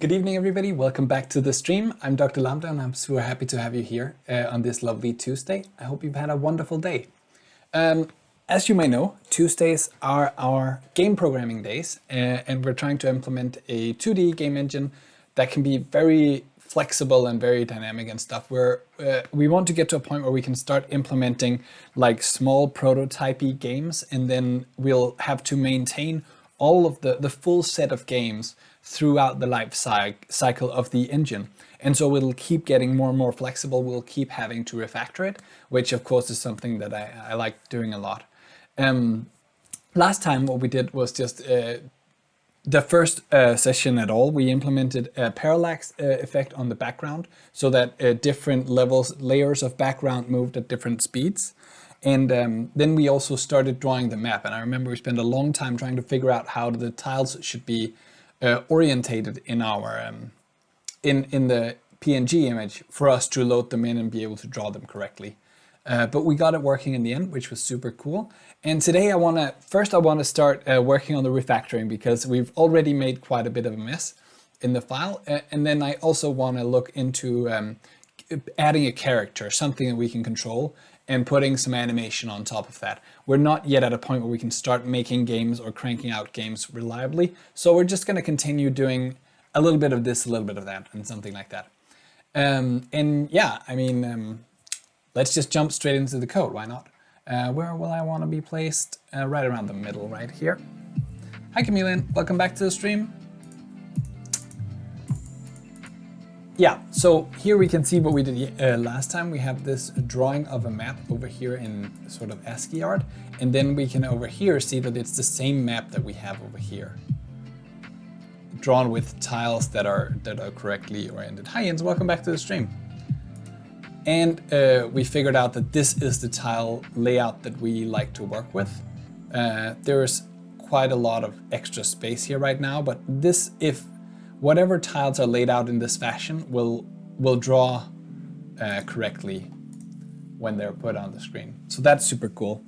Good evening, everybody. Welcome back to the stream. I'm Dr. Lambda, and I'm super happy to have you here on this lovely Tuesday. I hope you've had a wonderful day. As you may know, Tuesdays are our game programming days, and we're trying to implement a 2D game engine that can be very flexible and very dynamic and stuff. We want to get to a point where we can start implementing like small prototypey games, and then we'll have to maintain all of the full set of games throughout the life cycle of the engine. And so it'll keep getting more and more flexible. We'll keep having to refactor it, which of course is something that I like doing a lot. Last time what we did was just the first session at all, we implemented a parallax effect on the background so that different layers of background moved at different speeds. And then we also started drawing the map. And I remember we spent a long time trying to figure out how the tiles should be orientated in our in the PNG image for us to load them in and be able to draw them correctly. But we got it working in the end, which was super cool. And today I want to start working on the refactoring because we've already made quite a bit of a mess in the file. And then I also want to look into adding a character, something that we can control, and putting some animation on top of that. We're not yet at a point where we can start making games or cranking out games reliably. So we're just going to continue doing a little bit of this, a little bit of that, and something like that. And yeah, I mean, let's just jump straight into the code. Why not? Where will I want to be placed? Right around the middle, right here. Hi, Chameleon. Welcome back to the stream. Yeah, so here we can see what we did last time. We have this drawing of a map over here in sort of ASCII art. And then we can over here see that it's the same map that we have over here, drawn with tiles that are correctly oriented. Hi, Jens, welcome back to the stream. And we figured out that this is the tile layout that we like to work with. There's quite a lot of extra space here right now, but this, if whatever tiles are laid out in this fashion will draw correctly when they're put on the screen. So that's super cool.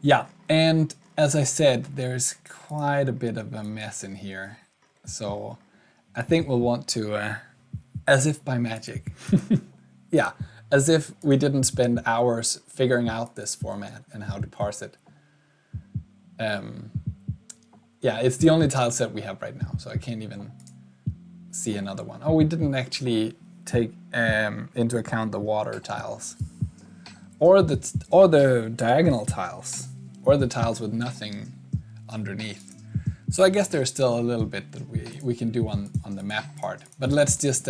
Yeah, and as I said, there's quite a bit of a mess in here. So I think we'll want to, as if by magic, yeah, as if we didn't spend hours figuring out this format and how to parse it. Yeah, it's the only tile set we have right now, so I can't even see another one. Oh, we didn't actually take into account the water tiles, or the diagonal tiles, or the tiles with nothing underneath. So I guess there's still a little bit that we can do on the map part, but let's just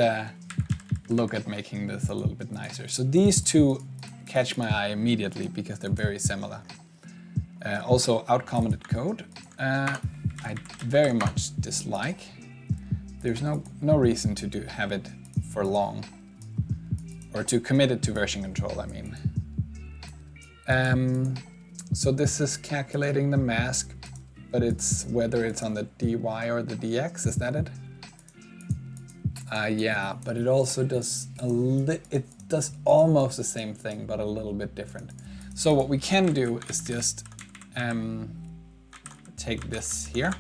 look at making this a little bit nicer. So these two catch my eye immediately because they're very similar. Also, outcommented code. I very much dislike. There's no reason to have it for long, or to commit it to version control, I mean. So this is calculating the mask, but it's whether it's on the dy or the dx, is that it? Yeah, but it also does it does almost the same thing, but a little bit different. So what we can do is just take this here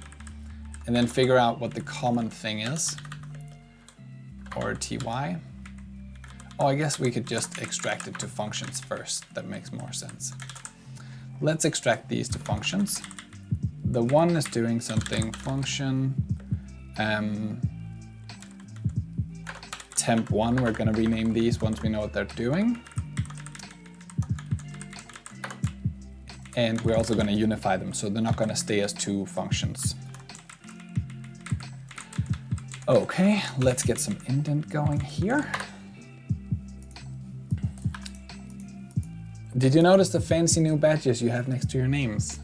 and then figure out what the common thing is, or ty. Oh, I guess we could just extract it to functions first. That makes more sense. Let's extract these to functions. The one is doing something function temp1. We're going to rename these once we know what they're doing. And we're also going to unify them, so they're not going to stay as two functions. Okay, let's get some indent going here. Did you notice the fancy new badges you have next to your names?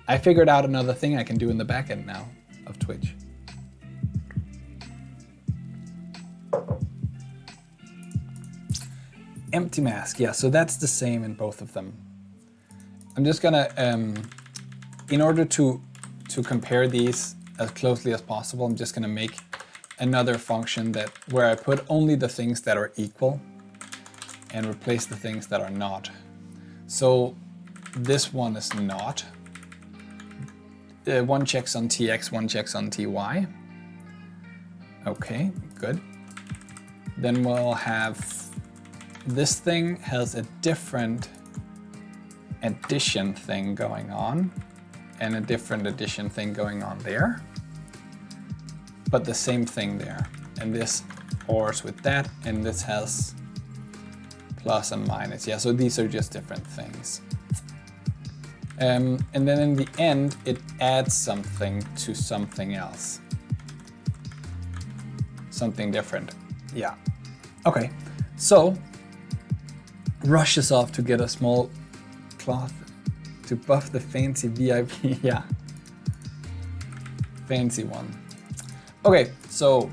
I figured out another thing I can do in the backend now of Twitch. Empty mask, yeah, so that's the same in both of them. I'm just gonna, in order to compare these as closely as possible, I'm just gonna make another function where I put only the things that are equal and replace the things that are not. So this one is not. one checks on tx, one checks on ty. Okay, good. Then we'll have this thing has a different addition thing going on and a different addition thing going on there, but the same thing there. And this ORs with that, and this has plus and minus. Yeah, so these are just different things. And then in the end, it adds something to something else. Something different. Yeah. Okay, so rushes off to get a small cloth to buff the fancy VIP. Yeah, fancy one. Okay, so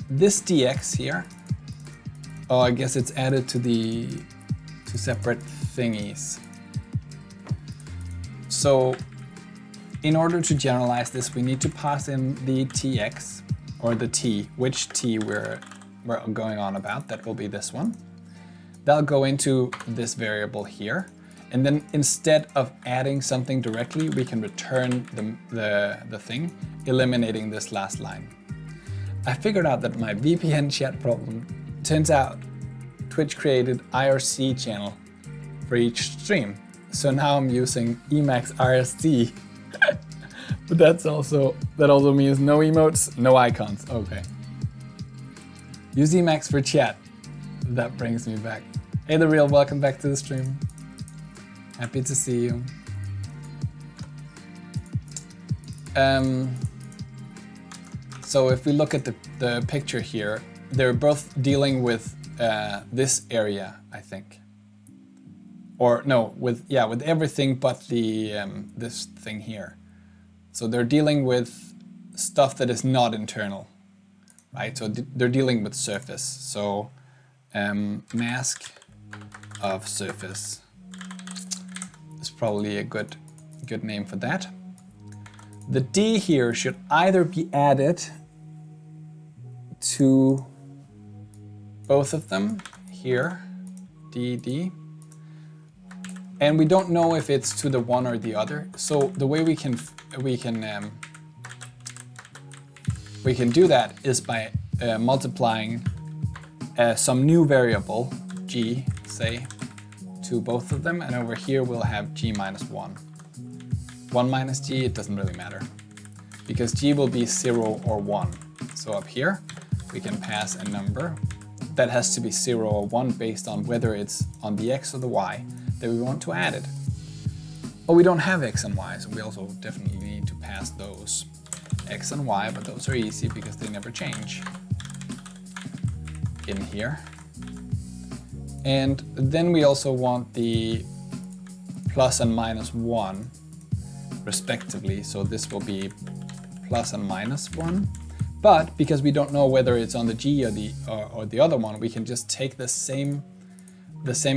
this dx here, oh, I guess it's added to the two separate thingies. So in order to generalize this, we need to pass in the tx, or the t, which t we're going on about. That will be this one. That'll go into this variable here. And then instead of adding something directly, we can return the thing, eliminating this last line. I figured out that my VPN chat problem, turns out Twitch created IRC channel for each stream. So now I'm using Emacs RSD. But that also means no emotes, no icons. Okay. Use Emacs for chat. That brings me back. Hey The Real, welcome back to the stream. Happy to see you. So if we look at the picture here, they're both dealing with this area, I think. Or no, with everything but the this thing here. So they're dealing with stuff that is not internal. Right, so they're dealing with surface. So mask of surface is probably a good name for that. The D here should either be added to both of them here, D, and we don't know if it's to the one or the other. So the way we can do that is by multiplying some new variable, g, say, to both of them, and over here we'll have g minus 1. 1 minus g, it doesn't really matter, because g will be 0 or 1. So up here, we can pass a number that has to be 0 or 1 based on whether it's on the x or the y that we want to add it. But we don't have x and y, so we also definitely need to pass those. X and y, but those are easy because they never change in here. And then we also want the plus and minus 1 respectively, so this will be plus and minus 1. But because we don't know whether it's on the g or the other one, we can just take the same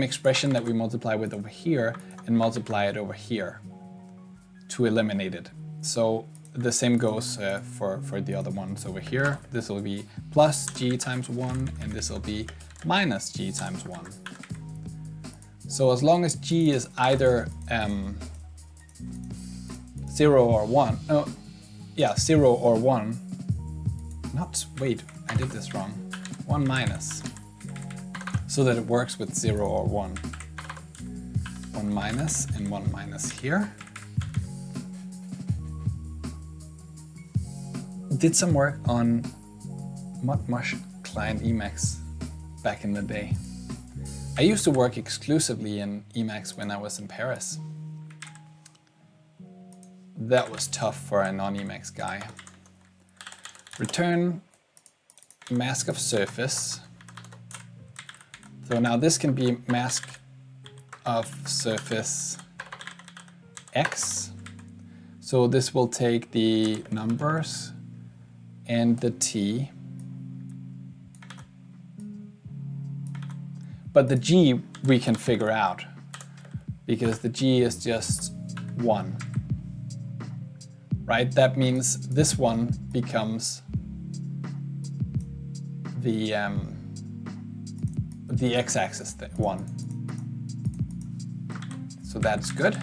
expression that we multiply with over here and multiply it over here to eliminate it. So the same goes for the other ones over here. This will be plus g times 1, and this will be minus g times 1. So as long as g is either 0 or 1, 0 or 1, wait, I did this wrong, 1 minus, so that it works with 0 or 1. 1 minus and 1 minus here. Did some work on Mush client Emacs back in the day. I used to work exclusively in Emacs when I was in Paris. That was tough for a non-Emacs guy. Return mask of surface. So now this can be mask of surface X. So this will take the numbers and the t. But the g we can figure out, because the g is just 1. Right? That means this one becomes the x-axis 1. So that's good.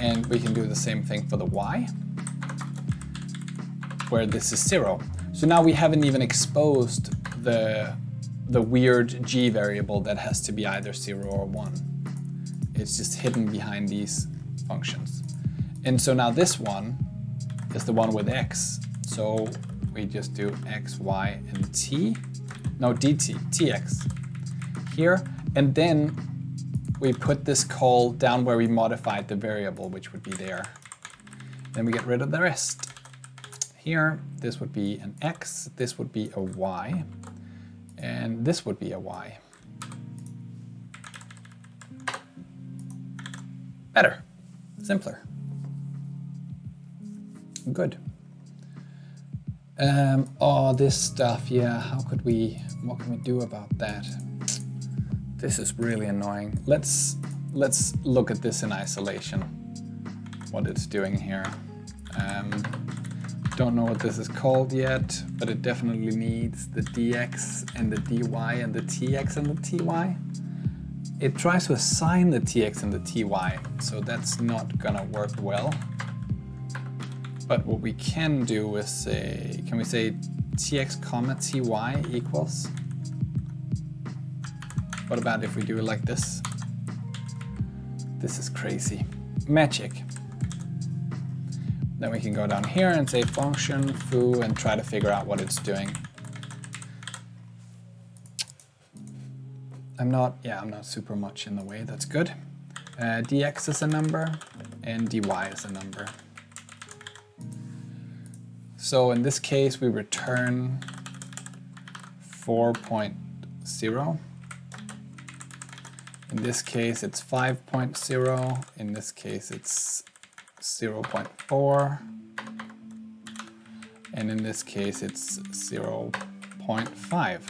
And we can do the same thing for the y, where this is 0. So now we haven't even exposed the weird g variable that has to be either 0 or 1. It's just hidden behind these functions. And so now this one is the one with x. So we just do x, y, and t. No, dt, tx here. And then we put this call down where we modified the variable, which would be there. Then we get rid of the rest. Here, this would be an x, this would be a y, and this would be a y. Better, simpler. Good. Oh, this stuff, yeah, what can we do about that? This is really annoying. Let's look at this in isolation, what it's doing here. Don't know what this is called yet, but it definitely needs the dx and the dy and the tx and the ty. It tries to assign the tx and the ty, so that's not gonna work well. But what we can do is say, can we say tx comma ty equals? What about if we do it like this? This is crazy. Magic. Then we can go down here and say function foo and try to figure out what it's doing. I'm not super much in the way, that's good. Dx is a number and dy is a number. So in this case we return 4.0. In this case it's 5.0, in this case it's 0.4, and in this case it's 0.5.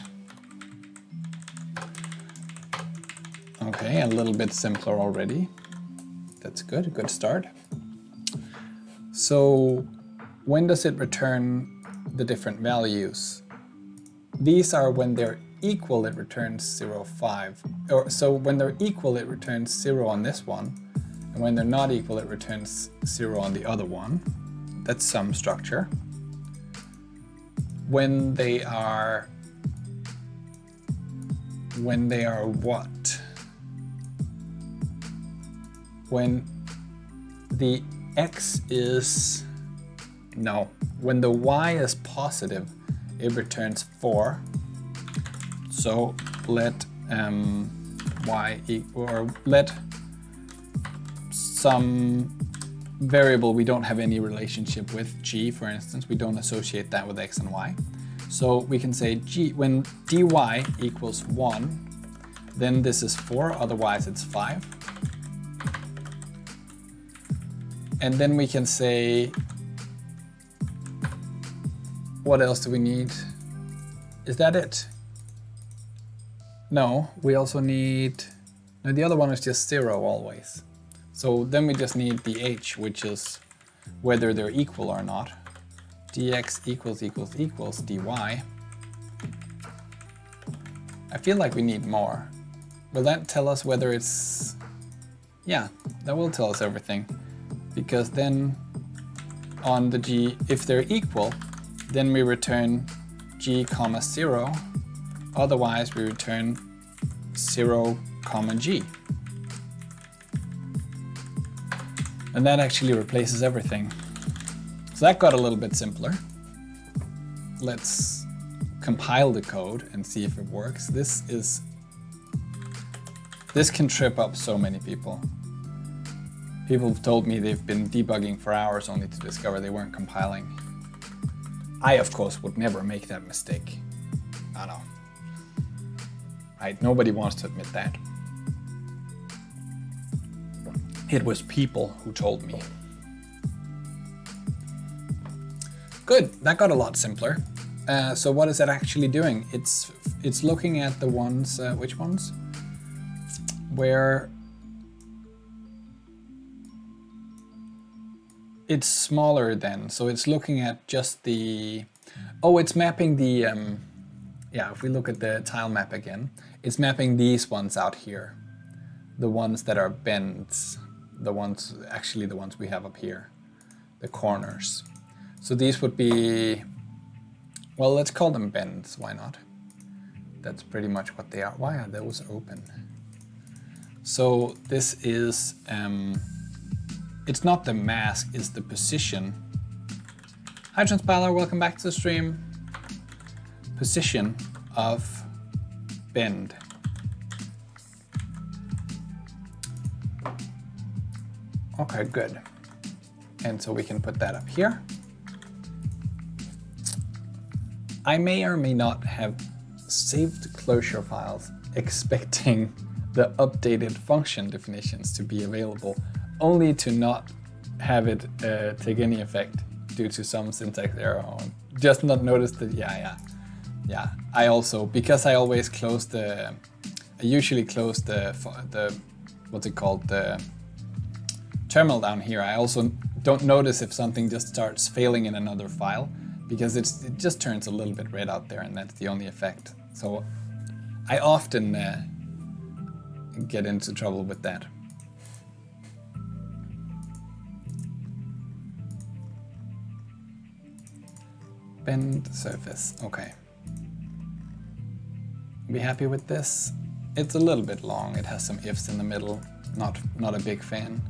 Okay, a little bit simpler already. That's good, a good start. So when does it return the different values? These are when they're equal, it returns 0.5. So when they're equal, it returns 0 on this one. And when they're not equal, it returns 0 on the other one. That's some structure. When they are what? When the x is, no, when the y is positive, it returns 4. So let y equal, or let some variable we don't have any relationship with, g for instance, we don't associate that with x and y. So we can say g, when dy equals 1, then this is 4, otherwise it's 5. And then we can say, what else do we need? Is that it? No, we also need, no, the other one is just 0 always. So then we just need the h, which is whether they're equal or not. Dx equals dy. I feel like we need more. Will that tell us whether it's, yeah, that will tell us everything. Because then on the g, if they're equal, then we return g comma 0. Otherwise we return 0 comma g. And that actually replaces everything. So that got a little bit simpler. Let's compile the code and see if it works. This can trip up so many people. People have told me they've been debugging for hours only to discover they weren't compiling. I, of course, would never make that mistake. I know. Right? Nobody wants to admit that. It was people who told me. Good, that got a lot simpler. So what is it actually doing? It's looking at the ones, which ones? Where it's smaller then, so it's looking at just the, oh, it's mapping the, yeah, if we look at the tile map again, it's mapping these ones out here, the ones that are bends, the ones we have up here, the corners. So these would be, well, let's call them bends, why not? That's pretty much what they are. Why are those open? So this is, it's not the mask, it's the position. Hi Transpiler, welcome back to the stream. Position of bend. Okay, good. And so we can put that up here. I may or may not have saved closure files expecting the updated function definitions to be available, only to not have it take any effect due to some syntax error. Just not noticed that, yeah. I also, because I always close I usually close the what's it called, the terminal down here. I also don't notice if something just starts failing in another file, because it just turns a little bit red out there, and that's the only effect. So I often get into trouble with that. Bend surface, okay. Be happy with this? It's a little bit long, it has some ifs in the middle, not a big fan.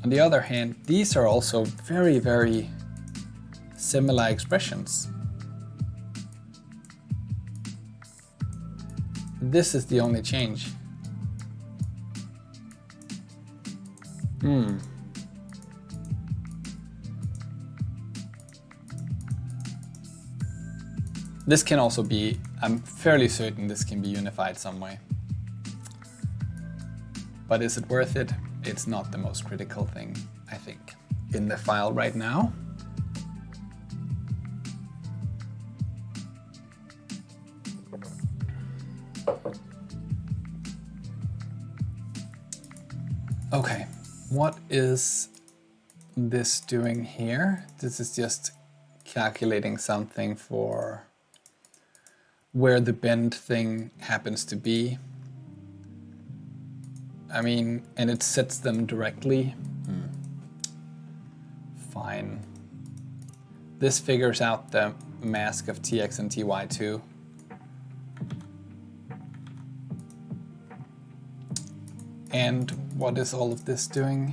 On the other hand, these are also very, very similar expressions. This is the only change. This can also be, I'm fairly certain this can be unified some way. But is it worth it? It's not the most critical thing, I think, in the file right now. Okay, what is this doing here? This is just calculating something for where the bend thing happens to be. I mean, and it sets them directly. Fine. This figures out the mask of tx and ty too. And what is all of this doing?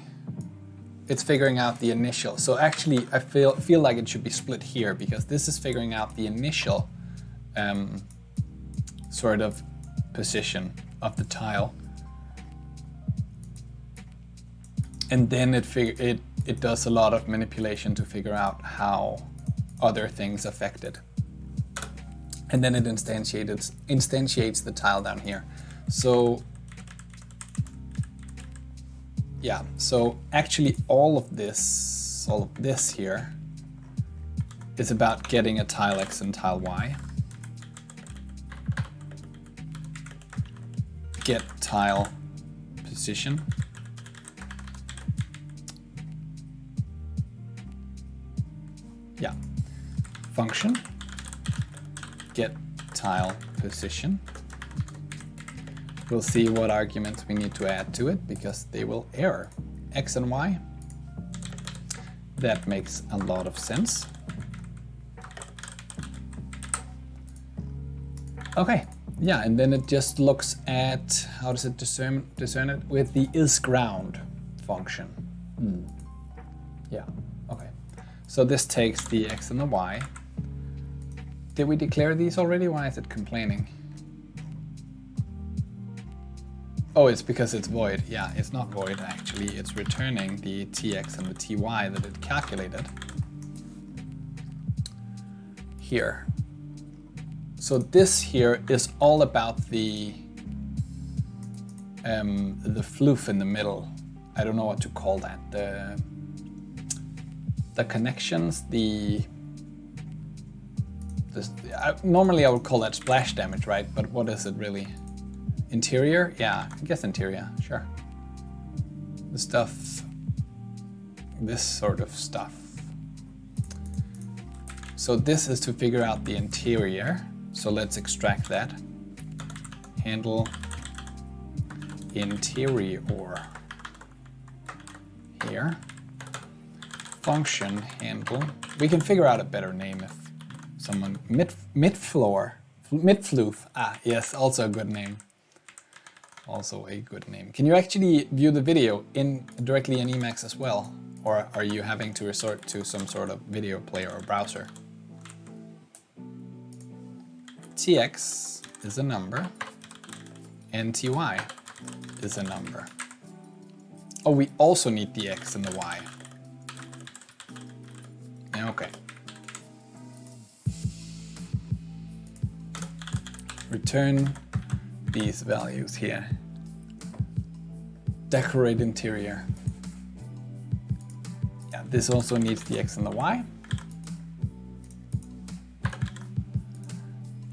It's figuring out the initial. So actually, I feel like it should be split here, because this is figuring out the initial sort of position of the tile. And then it does a lot of manipulation to figure out how other things affect it. And then it instantiates the tile down here. So yeah, so actually all of this here is about getting a tile X and tile Y. Get tile position. Yeah, function, get tile position. We'll see what arguments we need to add to it, because they will error. X and Y. That makes a lot of sense. Okay, yeah, and then it just looks at, how does it discern it? With the isGround function. Yeah, okay. So this takes the X and the Y. Did we declare these already? Why is it complaining? Oh, it's because it's void. Yeah, it's not void actually. It's returning the tx and the ty that it calculated here. So this here is all about the floof in the middle. I don't know what to call that. The connections, normally I would call that splash damage, right? But what is it really? Interior? Yeah, I guess interior, sure. The stuff, this sort of stuff. So this is to figure out the interior. So let's extract that. Handle interior. here. Function handle. We can figure out a better name if someone midfloof. Ah, yes, also a good name. Also a good name. Can you actually view the video directly in Emacs as well? Or are you having to resort to some sort of video player or browser? tx is a number, and ty is a number. Oh, we also need the x and the y. Okay. Return these values here. Decorate interior. Yeah, this also needs the x and the y.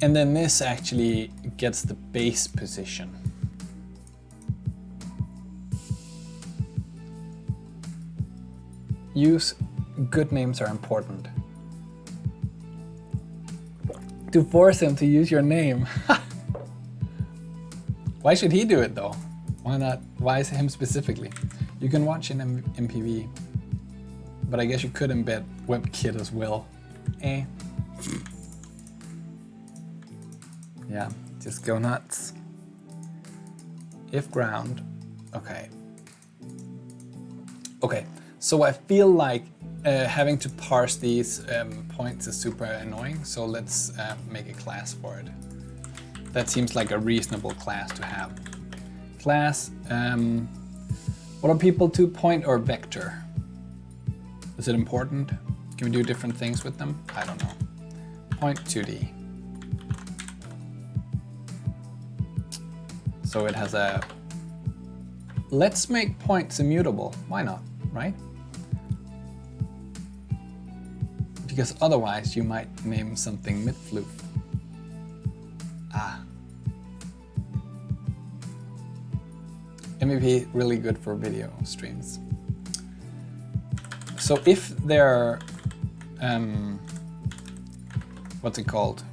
And then this actually gets the base position. Good names are important. To force him to use your name. Why should he do it though? Why not? Why is him specifically? You can watch in MPV, but I guess you could embed WebKit as well. Yeah, just go nuts. If ground, okay. Okay, so I feel like having to parse these points is super annoying, so let's make a class for it. That seems like a reasonable class to have. Class, what are people to, point or vector? Is it important? Can we do different things with them? I don't know. Point 2D. So it has a, let's make points immutable. Why not, right? Because otherwise you might name something midfloof. Ah. MVP, really good for video streams. So if they're, what's it called?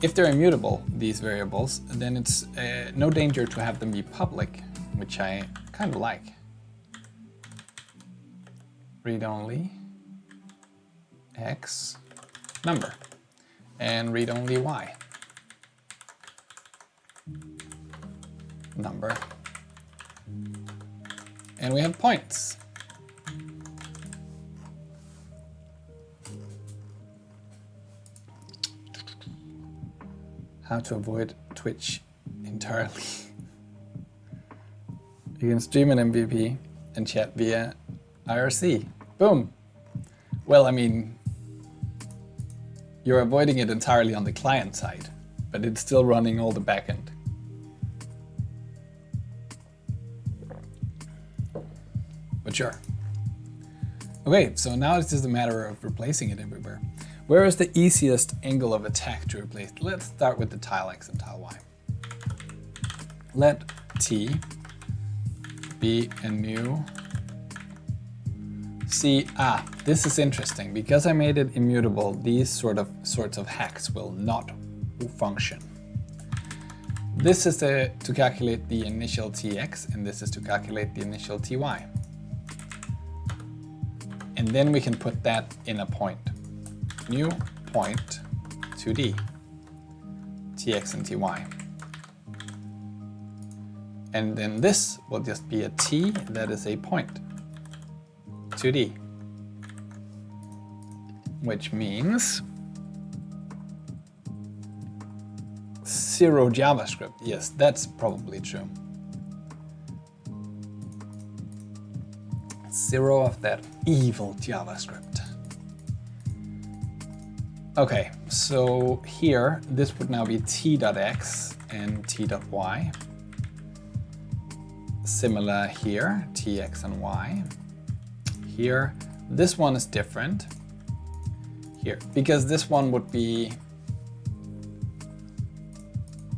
If they're immutable, these variables, then it's no danger to have them be public, which I kind of like. Read only x number and read only y number. And we have points. How to avoid Twitch entirely. You can stream an MVP and chat via IRC. Boom. Well, I mean, you're avoiding it entirely on the client side, but it's still running all the backend. But sure. Okay, so now it's just a matter of replacing it everywhere. Where is the easiest angle of attack to replace? Let's start with the tile X and tile Y. Let T be a new C. Ah, this is interesting. Because I made it immutable, these sorts of hacks will not function. This is to calculate the initial Tx, and this is to calculate the initial Ty. And then we can put that in a point. New point 2D, Tx and Ty. And then this will just be a T that is a point 2D, which means 0 JavaScript. Yes, that's probably true. 0 of that evil JavaScript. Okay, so here, this would now be t.x and t.y. Similar here, tx and y. Here, this one is different. Here, because this one would be,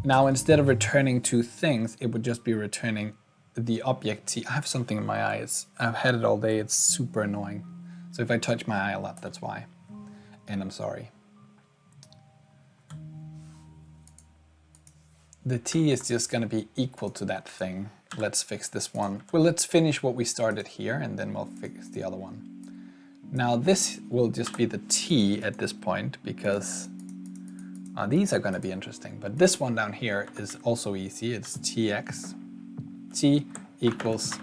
now instead of returning two things, it would just be returning the object t. I have something in my eye. I've had it all day. It's super annoying. So if I touch my eye a lot, that's why. And I'm sorry. the t is just going to be equal to that thing. Let's fix this one. Well, let's finish what we started here and then we'll fix the other one. Now this will just be the t at this point because these are going to be interesting. But this one down here is also easy. It's tx. T equals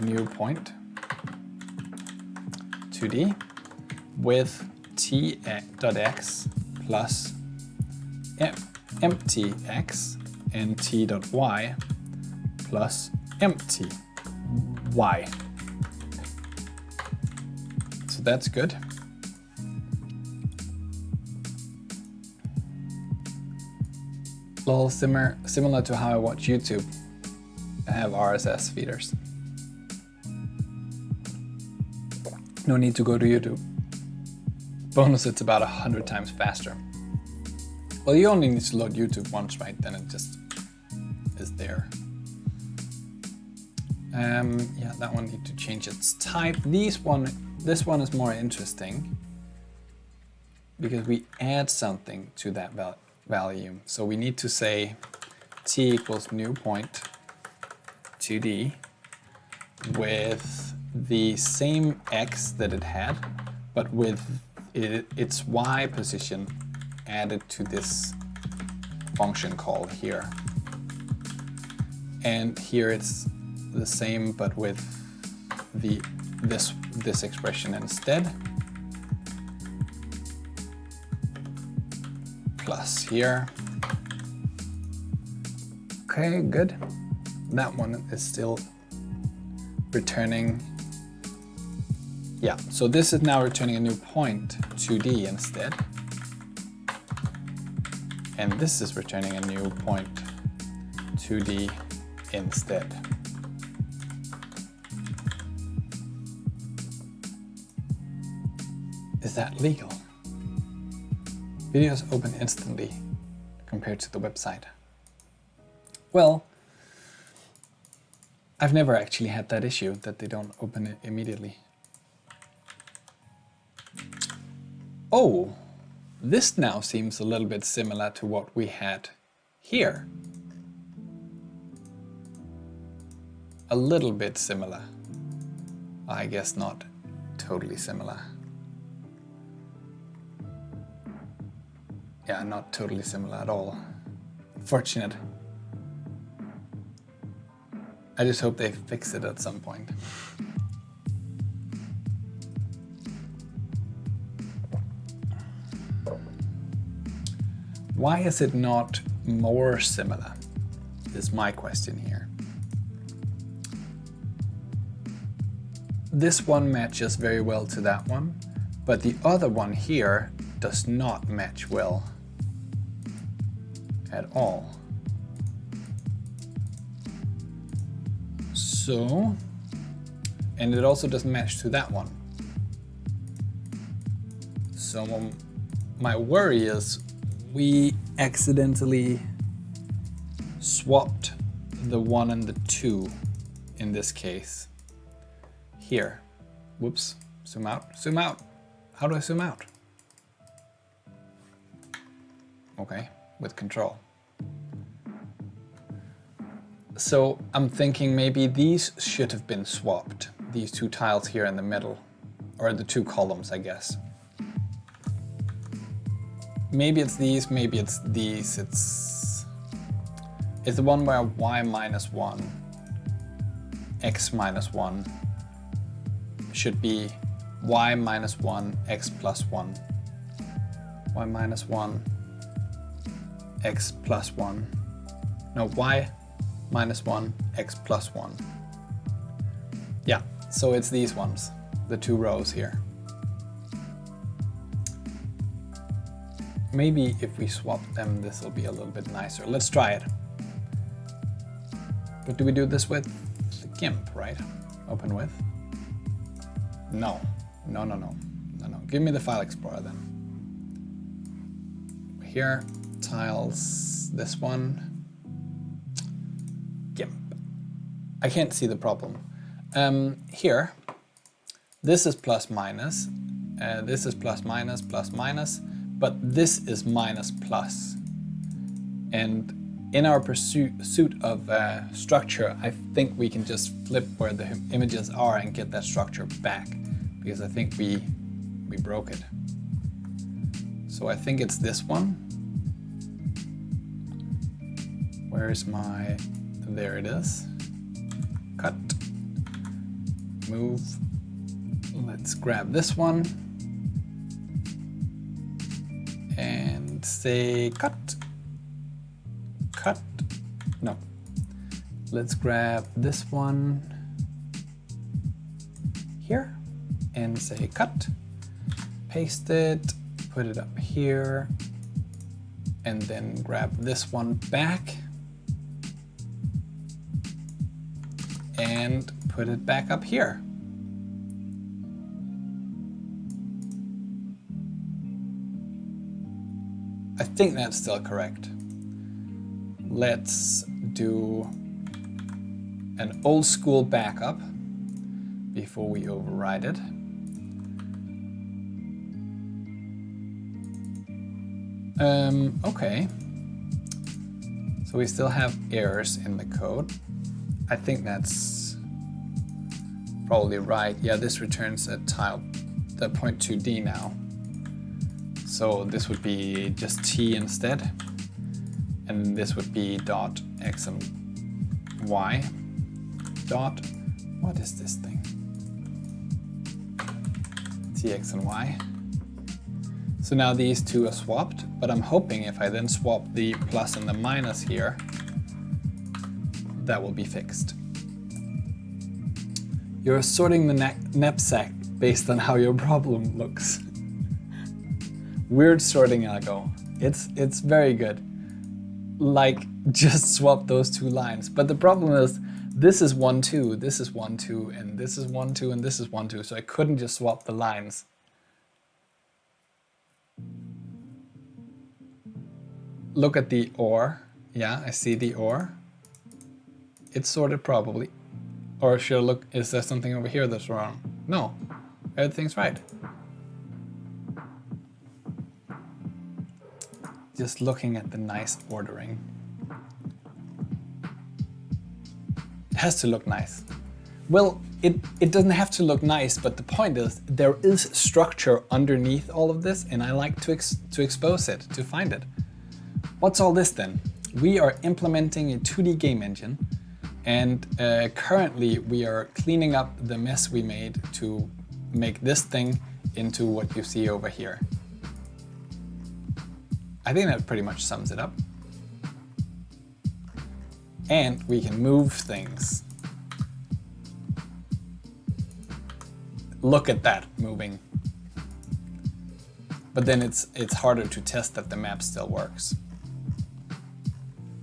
new point 2D with t dot x plus empty x and t dot y plus empty y. So that's good. A little similar to how I watch YouTube. I have RSS feeders. No need to go to YouTube. Bonus, it's about 100 times faster. Well, you only need to load YouTube once, right? Then it just is there. Yeah, that one need to change its type. This one is more interesting because we add something to that value. So we need to say t equals new point 2D with the same x that it had, but with its y position added to this function call here. And here it's the same, but with this expression instead. Plus here. Okay, good. That one is still returning. Yeah, so this is now returning a new point 2D instead. And this is returning a new point 2D instead. Is that legal? Videos open instantly compared to the website. Well, I've never actually had that issue that they don't open it immediately. Oh, this now seems a little bit similar to what we had here. A little bit similar. I guess not totally similar. Yeah, not totally similar at all. Unfortunate. I just hope they fix it at some point. Why is it not more similar? Is my question here. This one matches very well to that one, but the other one here does not match well at all. So, and it also doesn't match to that one. So my worry is we accidentally swapped the 1 and the 2 in this case. Here. Whoops. Zoom out. Zoom out. How do I zoom out? Okay, with control. So I'm thinking maybe these should have been swapped. These two tiles here in the middle. Or the two columns, I guess. Maybe it's these, maybe it's these. It's the one where y minus 1, x minus 1 should be y minus 1, x plus 1. Y minus 1, x plus 1. No, y minus 1, x plus 1. Yeah, so it's these ones, the two rows here. Maybe if we swap them, this will be a little bit nicer. Let's try it. What do we do this with? The GIMP, right? Open with? No. No, no, no. No, no. Give me the file explorer then. Here, tiles, this one. GIMP. I can't see the problem. Here, this is plus minus. This is plus minus, plus minus. But this is minus plus. And in our pursuit of structure, I think we can just flip where the images are and get that structure back, because I think we broke it. So I think it's this one. Where is my, there it is. Cut, move. Let's grab this one and say cut. Cut, no. Let's grab this one here and say cut, paste it, put it up here, and then grab this one back and put it back up here. I think that's still correct. Let's do an old school backup before we override it. Okay. So we still have errors in the code. I think that's probably right. Yeah, this returns a tile, the point 2D now. So this would be just t instead. And this would be dot x and y dot, what is this thing? Tx and y. So now these two are swapped, but I'm hoping if I then swap the plus and the minus here, that will be fixed. You're sorting the knapsack based on how your problem looks. Weird sorting algo. It's very good. Like, just swap those two lines. But the problem is, this is 1, 2, this is 1, 2, and this is 1, 2, and this is 1, 2, so I couldn't just swap the lines. Look at the or. Yeah, I see the or. It's sorted probably. Or should I look, is there something over here that's wrong? No, everything's right. Just looking at the nice ordering. It has to look nice. Well, it doesn't have to look nice, but the point is there is structure underneath all of this, and I like to expose it, to find it. What's all this then? We are implementing a 2D game engine, and currently we are cleaning up the mess we made to make this thing into what you see over here. I think that pretty much sums it up. And we can move things. Look at that moving. But then it's harder to test that the map still works.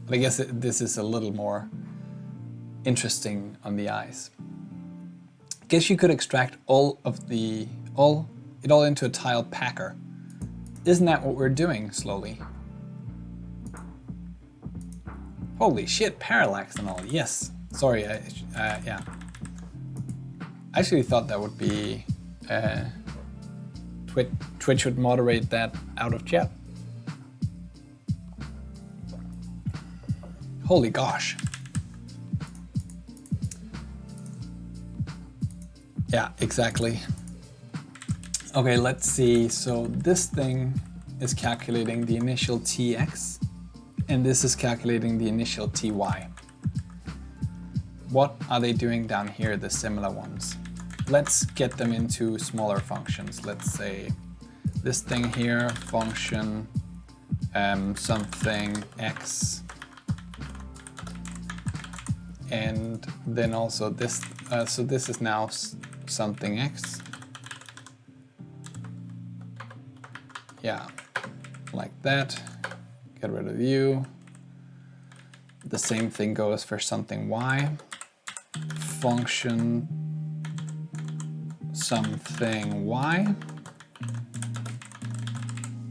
But I guess this is a little more interesting on the eyes. I guess you could extract all it all into a tile packer. Isn't that what we're doing slowly? Holy shit, parallax and all, yes. Sorry, yeah. I actually thought that would be, Twitch would moderate that out of chat. Holy gosh. Yeah, exactly. Okay, let's see. So this thing is calculating the initial tx, and this is calculating the initial ty. What are they doing down here, the similar ones? Let's get them into smaller functions. Let's say this thing here, function something x, and then also this, so this is now something x. Yeah, like that. Get rid of you. The same thing goes for something y. Function something y.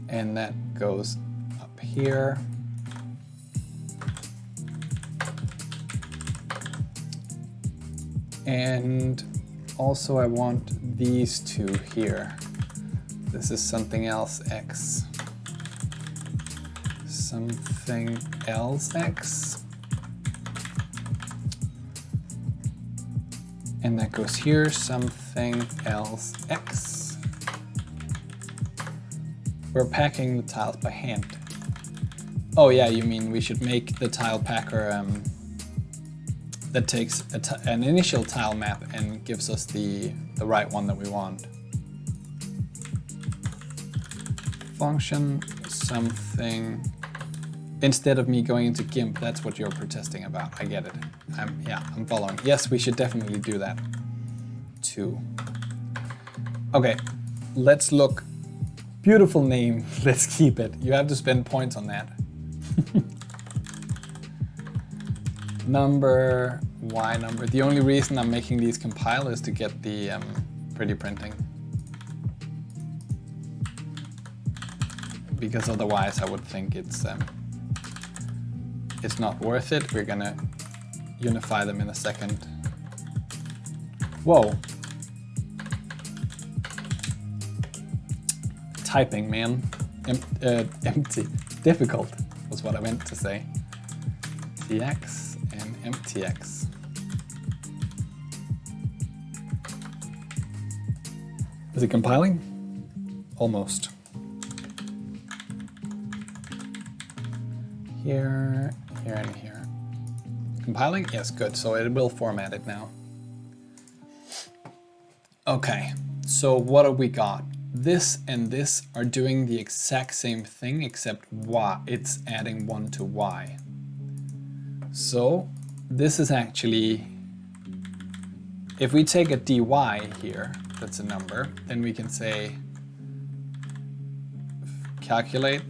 And that goes up here. And also I want these two here. This is something else x. something else x. And that goes here, something else x. We're packing the tiles by hand. Oh yeah, you mean we should make the tile packer that takes an initial tile map and gives us the right one that we want. Function something, instead of me going into GIMP, that's what you're protesting about. I get it. I'm following. Yes, we should definitely do that too. Okay, let's look. Beautiful name, let's keep it. You have to spend points on that. Number, why number? The only reason I'm making these compile is to get the pretty printing. Because otherwise I would think it's not worth it. We're gonna unify them in a second. Whoa. Typing, man. Empty. Difficult was what I meant to say. TX and MTX. Is it compiling? Almost. Here, here, and here. Compiling? Yes, good. So it will format it now. Okay, so what have we got? This and this are doing the exact same thing, except y. It's adding 1 to y. So this is actually, if we take a dy here, that's a number, then we can say calculate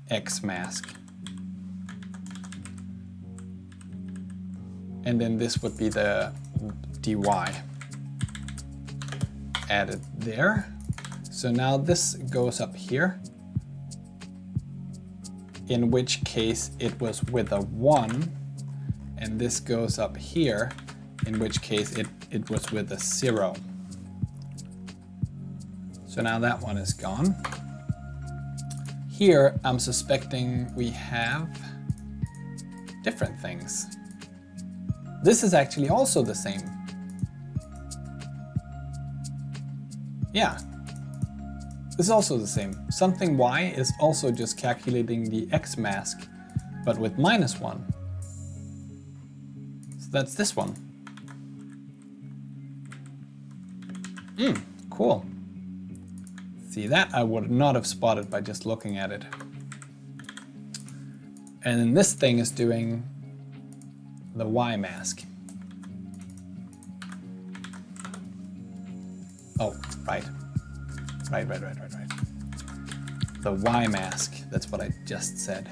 x mask. And then this would be the dy added there. So now this goes up here, in which case it was with a 1, and this goes up here, in which case it was with a 0. So now that one is gone. Here I'm suspecting we have different things. This is actually also the same. Yeah, this is also the same. Something y is also just calculating the x mask, but with -1. So that's this one. Cool. See, that I would not have spotted by just looking at it. And then this thing is doing the y mask. Oh, right. Right. The y mask, that's what I just said.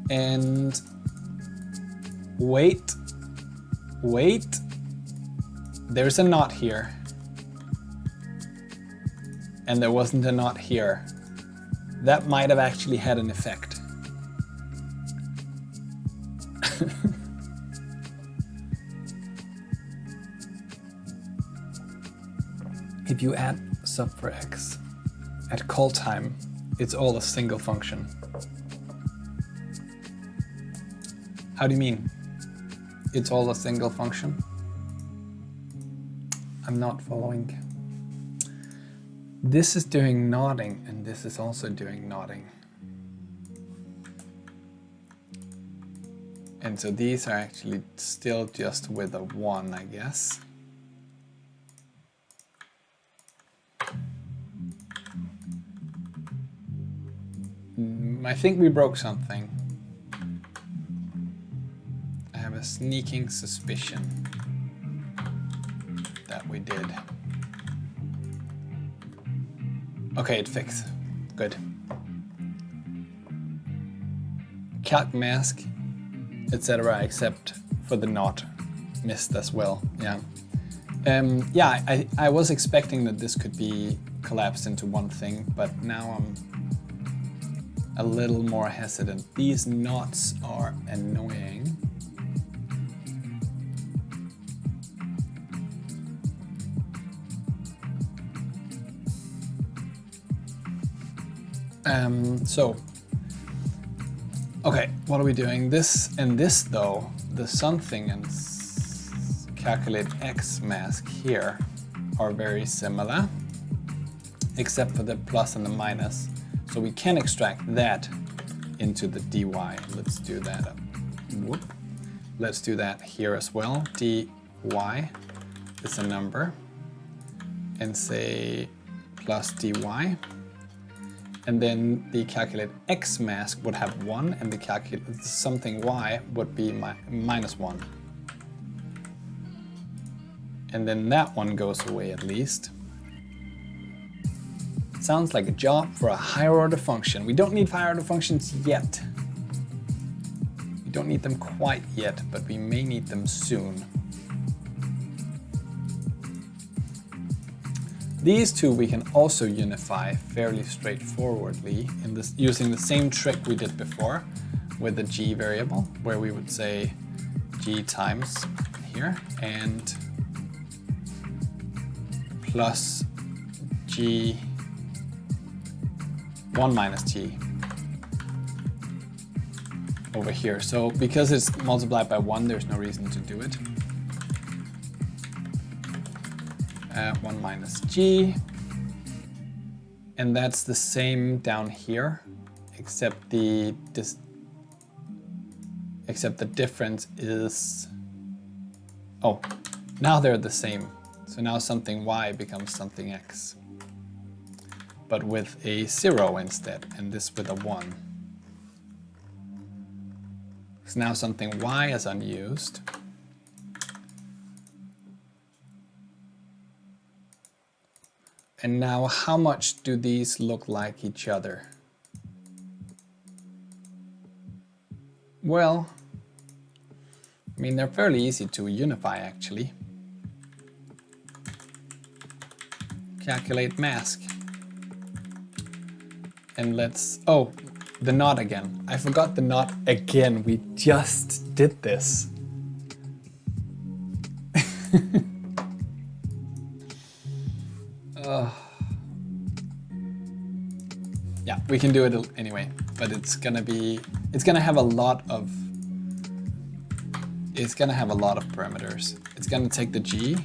And wait, there's a knot here. And there wasn't a knot here. That might have actually had an effect. If you add sub for x at call time, it's all a single function. How do you mean? It's all a single function? I'm not following. This is doing nodding, and this is also doing nodding. And so these are actually still just with a 1, I guess. I think we broke something. I have a sneaking suspicion that we did. Okay, it fixed. Good. Calc mask, etc. except for the knot missed as well. Yeah. Yeah, I was expecting that this could be collapsed into one thing, but now I'm a little more hesitant. These knots are annoying. Okay, what are we doing? This and this though, the something and calculate X mask here are very similar, except for the plus and the minus. So we can extract that into the dy. Let's do that. Whoop. Let's do that here as well. dy is a number, and say plus dy. And then the calculate X mask would have 1, and the calculate something Y would be minus 1. And then that one goes away at least. Sounds like a job for a higher order function. We don't need higher order functions yet. We don't need them quite yet, but we may need them soon. These two we can also unify fairly straightforwardly in this, using the same trick we did before with the g variable, where we would say g times here and plus g 1 minus g over here. So because it's multiplied by 1, there's no reason to do it. 1 minus g, and that's the same down here, except the difference is, oh, now they're the same. So now something y becomes something x, but with a 0 instead, and this with a 1. So now something y is unused. And now how much do these look like each other? Well, I mean, they're fairly easy to unify actually. Calculate mask. And let's, oh, the not again. I forgot the not again. We just did this. Yeah, we can do it anyway, but it's gonna have a lot of parameters. It's gonna take the g,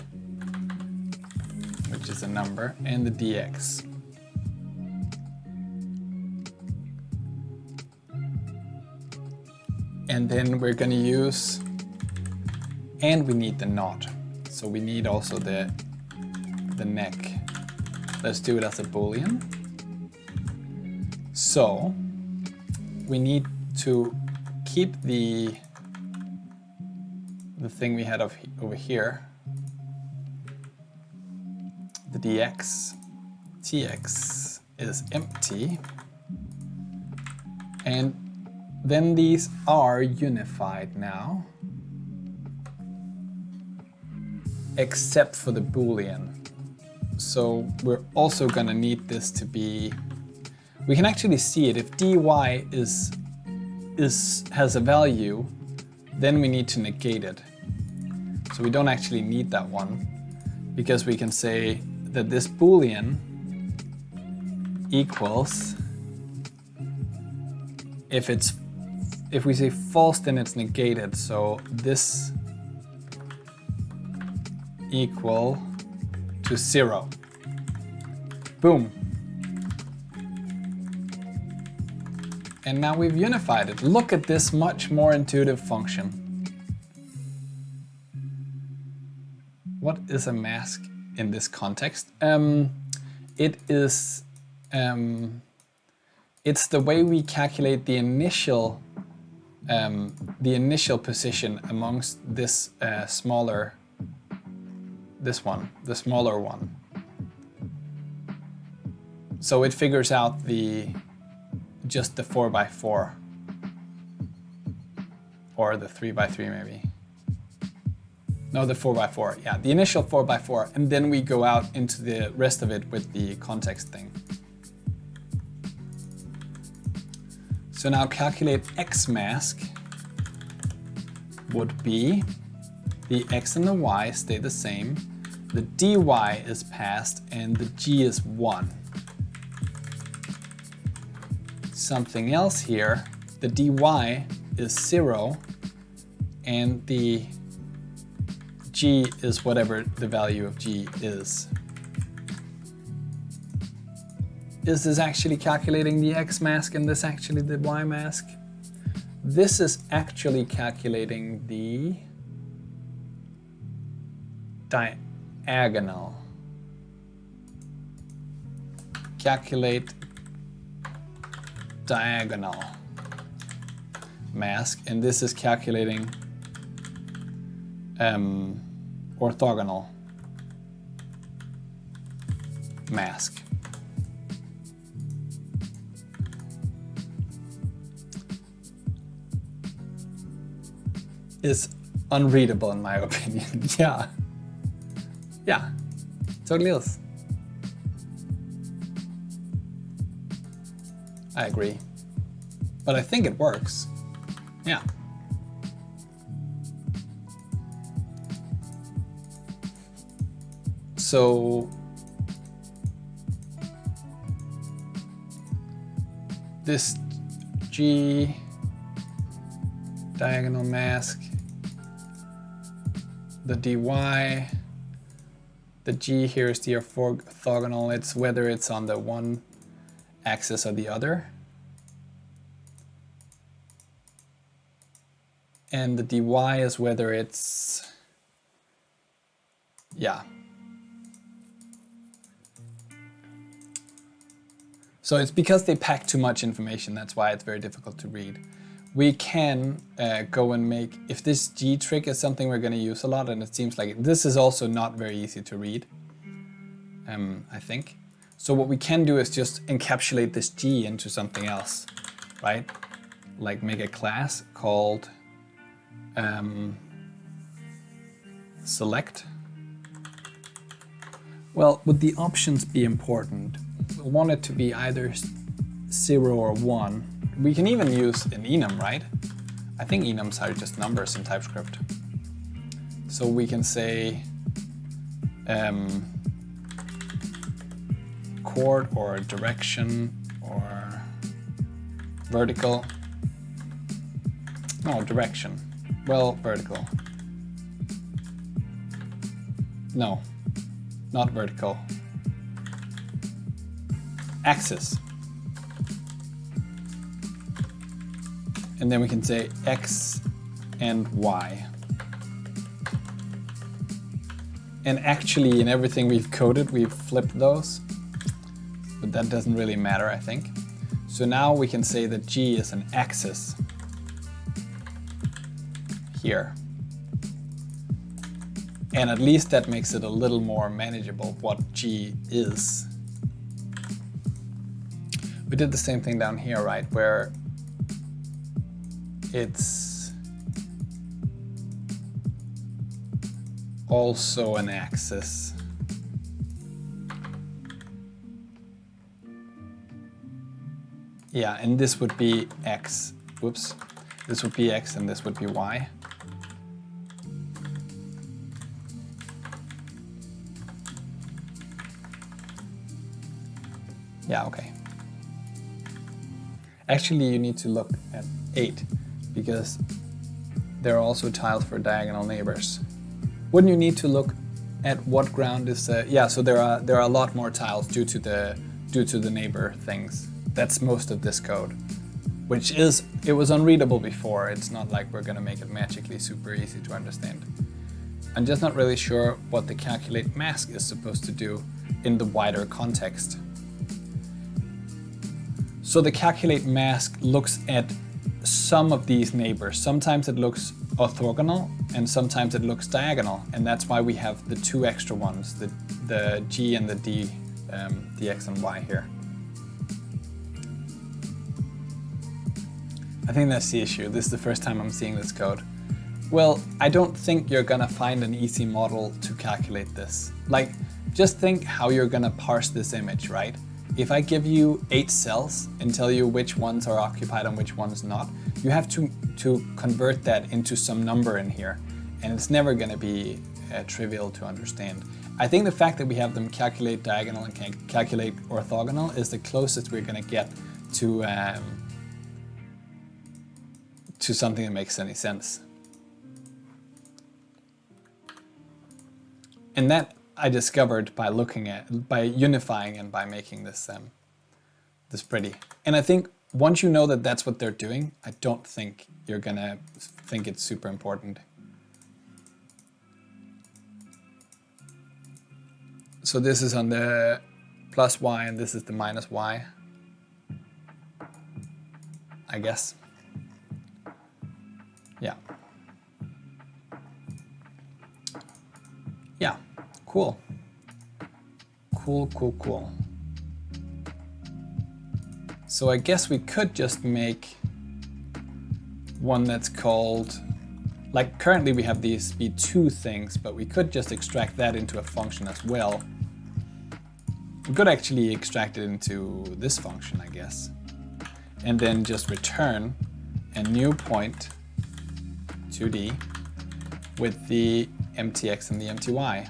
which is a number, and the dx. And then we're gonna use, and we need the not. So we need also the neck. Let's do it as a Boolean. So we need to keep the thing we had over here, the dx. Tx is empty. And then these are unified now, except for the Boolean. So we're also gonna need this to be, we can actually see it. If dy has a value, then we need to negate it. So we don't actually need that one, because we can say that this Boolean equals, if we say false, then it's negated. So this equal to 0. Boom. And now we've unified it. Look at this much more intuitive function. What is a mask in this context? It is, it's the way we calculate the initial position amongst this smaller, the smaller one. So it figures out just the 4x4, or the 3x3 maybe. No, the 4x4, yeah, the initial 4x4, and then we go out into the rest of it with the context thing. So now calculate X mask would be the X and the Y stay the same, the dy is passed, and the G is 1. something else here, the dy is 0 and the g is whatever the value of g is. Is this actually calculating the x mask and this actually the y mask? This is actually calculating the diagonal. Calculate diagonal mask, and this is calculating orthogonal mask. Is unreadable in my opinion. Yeah, totally is. I agree, but I think it works. Yeah. So this G diagonal mask, the dy, the G here is the orthogonal. It's whether it's on the one axis or the other. And the dy is whether it's, yeah. So it's because they pack too much information, that's why it's very difficult to read. We can go and make, if this G trick is something we're going to use a lot, and it seems like this is also not very easy to read, I think. So what we can do is just encapsulate this G into something else, right? Like make a class called select. Well, would the options be important? We want it to be either 0 or 1. We can even use an enum, right? I think enums are just numbers in TypeScript. So we can say chord or direction or vertical. No, direction. Well, vertical. No, not vertical. Axis. And then we can say X and Y. And actually in everything we've coded, we've flipped those, but that doesn't really matter, I think. So now we can say that G is an axis here. And at least that makes it a little more manageable what G is. We did the same thing down here, right, where it's also an axis. Yeah, and this would be X. Whoops. This would be X and this would be Y. Yeah, okay. Actually, you need to look at 8 because there are also tiles for diagonal neighbors. Wouldn't you need to look at what ground is? Yeah, so there are a lot more tiles due to the neighbor things. That's most of this code, which is, it was unreadable before. It's not like we're gonna make it magically super easy to understand. I'm just not really sure what the calculate mask is supposed to do in the wider context. So the calculate mask looks at some of these neighbors. Sometimes it looks orthogonal and sometimes it looks diagonal, and that's why we have the two extra ones, the G and the D, the X and Y here. I think that's the issue. This is the first time I'm seeing this code. Well, I don't think you're gonna find an easy model to calculate this. Like, just think how you're gonna parse this image, right? If I give you 8 cells and tell you which ones are occupied and which ones not, you have to convert that into some number in here. And it's never gonna be trivial to understand. I think the fact that we have them calculate diagonal and calculate orthogonal is the closest we're gonna get to something that makes any sense. And that I discovered by by unifying and by making this this pretty. And I think once you know that that's what they're doing, I don't think you're gonna think it's super important. So this is on the plus y and this is the minus y, I guess. Yeah. Yeah, cool. Cool. So I guess we could just make one that's called, like currently we have these be two things, but we could just extract that into a function as well. We could actually extract it into this function, I guess, and then just return a new point 2D with the empty x and the empty y.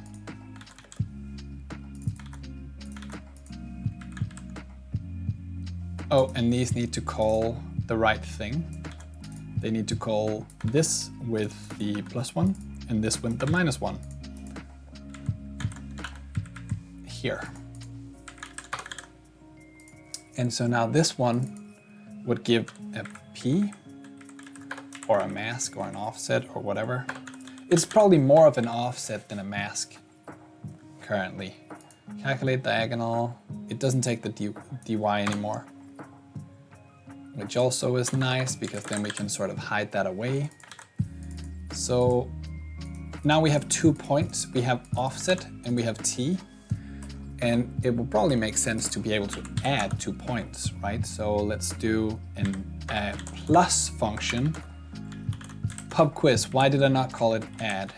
Oh, and these need to call the right thing. They need to call this with the +1 and this with the -1. Here. And so now this one would give a P or a mask or an offset or whatever. It's probably more of an offset than a mask currently. Calculate diagonal. It doesn't take the dy anymore, which also is nice because then we can sort of hide that away. So now we have 2 points. We have offset and we have t. And it will probably make sense to be able to add 2 points, right? So let's do a plus function. Pub quiz, why did I not call it add?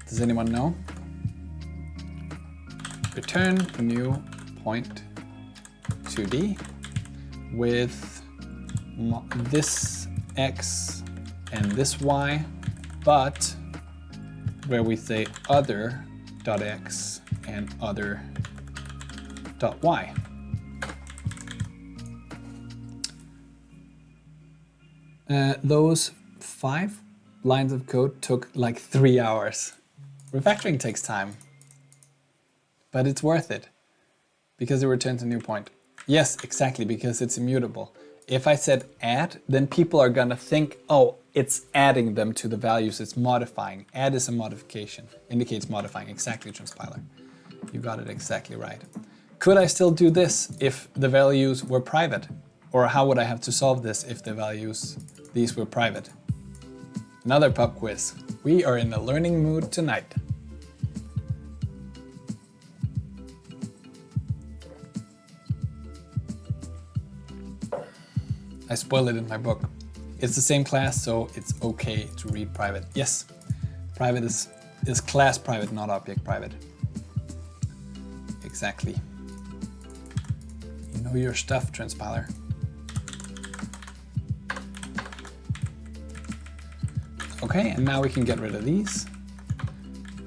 Does anyone know? Return a new point 2D with this x and this y, but where we say other.x and other.y. Those 5 lines of code took like 3 hours. Refactoring takes time, but it's worth it because it returns a new point. Yes, exactly, because it's immutable. If I said add, then people are gonna think, oh, it's adding them to the values, it's modifying. Add is a modification, indicates modifying. Exactly, Transpiler. You got it exactly right. Could I still do this if the values were private? Or how would I have to solve this if the values, these were private? Another pub quiz. We are in a learning mood tonight. I spoil it in my book. It's the same class, so it's okay to read private. Yes, private is class private, not object private. Exactly. You know your stuff, Transpiler. Okay, and now we can get rid of these.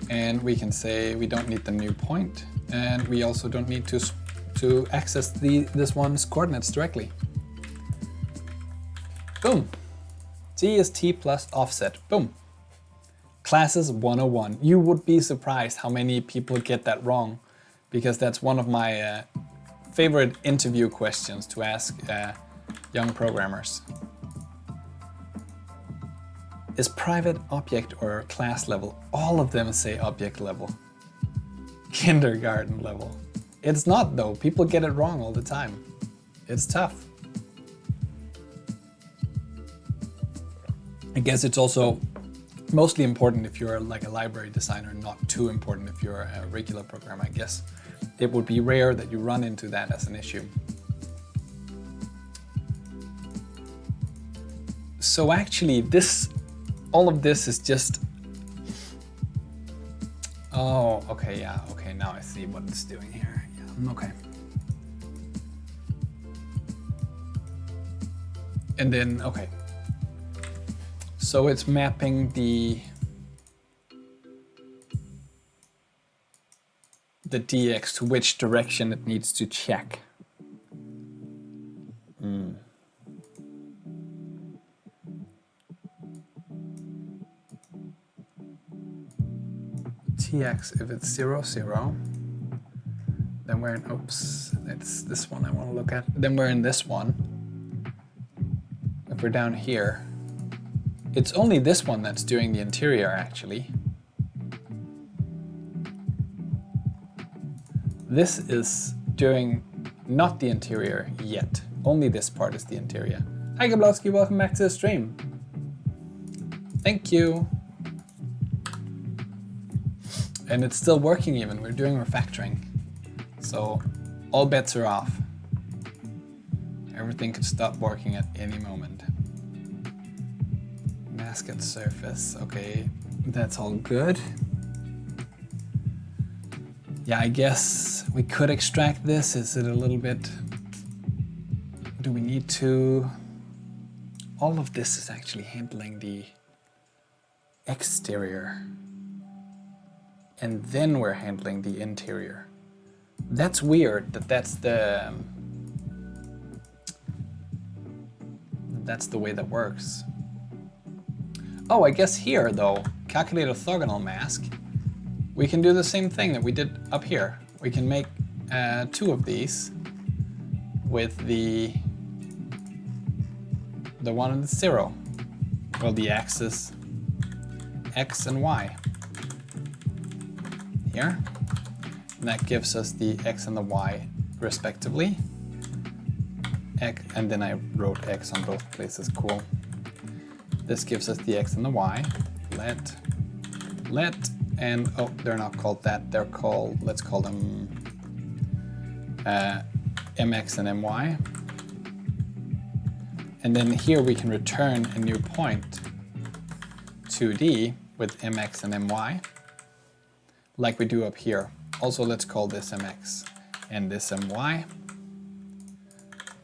And we can say we don't need the new point, and we also don't need to access this one's coordinates directly. Boom. T is t plus offset. Boom. Classes 101. You would be surprised how many people get that wrong, because that's one of my favorite interview questions to ask young programmers. Is private object or class level? All of them say object level. Kindergarten level. It's not though. People get it wrong all the time. It's tough. I guess it's also mostly important if you're like a library designer, not too important if you're a regular programmer, I guess. It would be rare that you run into that as an issue. So actually all of this is just, oh, okay, yeah, okay, now I see what it's doing here. Yeah, okay. And then, okay. So it's mapping the the dx to which direction it needs to check. Tx, if it's 0, 0, then we're in, oops, it's this one I want to look at. Then we're in this one. If we're down here, it's only this one that's doing the interior actually. This is doing not the interior yet. Only this part is the interior. Hi Gablowski, welcome back to the stream. Thank you. And it's still working even, we're doing refactoring. So all bets are off. Everything could stop working at any moment. Mask at surface, okay, that's all good. Yeah, I guess we could extract this. Is it a little bit, do we need to? All of this is actually handling the exterior. And then we're handling the interior. That's weird that that's the way that works. Oh, I guess here though, calculate orthogonal mask, we can do the same thing that we did up here. We can make 2 of these with the 1 and the 0. Well, the axis x and y. Here. And that gives us the x and the y respectively. And then I wrote x on both places, cool. This gives us the x and the y. Let, and oh, they're not called that. They're called, let's call them mx and my. And then here we can return a new point, 2D, with mx and my, like we do up here. Also, let's call this mx and this my.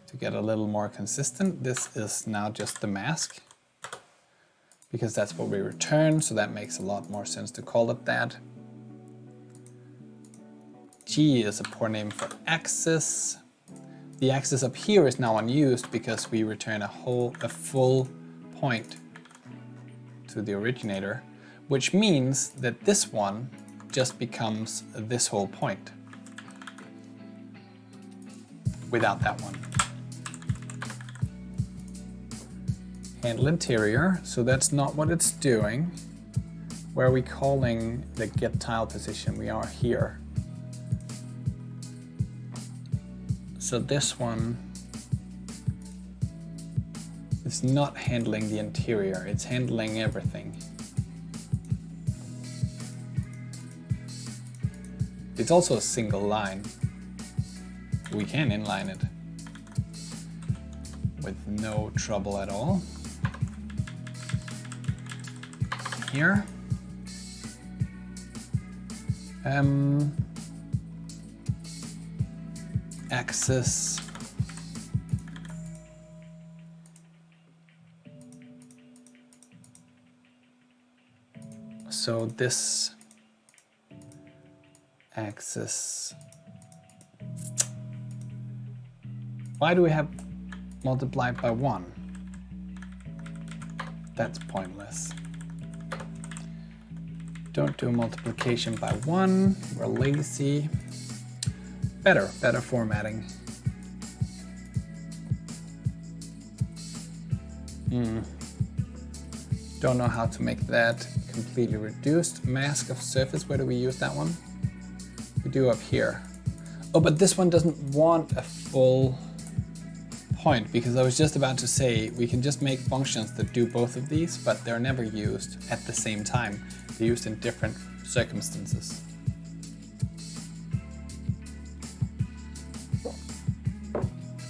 To get a little more consistent, this is now just the mask, because that's what we return, so that makes a lot more sense to call it that. G is a poor name for axis. The axis up here is now unused because we return a full point to the originator, which means that this one just becomes this whole point without that one. Handle interior, so that's not what it's doing. Where are we calling the get tile position? We are here. So this one is not handling the interior, it's handling everything. It's also a single line. We can inline it with no trouble at all. Here. Axis. So this axis. Why do we have multiplied by 1? That's pointless. Don't do multiplication by 1, we're lazy. Better formatting. Don't know how to make that completely reduced. Mask of surface, where do we use that one? We do up here. Oh, but this one doesn't want a full point, because I was just about to say we can just make functions that do both of these, but they're never used at the same time. They're used in different circumstances.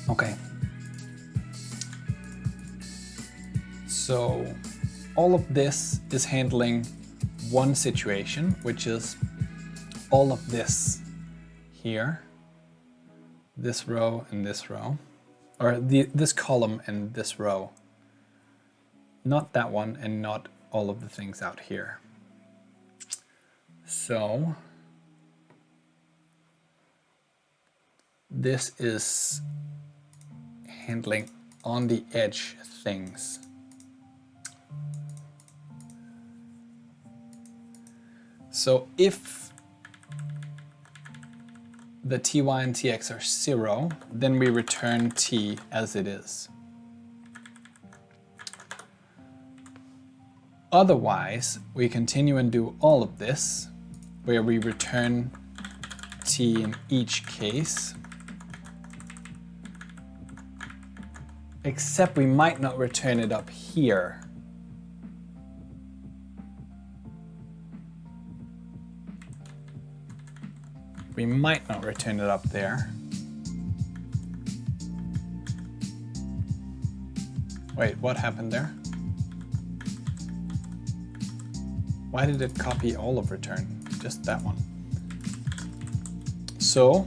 Okay. So all of this is handling one situation, which is all of this here, this row and this row, or this column and this row. Not that one, and not all of the things out here. So this is handling on the edge things. So if the ty and tx are 0, then we return t as it is. Otherwise, we continue and do all of this, where we return t in each case, except we might not return it up here. We might not return it up there. Wait, what happened there? Why did it copy all of return? Just that one. So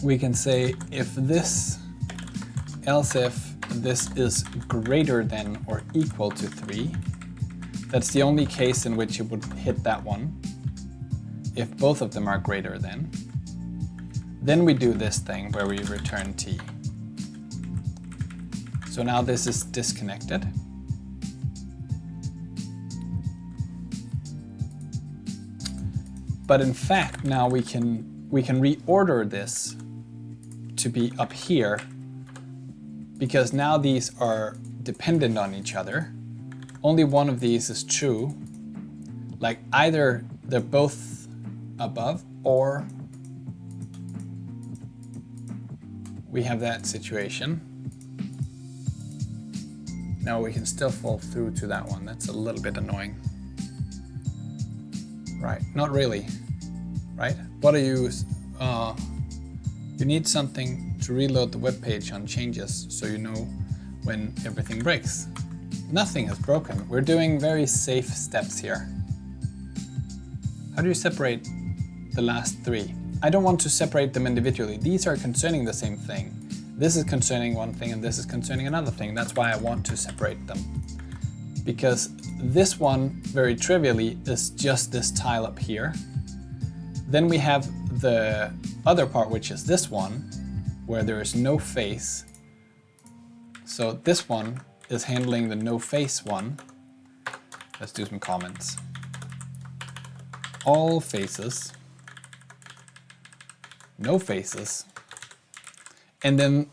we can say if this, else if this is greater than or equal to 3, that's the only case in which it would hit that one. If both of them are greater than, then we do this thing where we return t. So now this is disconnected. But in fact, now we can reorder this to be up here, because now these are dependent on each other. Only one of these is true. Like either they're both above, or we have that situation. Now we can still fall through to that one. That's a little bit annoying. Right, not really, right? What are you, you need something to reload the web page on changes so you know when everything breaks. Nothing has broken. We're doing very safe steps here. How do you separate the last 3? I don't want to separate them individually. These are concerning the same thing. This is concerning one thing and this is concerning another thing. That's why I want to separate them. Because this one, very trivially, is just this tile up here. Then we have the other part, which is this one, where there is no face. So this one is handling the no face one. Let's do some comments. All faces. No faces. And then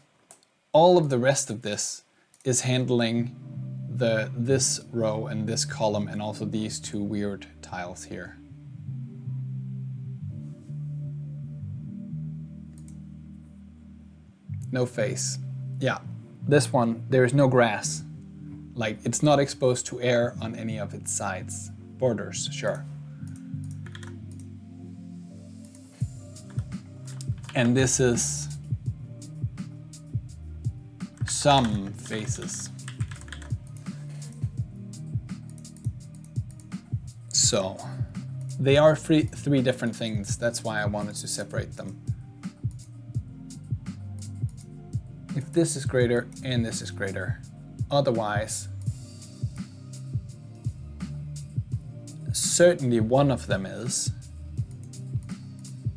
all of the rest of this is handling this row and this column and also these 2 weird tiles here. No face. Yeah, this one, there is no grass. Like, it's not exposed to air on any of its sides. Borders, sure. And this is some faces. So they are 3 different things. That's why I wanted to separate them. If this is greater and this is greater, otherwise, certainly one of them is.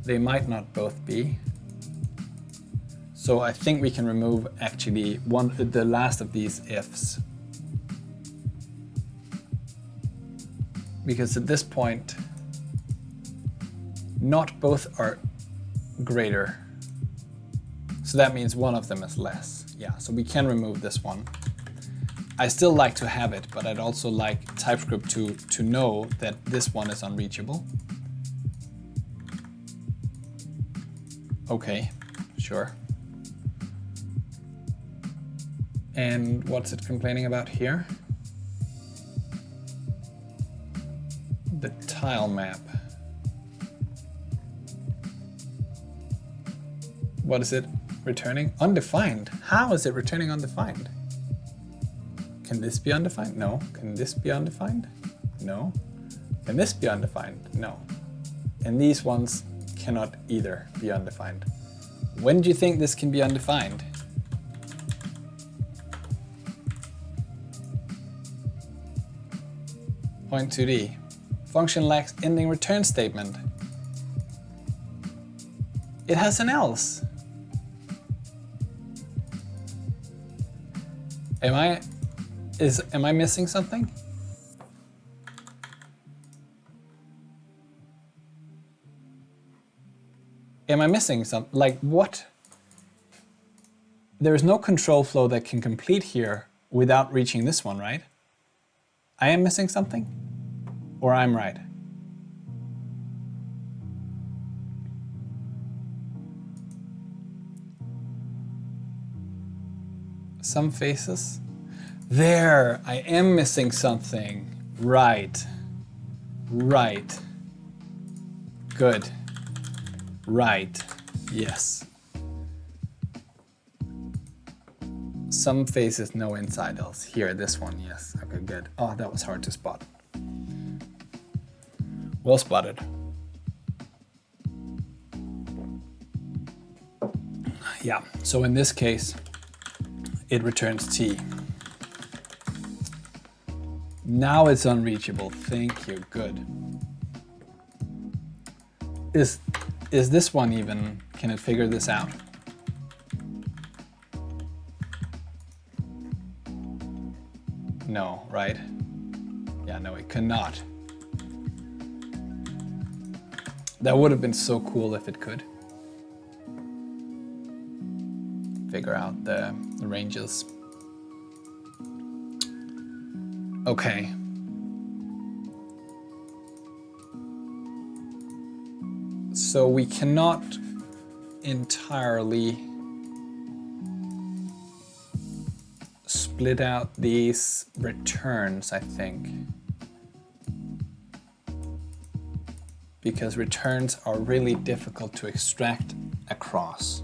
They might not both be. So I think we can remove actually the last of these ifs. Because at this point, not both are greater. So that means one of them is less. Yeah, so we can remove this one. I still like to have it, but I'd also like Typescript to know that this one is unreachable. Okay, sure. And what's it complaining about here? The tile map. What is it returning? Undefined. How is it returning undefined? Can this be undefined? No. Can this be undefined? No. Can this be undefined? No. And these ones cannot either be undefined. When do you think this can be undefined? Point 2D. Function lacks ending return statement. It has an else. Am I missing something? Am I missing something? Like what? There's no control flow that can complete here without reaching this one, right? I am missing something? Or I'm right? Some faces. There, I am missing something. Right. Right. Good. Right. Yes. Some faces, no insiders. Here, this one, yes. Okay, good. Oh, that was hard to spot. Well spotted. Yeah, so in this case, it returns T. Now it's unreachable. Thank you. Good. Is this one even, can it figure this out? No, right? Yeah, no, it cannot. That would have been so cool if it could. Figure out the ranges. Okay. So we cannot entirely split out these returns, I think. Because returns are really difficult to extract across.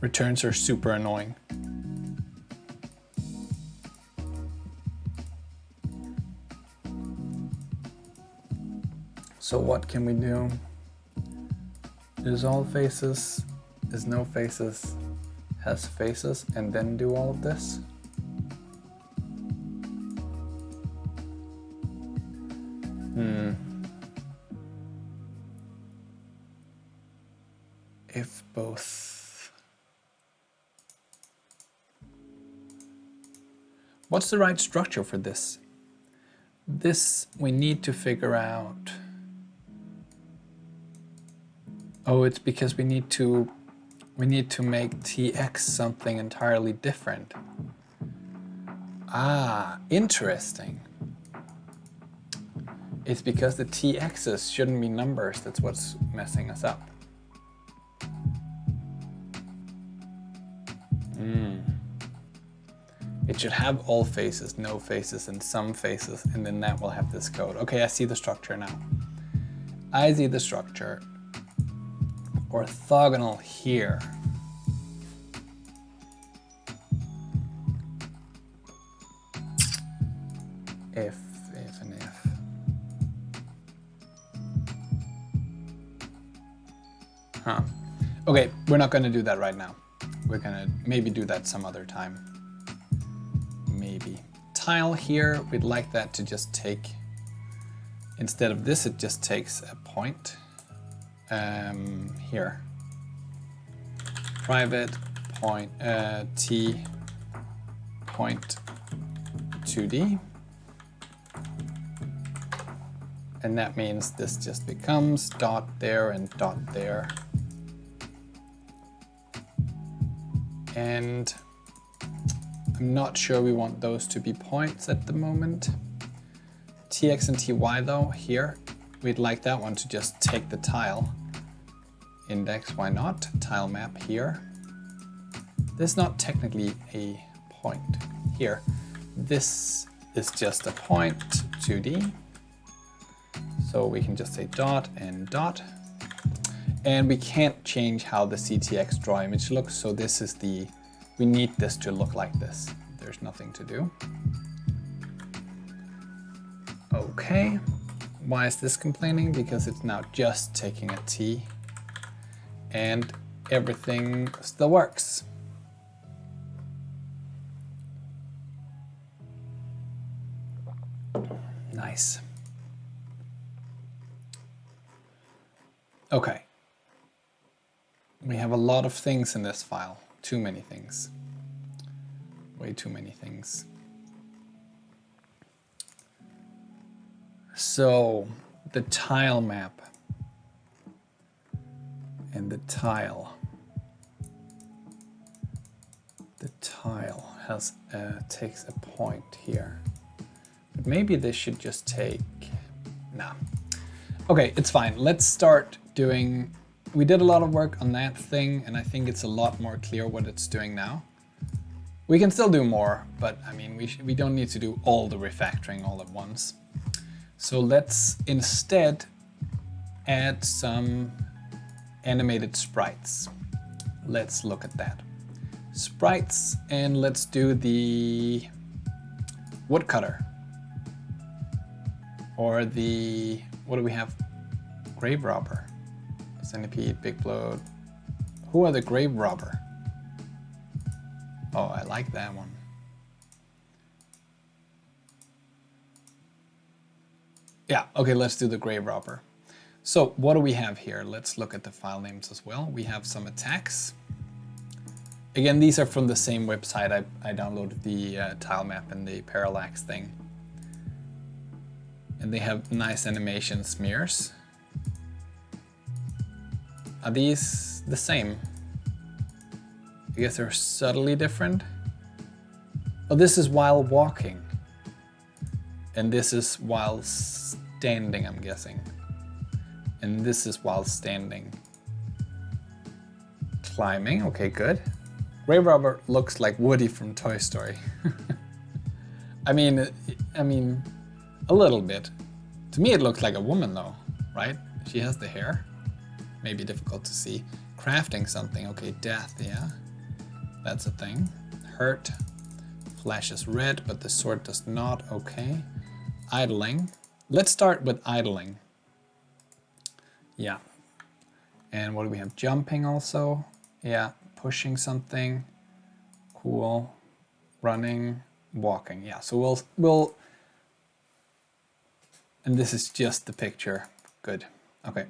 Returns are super annoying. So what can we do? Is all faces, is no faces, has faces, and then do all of this? If both. What's the right structure for this? This we need to figure out. Oh, it's because we need to make Tx something entirely different. Ah, interesting. It's because the Tx's shouldn't be numbers, that's what's messing us up. It should have all faces, no faces, and some faces, and then that will have this code. Okay, I see the structure now. I see the structure. Orthogonal here. If and if. Huh. Okay, we're not going to do that right now. We're going to maybe do that some other time. Maybe. Tile here, we'd like that to just take, instead of this, it just takes a point. Here. Private point T point 2D. And that means this just becomes dot there and dot there. And I'm not sure we want those to be points at the moment. Tx and Ty though, here, we'd like that one to just take the tile. Index, why not? Tile map here. This is not technically a point here. This is just a point 2D. So we can just say dot and dot. And we can't change how the CTX draw image looks, so this is the, we need this to look like this. There's nothing to do. Okay, why is this complaining? Because it's now just taking a T and everything still works. Nice. Okay. We have a lot of things in this file. Too many things. Way too many things. So the tile map and the tile has takes a point here, but maybe this should just take, nah. Okay, it's fine. Let's start doing, we did a lot of work on that thing, and I think it's a lot more clear what it's doing now. We can still do more, but I mean, we don't need to do all the refactoring all at once. So let's instead add some animated sprites. Let's look at that. Sprites, and let's do the woodcutter. Or the, what do we have? Grave robber. Centipede, big bloat. Who are the grave robber? Oh, I like that one. Yeah, okay, let's do the grave robber. So what do we have here? Let's look at the file names as well. We have some attacks. Again, these are from the same website. I downloaded the tile map and the parallax thing. And they have nice animation smears. Are these the same? I guess they're subtly different. Oh, this is while walking. And this is while standing, I'm guessing. And this is while standing. Climbing, okay, good. Grave robber looks like Woody from Toy Story. I mean, a little bit. To me, it looks like a woman though, right? She has the hair. Maybe difficult to see. Crafting something, okay, death, yeah. That's a thing. Hurt. Flashes red, but the sword does not, okay. Idling. Let's start with idling. Yeah. And what do we have? Jumping also. Yeah. Pushing something. Cool. Running. Walking. Yeah. So we'll and this is just the picture. Good. Okay.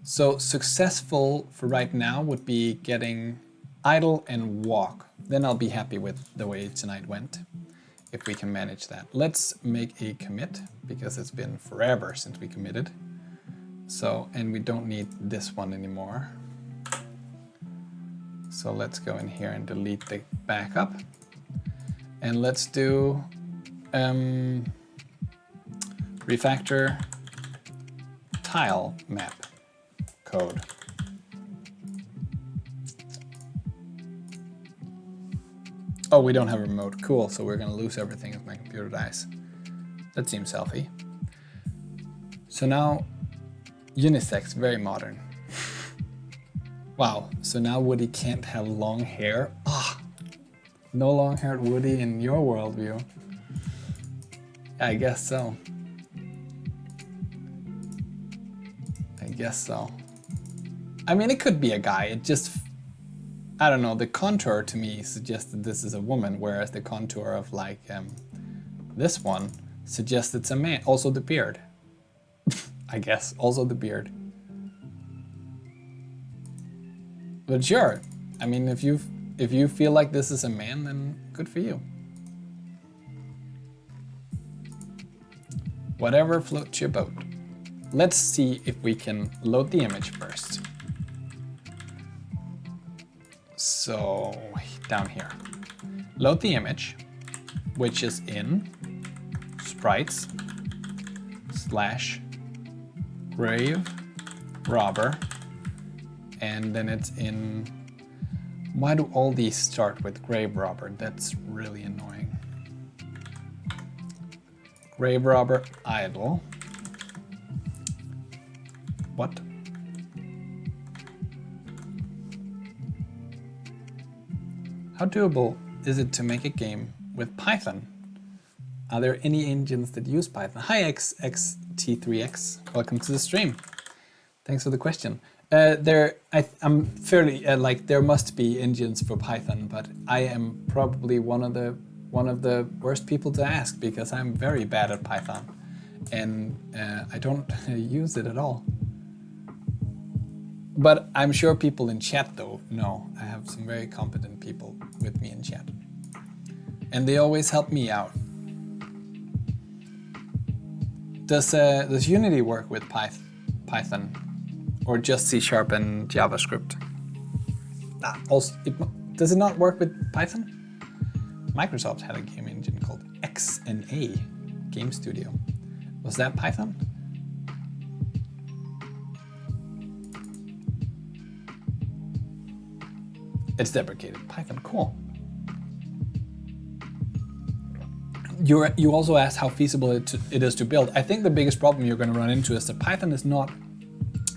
So successful for right now would be getting idle and walk. Then I'll be happy with the way tonight went, if we can manage that. Let's make a commit, because it's been forever since we committed. So, and we don't need this one anymore. So let's go in here and delete the backup. And let's do refactor tile map code. Oh, we don't have a remote. Cool, so we're gonna lose everything if my computer dies. That seems healthy. So now, unisex, very modern. Wow, so now Woody can't have long hair. Ah, no long-haired Woody in your worldview. I guess so. I guess so. I mean, it could be a guy. It just, I don't know, the contour to me suggests that this is a woman, whereas the contour of like this one suggests it's a man. Also the beard. I guess, also the beard. But sure, I mean, if you feel like this is a man, then good for you. Whatever floats your boat. Let's see if we can load the image first. So down here, load the image, which is in sprites / grave robber, and then it's in, why do all these start with grave robber? That's really annoying. Grave robber idle. What? How doable is it to make a game with Python? Are there any engines that use Python? Hi XXT3X, welcome to the stream. Thanks for the question. I'm fairly like there must be engines for Python, but I am probably one of the worst people to ask because I'm very bad at Python, and I don't use it at all. But I'm sure people in chat though know. I have some very competent people with me in chat. And they always help me out. Does Unity work with Python? Or just C# and JavaScript? Also, does it not work with Python? Microsoft had a game engine called XNA, Game Studio. Was that Python? It's deprecated. Python, cool. You also asked how feasible it is to build. I think the biggest problem you're going to run into is that Python is not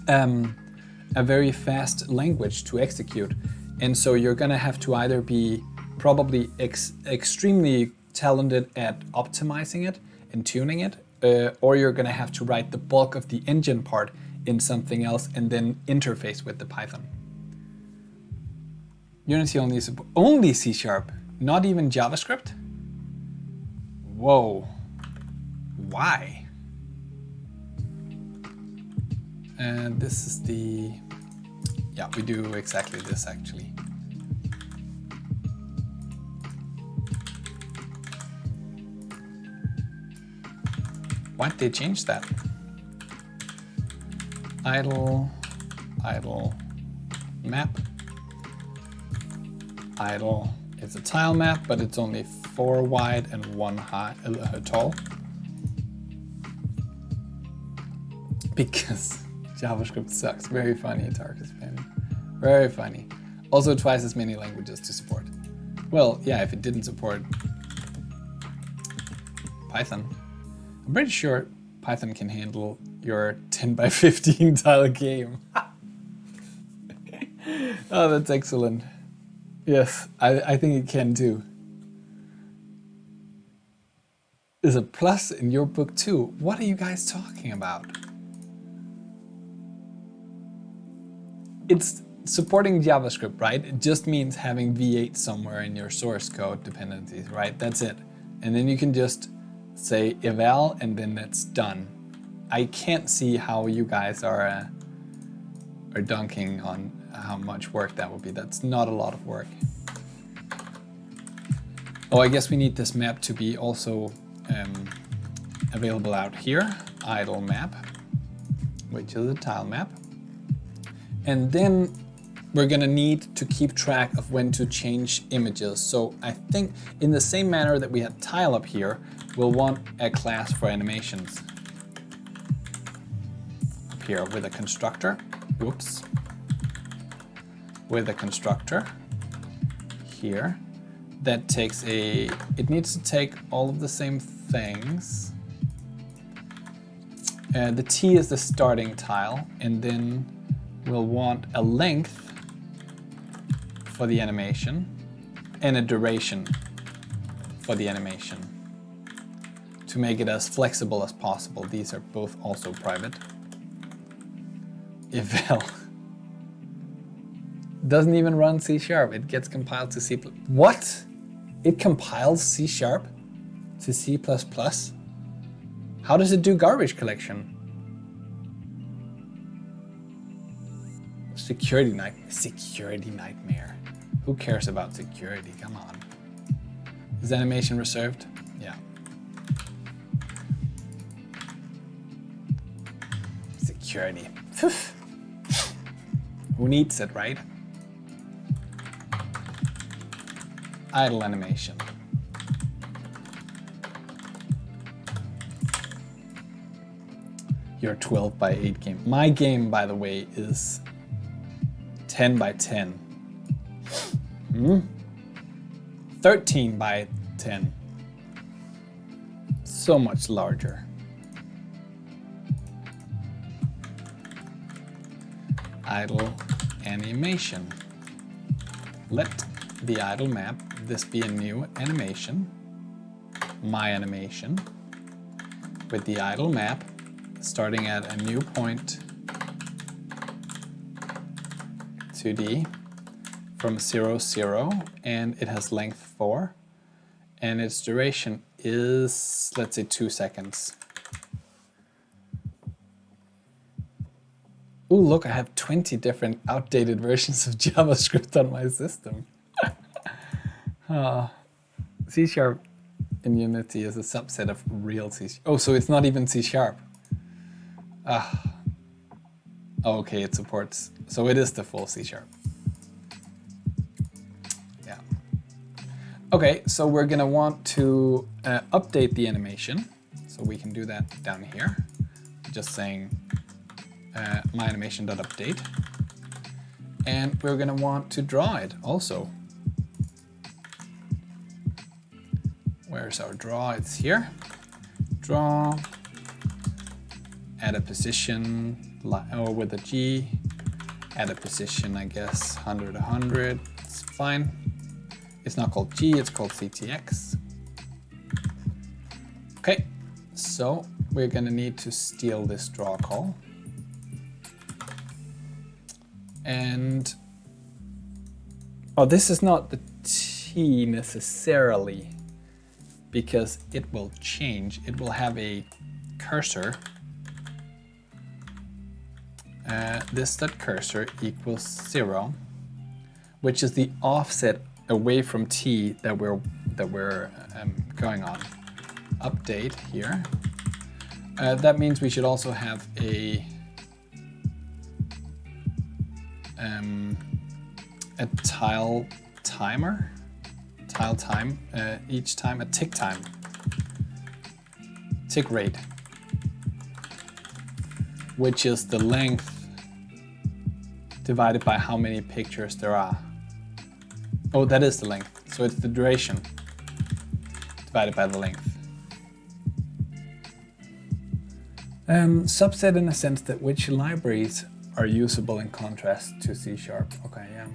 a very fast language to execute. And so you're going to have to either be probably extremely talented at optimizing it and tuning it, or you're going to have to write the bulk of the engine part in something else and then interface with the Python. Unity only C#, not even JavaScript? Whoa, why? And this is the, yeah, we do exactly this actually. Why'd they change that? Idle map. Idle, it's a tile map, but it's only 4 wide and 1 high, tall. Because JavaScript sucks. Very funny, Tarkus fan. Very funny. Also twice as many languages to support. Well, yeah, if it didn't support Python. I'm pretty sure Python can handle your 10 by 15 tile game. Oh, that's excellent. Yes, I think it can too. Is a plus in your book too? What are you guys talking about? It's supporting JavaScript, right? It just means having V8 somewhere in your source code dependencies, right? That's it. And then you can just say eval and then it's done. I can't see how you guys are dunking on how much work that would be. That's not a lot of work. Oh, I guess we need this map to be also available out here. Idle map, which is a tile map. And then we're gonna need to keep track of when to change images. So I think in the same manner that we had tile up here, we'll want a class for animations. Up here with a constructor, whoops. With a constructor here that takes it needs to take all of the same things. The T is the starting tile, and then we'll want a length for the animation and a duration for the animation to make it as flexible as possible. These are both also private. Eval doesn't even run C#. It gets compiled to C++. What? It compiles C# to C++? How does it do garbage collection? Security nightmare. Who cares about security? Come on. Is animation reserved? Yeah. Security. Who needs it, right? Idle animation. Your 12 by 8 game. My game, by the way, is 10 by 10. 13 by 10. So much larger. Idle animation. Let the idle map, this be a new animation, my animation, with the idle map starting at a new point 2D from 0, 0, and it has length 4, and its duration is, let's say, 2 seconds. Oh, look, I have 20 different outdated versions of JavaScript on my system. C# in Unity is a subset of real C#. Oh, so it's not even C#. Okay, it supports. So it is the full C#. Yeah. Okay, so we're gonna want to update the animation. So we can do that down here. Just saying myAnimation.update. And we're gonna want to draw it also. Where's our draw? It's here. Draw, add a position, or with a G, add a position, I guess, 100, 100, it's fine. It's not called G, it's called CTX. Okay, so we're gonna need to steal this draw call. And, oh, this is not the T necessarily, because it will change. It will have a cursor. This.cursor equals 0, which is the offset away from T that we're going on. Update here. That means we should also have a tile timer. Tile time, each time a tick time. Tick rate, which is the length divided by how many pictures there are. Oh, that is the length. So it's the duration divided by the length. Subset in the sense that which libraries are usable in contrast to C#. Okay, yeah.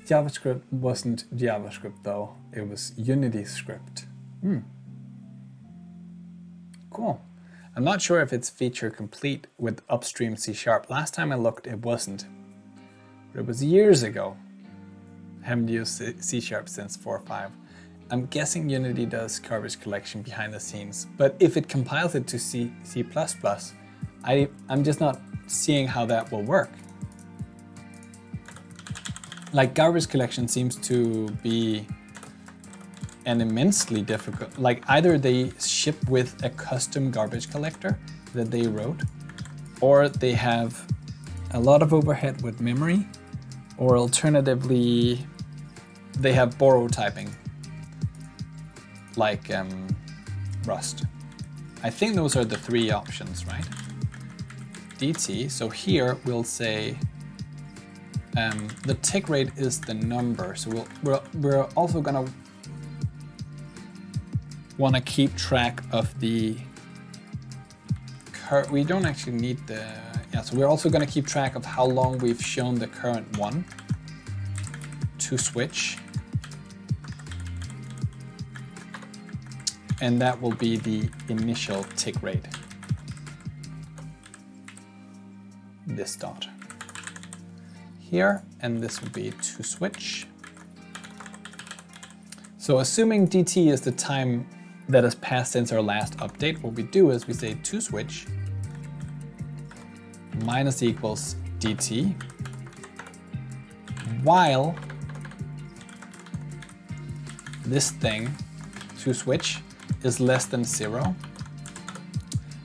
JavaScript wasn't JavaScript though, it was Unity script. Cool. I'm not sure if it's feature complete with upstream C#. Last time I looked, it wasn't. But it was years ago. I haven't used C# since 4.5. I'm guessing Unity does garbage collection behind the scenes, but if it compiles it to C++, I'm just not seeing how that will work. Like, garbage collection seems to be an immensely difficult, like either they ship with a custom garbage collector that they wrote, or they have a lot of overhead with memory, or alternatively, they have borrow typing, like Rust. I think those are the three options, right? DT, so here we'll say the tick rate is the number, so we're also gonna want to keep track of the we don't actually need the, yeah, so we're also gonna keep track of how long we've shown the current one to switch, and that will be the initial tick rate, this dot here, and this will be to switch. So assuming DT is the time that has passed since our last update, what we do is we say to switch minus equals DT while this thing to switch is less than 0.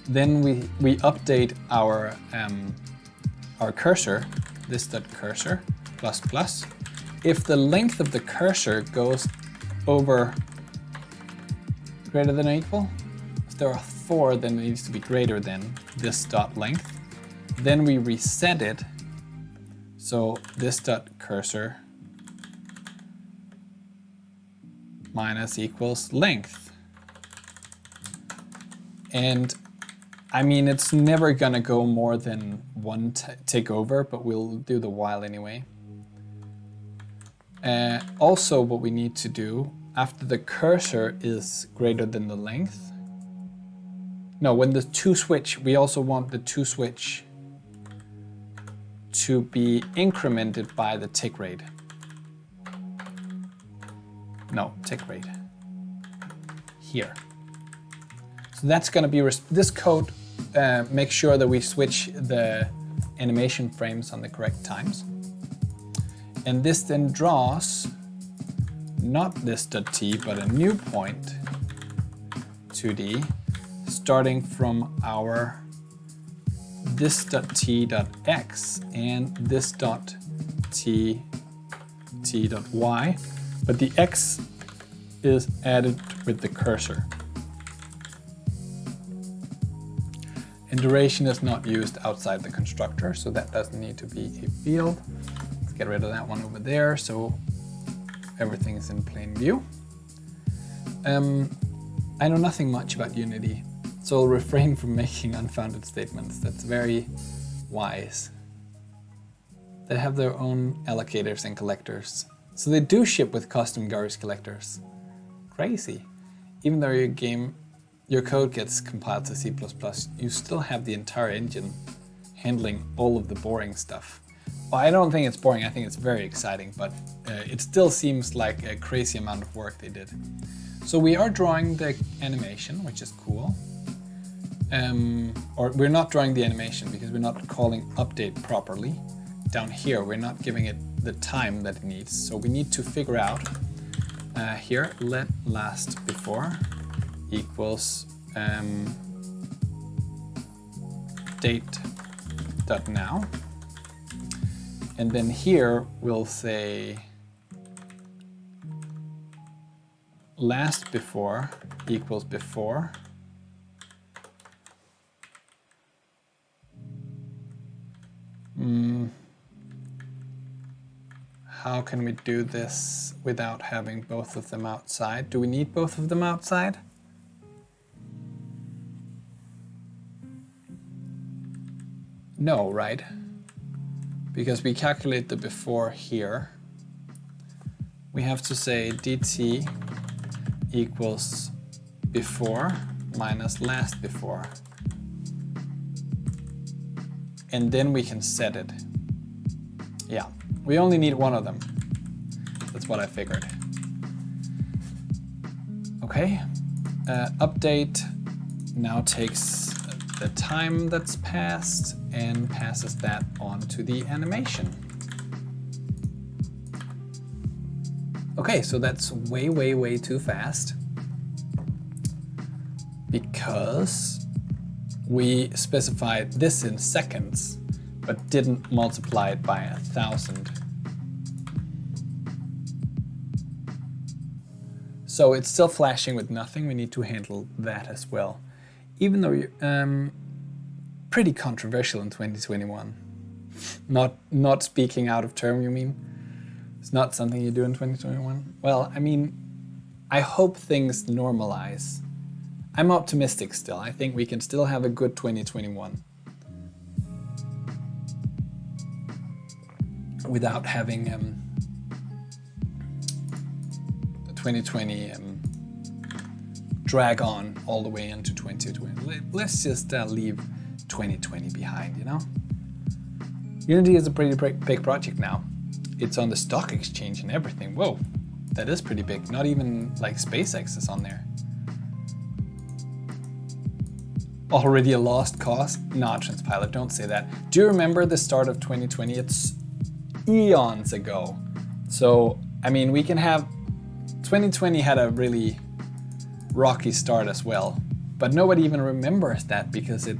Then we update our cursor, this.cursor plus plus. If the length of the cursor goes over greater than or equal, if there are 4, then it needs to be greater than this dot length. Then we reset it. So this.cursor minus equals length. And I mean, it's never gonna go more than 1 tick over, but we'll do the while anyway. Also, what we need to do after the cursor is greater than the length. No, when the to switch, we also want the to switch to be incremented by the tick rate. No, tick rate. Here. So that's going to be, this code make sure that we switch the animation frames on the correct times. And this then draws not this .t, but a new point 2D, starting from our this.t.x and this.t.y, but the x is added with the cursor. And duration is not used outside the constructor, so that doesn't need to be a field. Let's get rid of that one over there, so everything is in plain view. I know nothing much about Unity, so I'll refrain from making unfounded statements. That's very wise. They have their own allocators and collectors. So they do ship with custom garbage collectors. Crazy. Even though your code gets compiled to C++, you still have the entire engine handling all of the boring stuff. Well, I don't think it's boring, I think it's very exciting, but it still seems like a crazy amount of work they did. So we are drawing the animation, which is cool. Or we're not drawing the animation because we're not calling update properly. Down here, we're not giving it the time that it needs. So we need to figure out here, let last before equals date.now. And then here we'll say last before equals before. How can we do this without having both of them outside? Do we need both of them outside? No, right? Because we calculate the before here. We have to say dt equals before minus last before. And then we can set it. Yeah, we only need one of them. That's what I figured. Okay, update now takes the time that's passed and passes that on to the animation. Okay, so that's way, way, way too fast because we specified this in seconds, but didn't multiply it by 1,000. So it's still flashing with nothing. We need to handle that as well. Even though you're pretty controversial in 2021. Not speaking out of term, you mean? It's not something you do in 2021? Well, I mean, I hope things normalize. I'm optimistic still. I think we can still have a good 2021 without having 2020 drag on all the way into 2020. Let's just leave 2020 behind, you know? Unity is a pretty big project now. It's on the stock exchange and everything. Whoa, that is pretty big. Not even like SpaceX is on there. Already a lost cause? Nah, Transpiler, don't say that. Do you remember the start of 2020? It's eons ago. So, I mean, we can have... 2020 had a really rocky start as well, but nobody even remembers that because it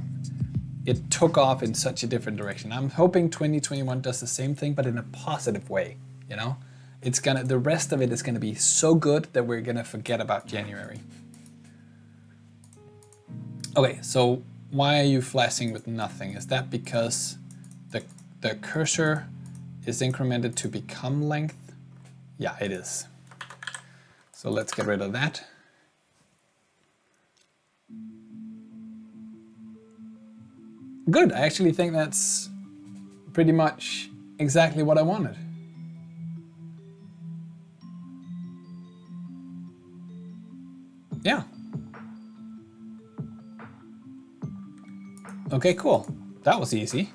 took off in such a different direction. I'm hoping 2021 does the same thing, but in a positive way, you know? The rest of it is gonna be so good that we're gonna forget about January. Okay, so why are you flashing with nothing? Is that because the cursor is incremented to become length? Yeah, it is. So let's get rid of that. Good, I actually think that's pretty much exactly what I wanted. Yeah. Okay, cool. That was easy.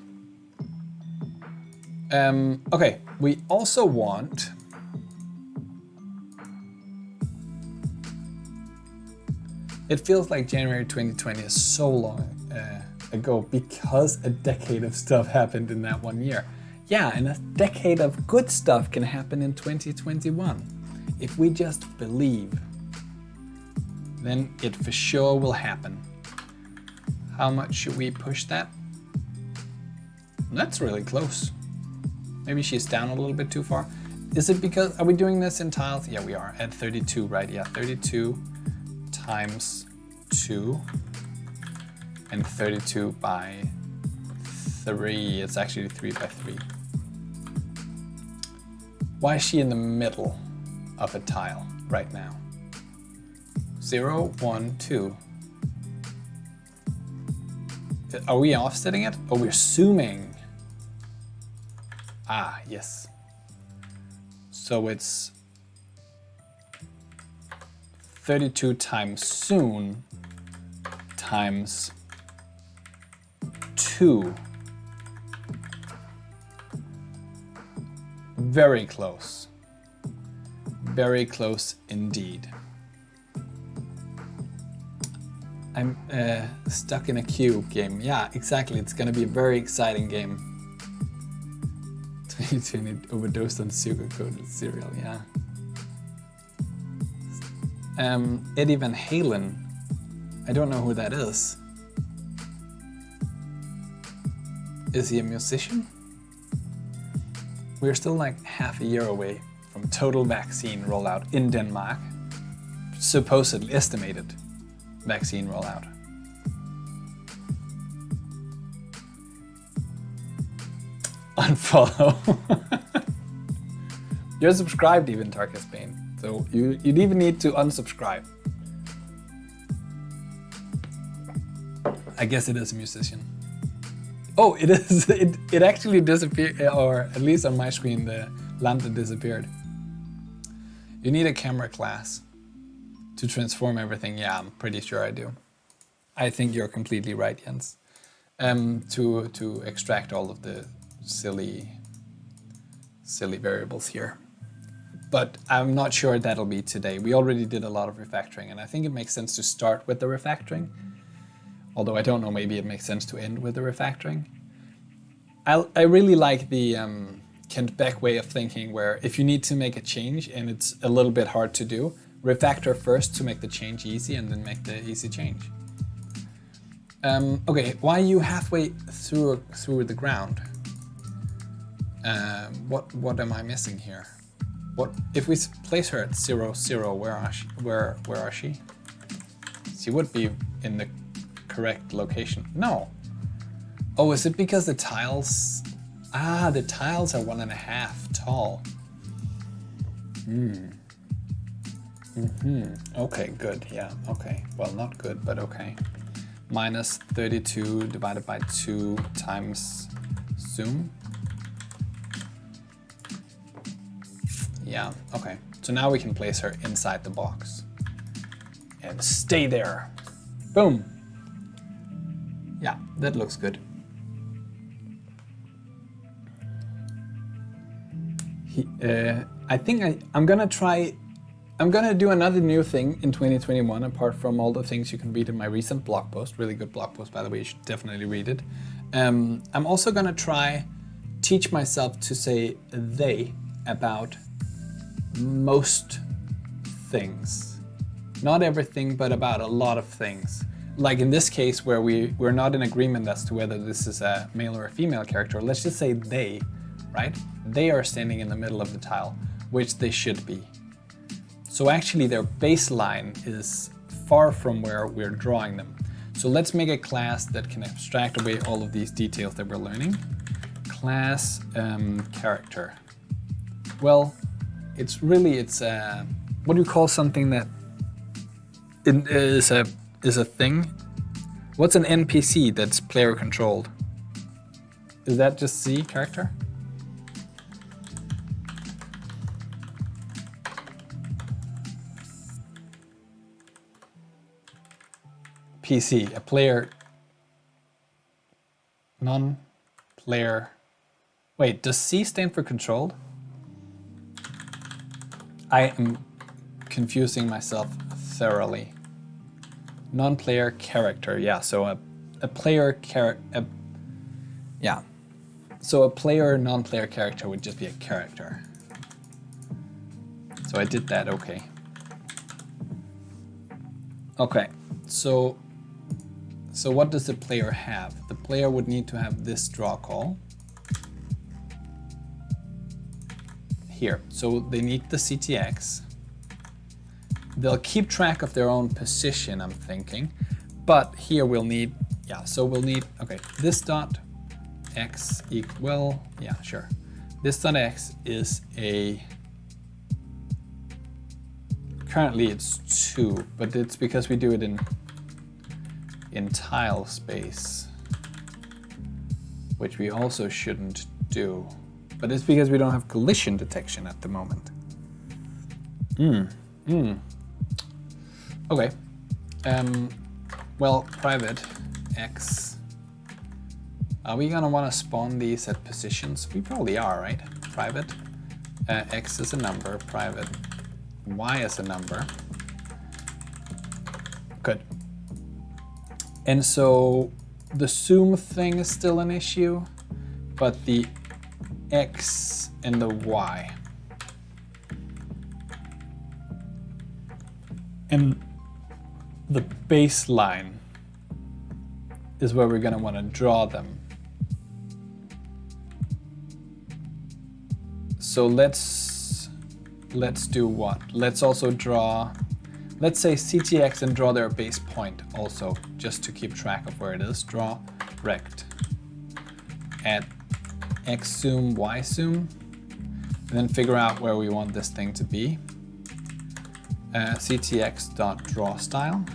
Okay, we also want it feels like January 2020 is so long ago because a decade of stuff happened in that 1 year. Yeah, and a decade of good stuff can happen in 2021. If we just believe, then it for sure will happen. How much should we push that? That's really close. Maybe she's down a little bit too far. Is it because, are we doing this in tiles? Yeah, we are at 32, right? Yeah, 32 times 2 and 32 by 3. It's actually 3 by 3. Why is she in the middle of a tile right now? 0, 1, 2. Are we offsetting it? Oh, we're zooming. Ah, yes. So it's 32 times soon times 2. Very close. Very close indeed. I'm stuck in a queue game. Yeah, exactly. It's going to be a very exciting game. 2020 overdosed on sugar-coated cereal, yeah. Eddie Van Halen. I don't know who that is. Is he a musician? We're still like half a year away from total vaccine rollout in Denmark. Supposedly estimated vaccine rollout. Unfollow. You're subscribed even, Tarkus Bane. So you'd even need to unsubscribe. I guess it is a musician. Oh, it is. It actually disappeared, or at least on my screen, the lambda disappeared. You need a camera class to transform everything. Yeah, I'm pretty sure I do. I think you're completely right, Jens. To extract all of the silly variables here. But I'm not sure that'll be today. We already did a lot of refactoring, and I think it makes sense to start with the refactoring. Although I don't know, maybe it makes sense to end with the refactoring. I really like the Kent Beck way of thinking, where if you need to make a change and it's a little bit hard to do, refactor first to make the change easy and then make the easy change. Okay, why are you halfway through the ground? What am I missing here? What if we place her at 0, 0? Where are she? She would be in the correct location. No. Oh, is it because the tiles? Ah, the tiles are 1.5 tall. Okay, good. Yeah. Okay. Well, not good, but okay. Minus 32 divided by 2 times zoom. Yeah, okay. So now we can place her inside the box. And stay there. Boom. Yeah, that looks good. I think I'm gonna do another new thing in 2021, apart from all the things you can read in my recent blog post. Really good blog post, by the way, you should definitely read it. I'm also gonna teach myself to say they about most things. Not everything, but about a lot of things. Like in this case where we're not in agreement as to whether this is a male or a female character, let's just say they, right? They are standing in the middle of the tile, which they should be. So actually their baseline is far from where we're drawing them. So let's make a class that can abstract away all of these details that we're learning. Class character. Well, it's what do you call something that is a thing? What's an NPC that's player controlled? Is that just C, character? PC, a player, non-player. Wait, does C stand for controlled? I am confusing myself thoroughly. Non-player character, yeah, so a player character. Yeah. So a player non-player character would just be a character. So I did that. Okay. Okay. So what does the player have? The player would need to have this draw call here. So they need the CTX. They'll keep track of their own position, I'm thinking. But here we'll need, yeah, so we'll need, okay, this dot x equal, well, yeah, sure. This dot x is a, currently it's 2, but it's because we do it in tile space, which we also shouldn't do. But it's because we don't have collision detection at the moment. Okay. Well, private x. Are we gonna wanna spawn these at positions? We probably are, right? Private x is a number, private y is a number. Good. And so the zoom thing is still an issue, but the x and the y. And the baseline is where we're going to want to draw them. So let's do what? Let's also draw, let's say CTX and draw their base point also, just to keep track of where it is. Draw rect at x zoom, y zoom, and then figure out where we want this thing to be. CTX.draw style.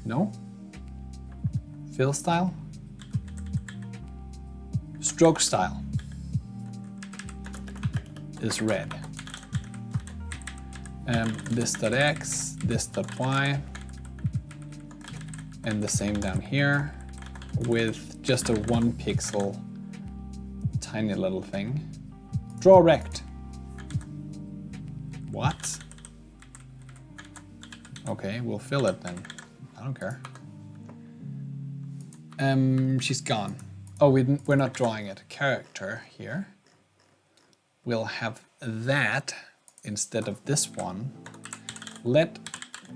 No. Fill style. Stroke style is red. This.x, this.y, and the same down here with just a 1 pixel tiny little thing. Draw rect. What? Okay, we'll fill it then. I don't care. She's gone. Oh, we're not drawing it. Character here. We'll have that instead of this one. Let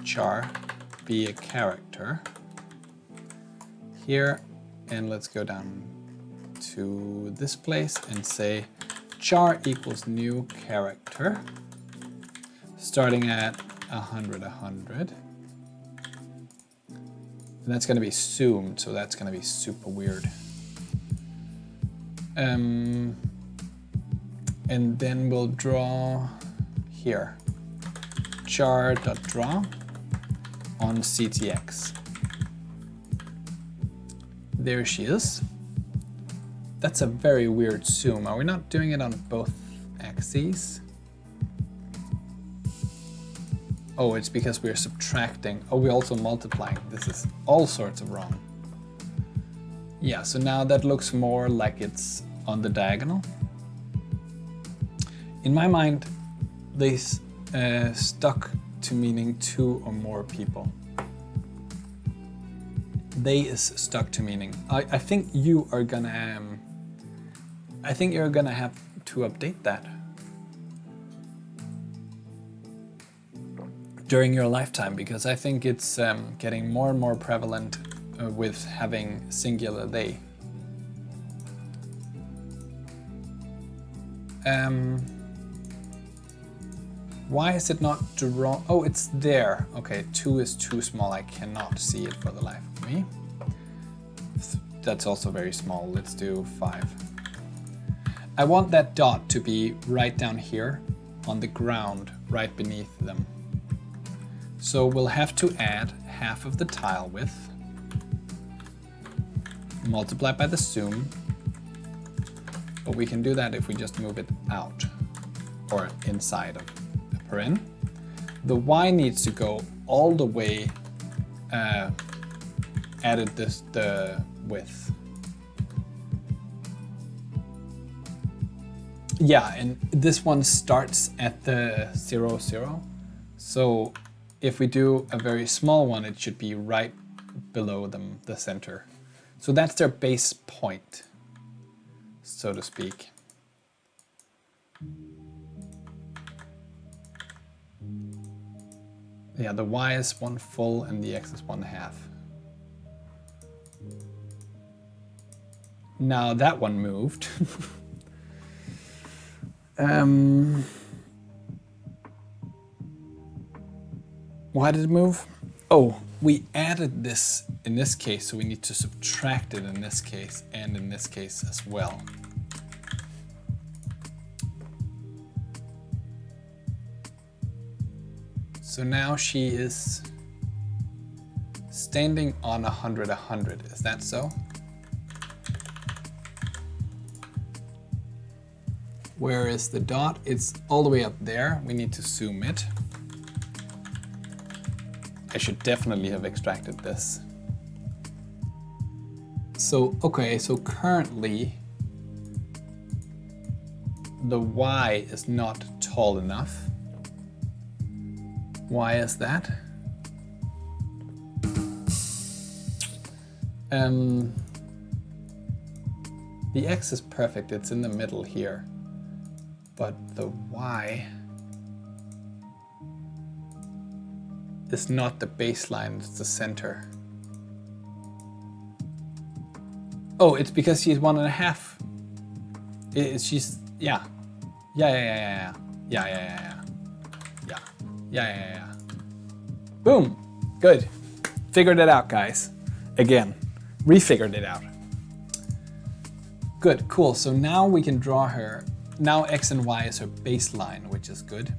char be a character here, and let's go down to this place and say char equals new character, starting at 100, 100. And that's going to be zoomed, so that's going to be super weird. And then we'll draw here, char.draw on CTX. There she is. That's a very weird zoom. Are we not doing it on both axes? Oh, it's because we're subtracting. Oh, we're also multiplying. This is all sorts of wrong. Yeah, so now that looks more like it's on the diagonal. In my mind, they stuck to meaning 2 or more people. They is stuck to meaning. I think you are gonna. I think you're gonna have to update that during your lifetime, because I think it's getting more and more prevalent with having singular they. Why is it not drawn? Oh, it's there. Okay, 2 is too small. I cannot see it for the life of me. That's also very small. Let's do 5. I want that dot to be right down here on the ground, right beneath them. So we'll have to add half of the tile width, multiply by the zoom, but we can do that if we just move it out or inside of a paren. The y needs to go all the way, added the width. Yeah, and this one starts at the 0, 0. So if we do a very small one, it should be right below them, the center. So that's their base point, so to speak. Yeah, the y is 1 full and the x is 1/2. Now that one moved. Why did it move? Oh, we added this in this case, so we need to subtract it in this case and in this case as well. So now she is standing on 100, 100. Is that so? Where is the dot? It's all the way up there. We need to zoom it. I should definitely have extracted this. So, okay, so currently the y is not tall enough. Why is that? The x is perfect, it's in the middle here. But the y is not the baseline, it's the center. Oh, it's because she's 1.5. She's, yeah. Yeah. Boom, good. Figured it out, guys. Again, refigured it out. Good, cool, so now we can draw her. Now x and y is her baseline, which is good.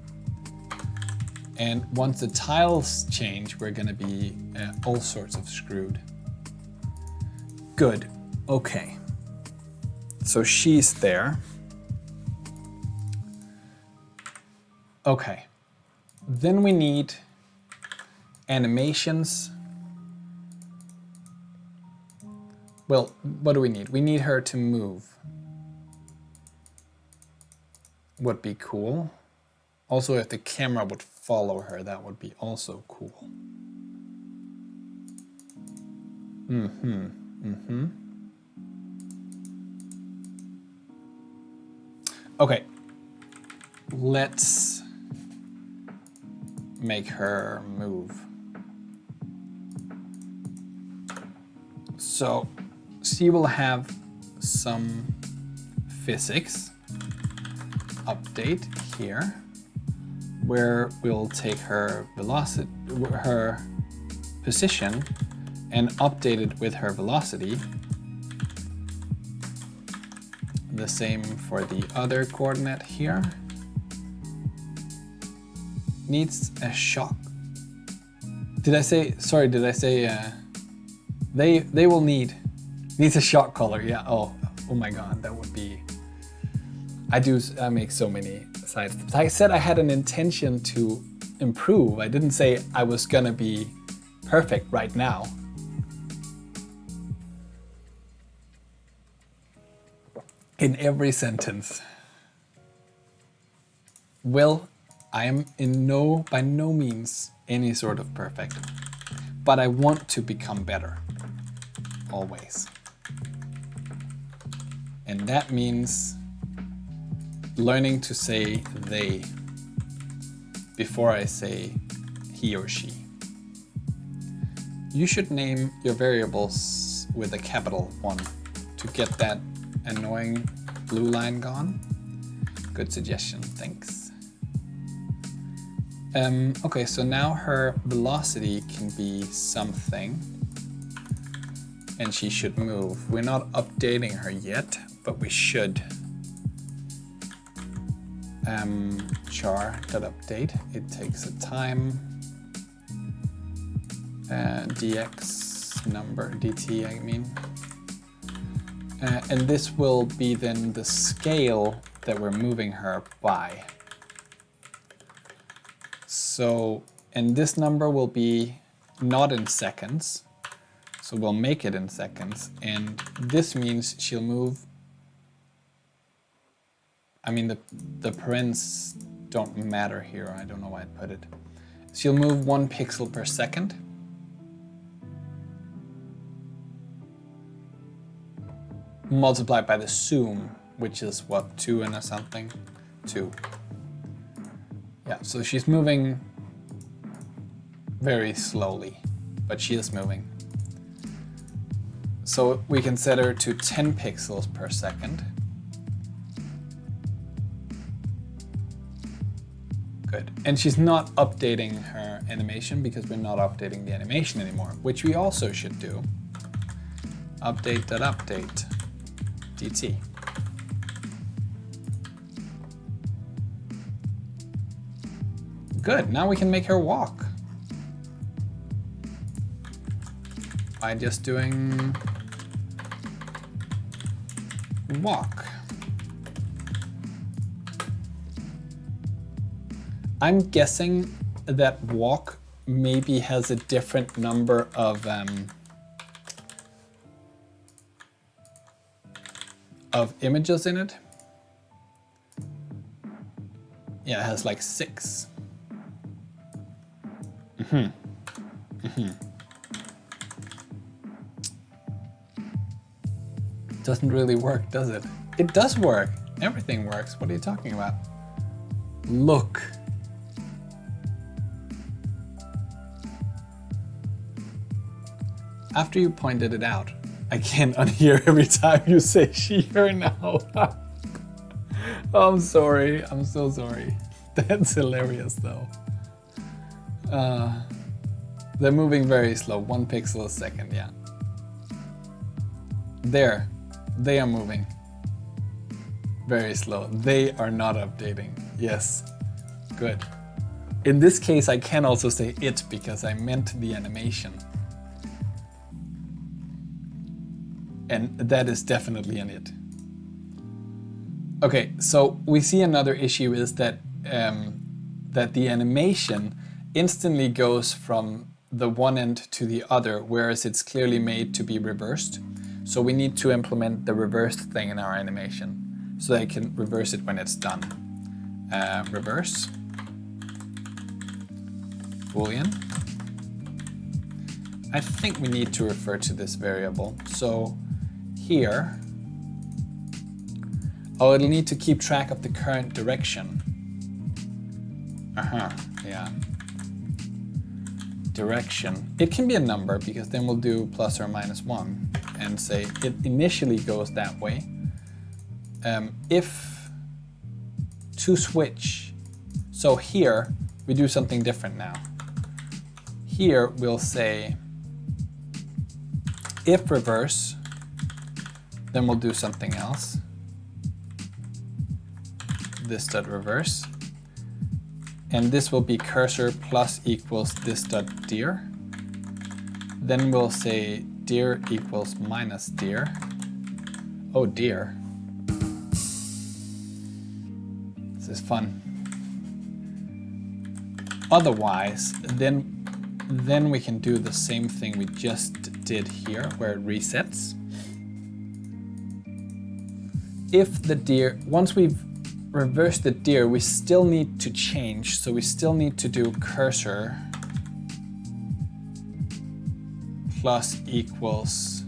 And once the tiles change, we're gonna be all sorts of screwed. Good, okay. So she's there. Okay, then we need animations. Well, what do we need? We need her to move. Would be cool. Also, if the camera would follow her, that would be also cool. Okay, let's make her move. So she will have some physics update here, where we'll take her velocity, her position, and update it with her velocity. The same for the other coordinate here. Needs a shock. Did I say, sorry, did I say, they will needs a shock color, yeah, oh my god, that would be, I make so many side steps. I said I had an intention to improve. I didn't say I was gonna be perfect right now. In every sentence. Well, I am by no means any sort of perfect, but I want to become better, always. And that means learning to say they before I say he or she. You should name your variables with a capital 1 to get that annoying blue line gone. Good suggestion, thanks. Okay, so now her velocity can be something and she should move. We're not updating her yet, but we should. Char.update, it takes a time. Dx number, dt I mean. And this will be then the scale that we're moving her by. So, and this number will be not in seconds, so we'll make it in seconds, and this means she'll move, I mean the parens don't matter here, I don't know why I put it. She'll move 1 pixel per second. multiplied by the zoom, which is what, 2 and a something? 2. Yeah, so she's moving very slowly, but she is moving. So we can set her to 10 pixels per second. Good. And she's not updating her animation because we're not updating the animation anymore, which we also should do. Update.update dt. Good, now we can make her walk by just doing walk. I'm guessing that walk maybe has a different number of images in it. Yeah, it has like 6. Doesn't really work, does it? It does work. Everything works. What are you talking about? Look. After you pointed it out, I can't unhear every time you say she, her now. I'm sorry. I'm so sorry. That's hilarious though. They're moving very slow, 1 pixel a second, yeah. There, they are moving very slow. They are not updating. Yes, good. In this case, I can also say it because I meant the animation. And that is definitely an it. Okay, so we see another issue is that that the animation instantly goes from the one end to the other, whereas it's clearly made to be reversed. So we need to implement the reversed thing in our animation so that I can reverse it when it's done. Reverse Boolean. I think we need to refer to this variable. So here, oh, it'll need to keep track of the current direction. Yeah. Direction. It can be a number because then we'll do plus or minus 1 and say it initially goes that way. If to switch, so here we do something different now. Here we'll say if reverse, then we'll do something else. This dot reverse. And this will be cursor plus equals this dot dir. Then we'll say dir equals minus dir. Oh dear. This is fun. Otherwise, then we can do the same thing we just did here, where it resets. If the dir, once we've reversed the dir, we still need to change, so we still need to do cursor plus equals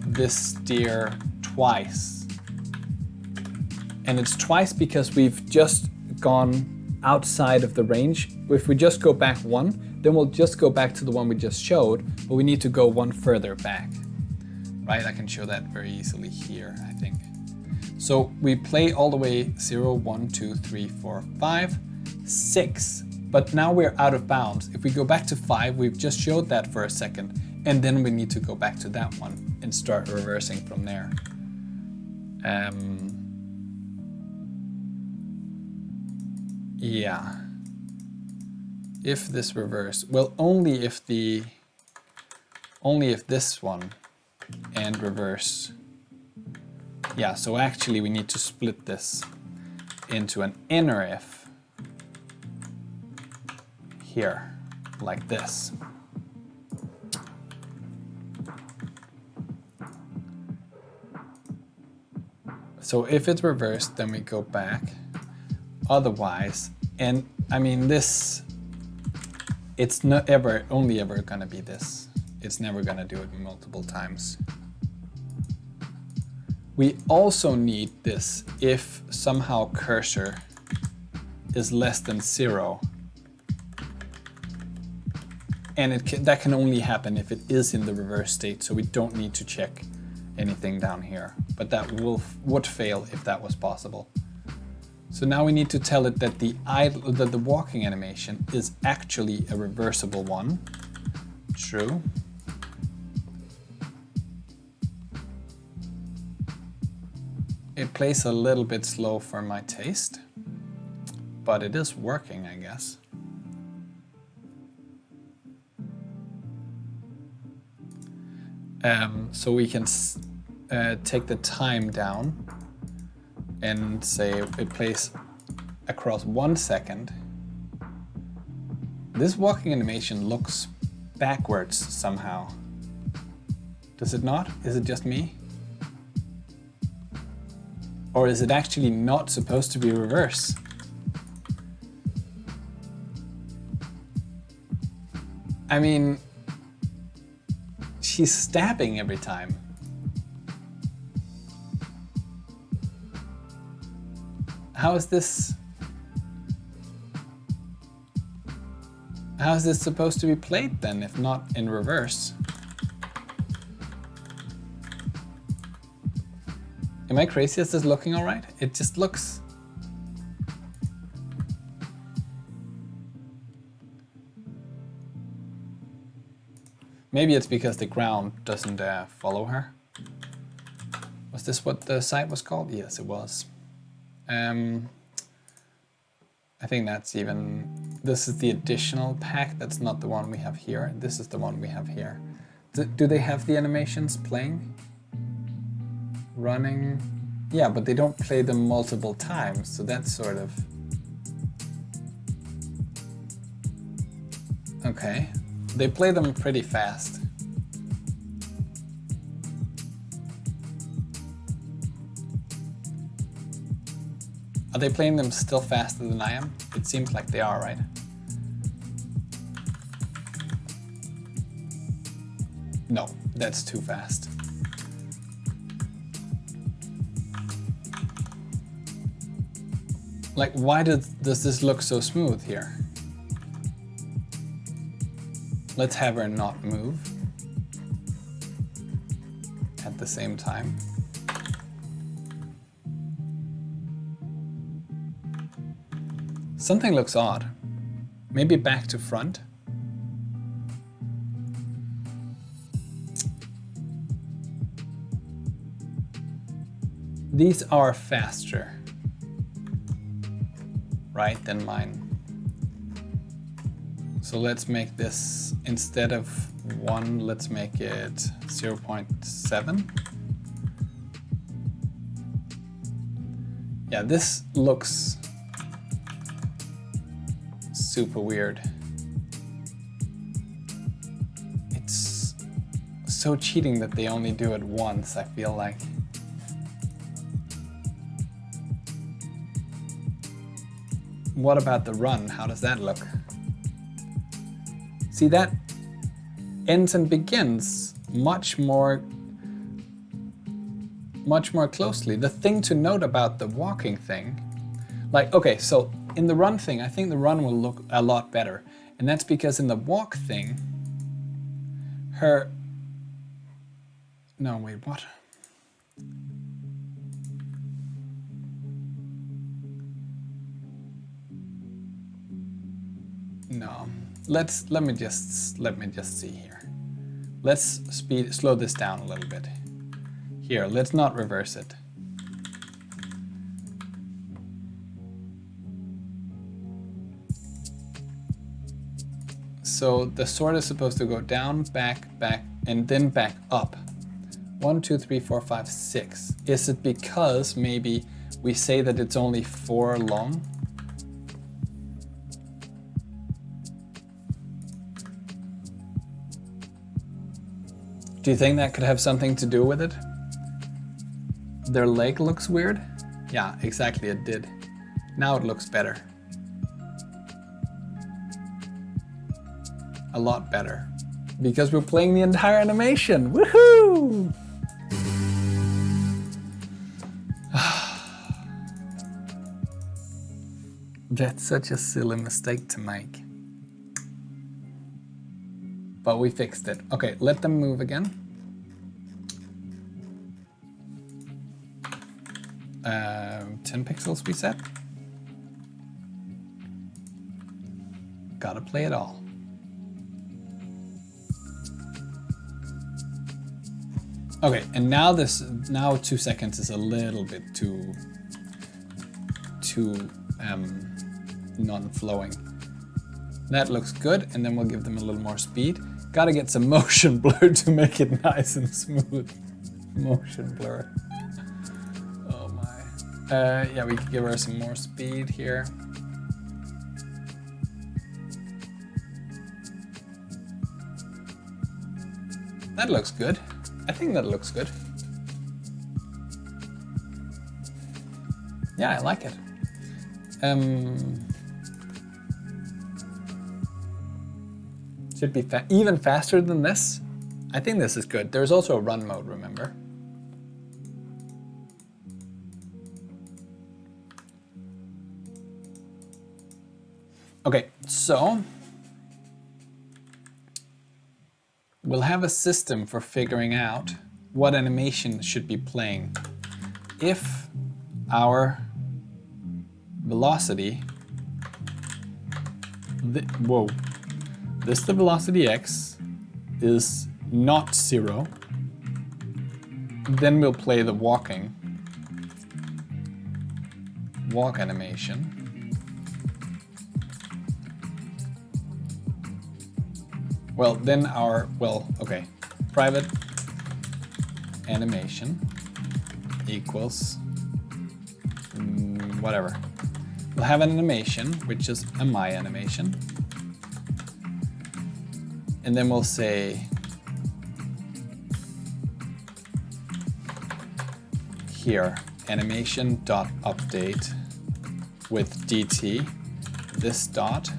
this dir twice. And it's twice because we've just gone outside of the range. If we just go back 1, then we'll just go back to the one we just showed, but we need to go 1 further back. Right, I can show that very easily here, I think. So we play all the way 0, 1, 2, 3, 4, 5, 6, but now we're out of bounds. If we go back to 5, we've just showed that for a second, and then we need to go back to that one and start reversing from there. Yeah. If this reverse, well, only if this one and reverse. Yeah, so actually we need to split this into an inner if here, like this. So if it's reversed, then we go back. Otherwise, and I mean this, it's not ever, only ever gonna be this. It's never gonna do it multiple times. We also need this if somehow cursor is less than 0. And that can only happen if it is in the reverse state, so we don't need to check anything down here. But that would fail if that was possible. So now we need to tell it that the walking animation is actually a reversible one. True. It plays a little bit slow for my taste, but it is working, I guess. So we can take the time down and say it plays across 1 second. This walking animation looks backwards somehow. Does it not? Is it just me? Or is it actually not supposed to be reverse? I mean, she's stabbing every time. How is this supposed to be played then, if not in reverse? Am I crazy? Is this looking all right? It just looks... Maybe it's because the ground doesn't follow her. Was this what the site was called? Yes, it was. I think that's even... This is the additional pack. That's not the one we have here. This is the one we have here. Do they have the animations playing? Running? Yeah, but they don't play them multiple times, so that's sort of... Okay. They play them pretty fast. Are they playing them still faster than I am? It seems like they are, right? No, that's too fast. Like, why does this look so smooth here? Let's have her not move at the same time. Something looks odd. Maybe back to front. These are faster, right, than mine. So let's make this, instead of 1, let's make it 0.7. Yeah, this looks super weird. It's so cheating that they only do it once, I feel like. What about the run? How does that look? See, that ends and begins much more closely. The thing to note about the walking thing, like, okay, so in the run thing, I think the run will look a lot better. And that's because in the walk thing, no, wait, what? No, let me just see here. Let's slow this down a little bit. Here, let's not reverse it. So the sword is supposed to go down, back, back, and then back up. 1, 2, 3, 4, 5, 6. Is it because maybe we say that it's only 4 long? Do you think that could have something to do with it? Their leg looks weird? Yeah, exactly, it did. Now it looks better. A lot better. Because we're playing the entire animation. Woohoo! That's such a silly mistake to make. But we fixed it. Okay, let them move again. 10 pixels we set. Gotta play it all. Okay, and now 2 seconds is a little bit too non-flowing. That looks good, and then we'll give them a little more speed. Gotta get some motion blur to make it nice and smooth. Motion blur. Oh my. Yeah, we can give her some more speed here. That looks good. I think that looks good. Yeah, I like it. Should be even faster than this. I think this is good. There's also a run mode, remember? Okay, so we'll have a system for figuring out what animation should be playing if our velocity, this the velocity x is not 0, then we'll play the walk animation. Well, then okay, private animation equals whatever. We'll have an animation, which is a my animation. And then we'll say here, animation.update with dt, this dot.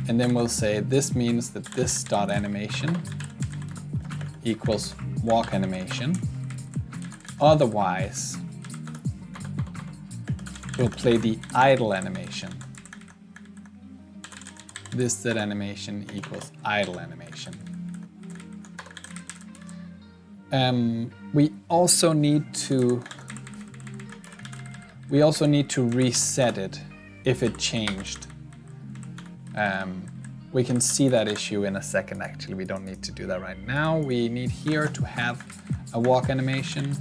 And then we'll say this means that this dot animation equals walk animation. Otherwise, we'll play the idle animation. This that animation equals idle animation. We also need to reset it if it changed. We can see that issue in a second. Actually, we don't need to do that right now. We need here to have a walk animation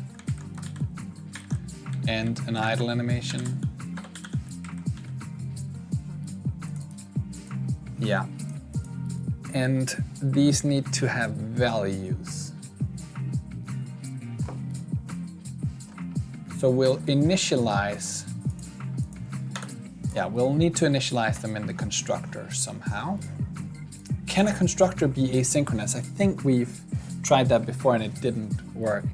and an idle animation. Yeah, and these need to have values. So we'll initialize, we'll need to initialize them in the constructor somehow. Can a constructor be asynchronous? I think we've tried that before and it didn't work.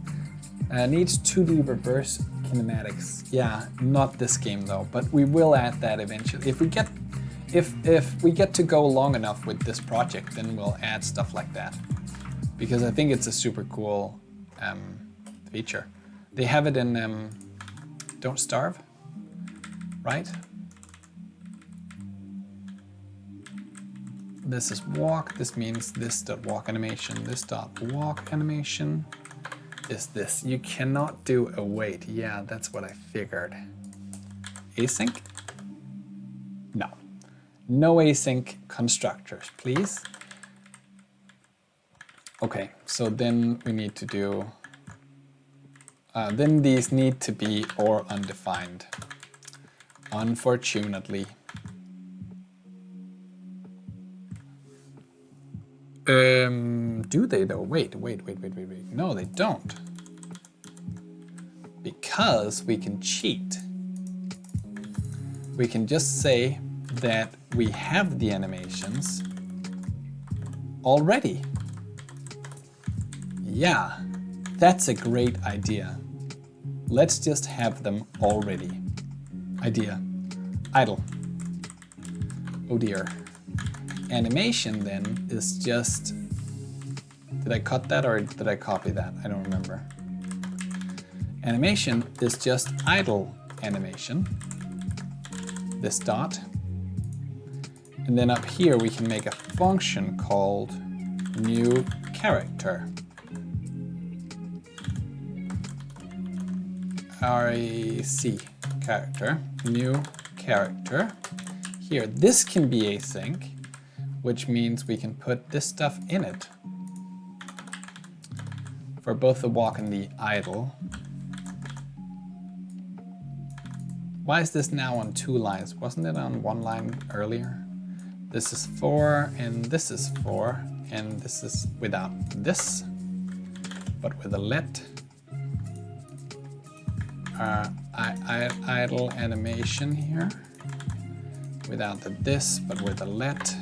Needs 2D reverse kinematics. Yeah, not this game though, but we will add that eventually. If we get to go long enough with this project, then we'll add stuff like that. Because I think it's a super cool feature. They have it in Don't Starve, right? This is walk, this means this dot walk animation, this dot walk animation is this. You cannot do a wait. Yeah, that's what I figured. Async? No. No async constructors, please. Okay, so then we need to do, then these need to be or undefined, unfortunately. Do they though? Wait. No, they don't. Because we can cheat. We can just say that we have the animations already. Yeah, that's a great idea. Let's just have them already. Idea. Idle. Oh dear. Animation then is just, did I cut that or did I copy that? I don't remember. Animation is just idle animation. this dot. And then up here we can make a function called new character. RAC, character, new character. Here, this can be async, which means we can put this stuff in it for both the walk and the idle. Why is this now on 2 lines? Wasn't it on 1 line earlier? This is 4, and this is 4, and this is without this, but with a let. Idle animation here, without the this, but with a let.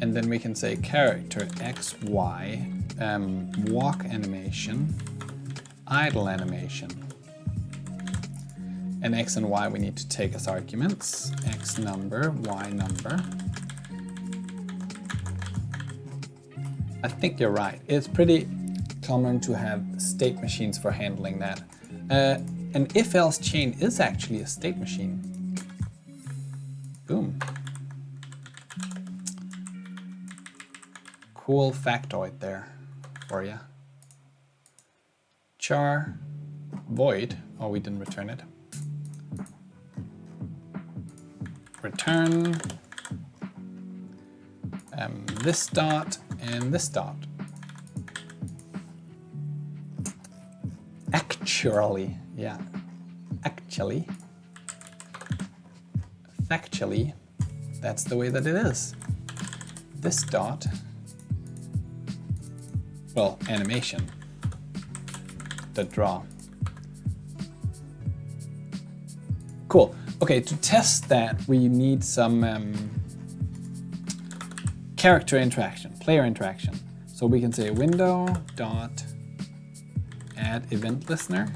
And then we can say character x, y, walk animation, idle animation. And x and y we need to take as arguments. X number, y number. I think you're right. It's pretty common to have state machines for handling that. An if-else chain is actually a state machine. Boom. Cool factoid there for you. Char void. Oh, we didn't return it. Return this dot and this dot. Actually, yeah, actually, factually, that's the way that it is. This dot, well, animation, the draw. Cool. Okay, to test that, we need some character interaction, player interaction. So we can say window dot add event listener.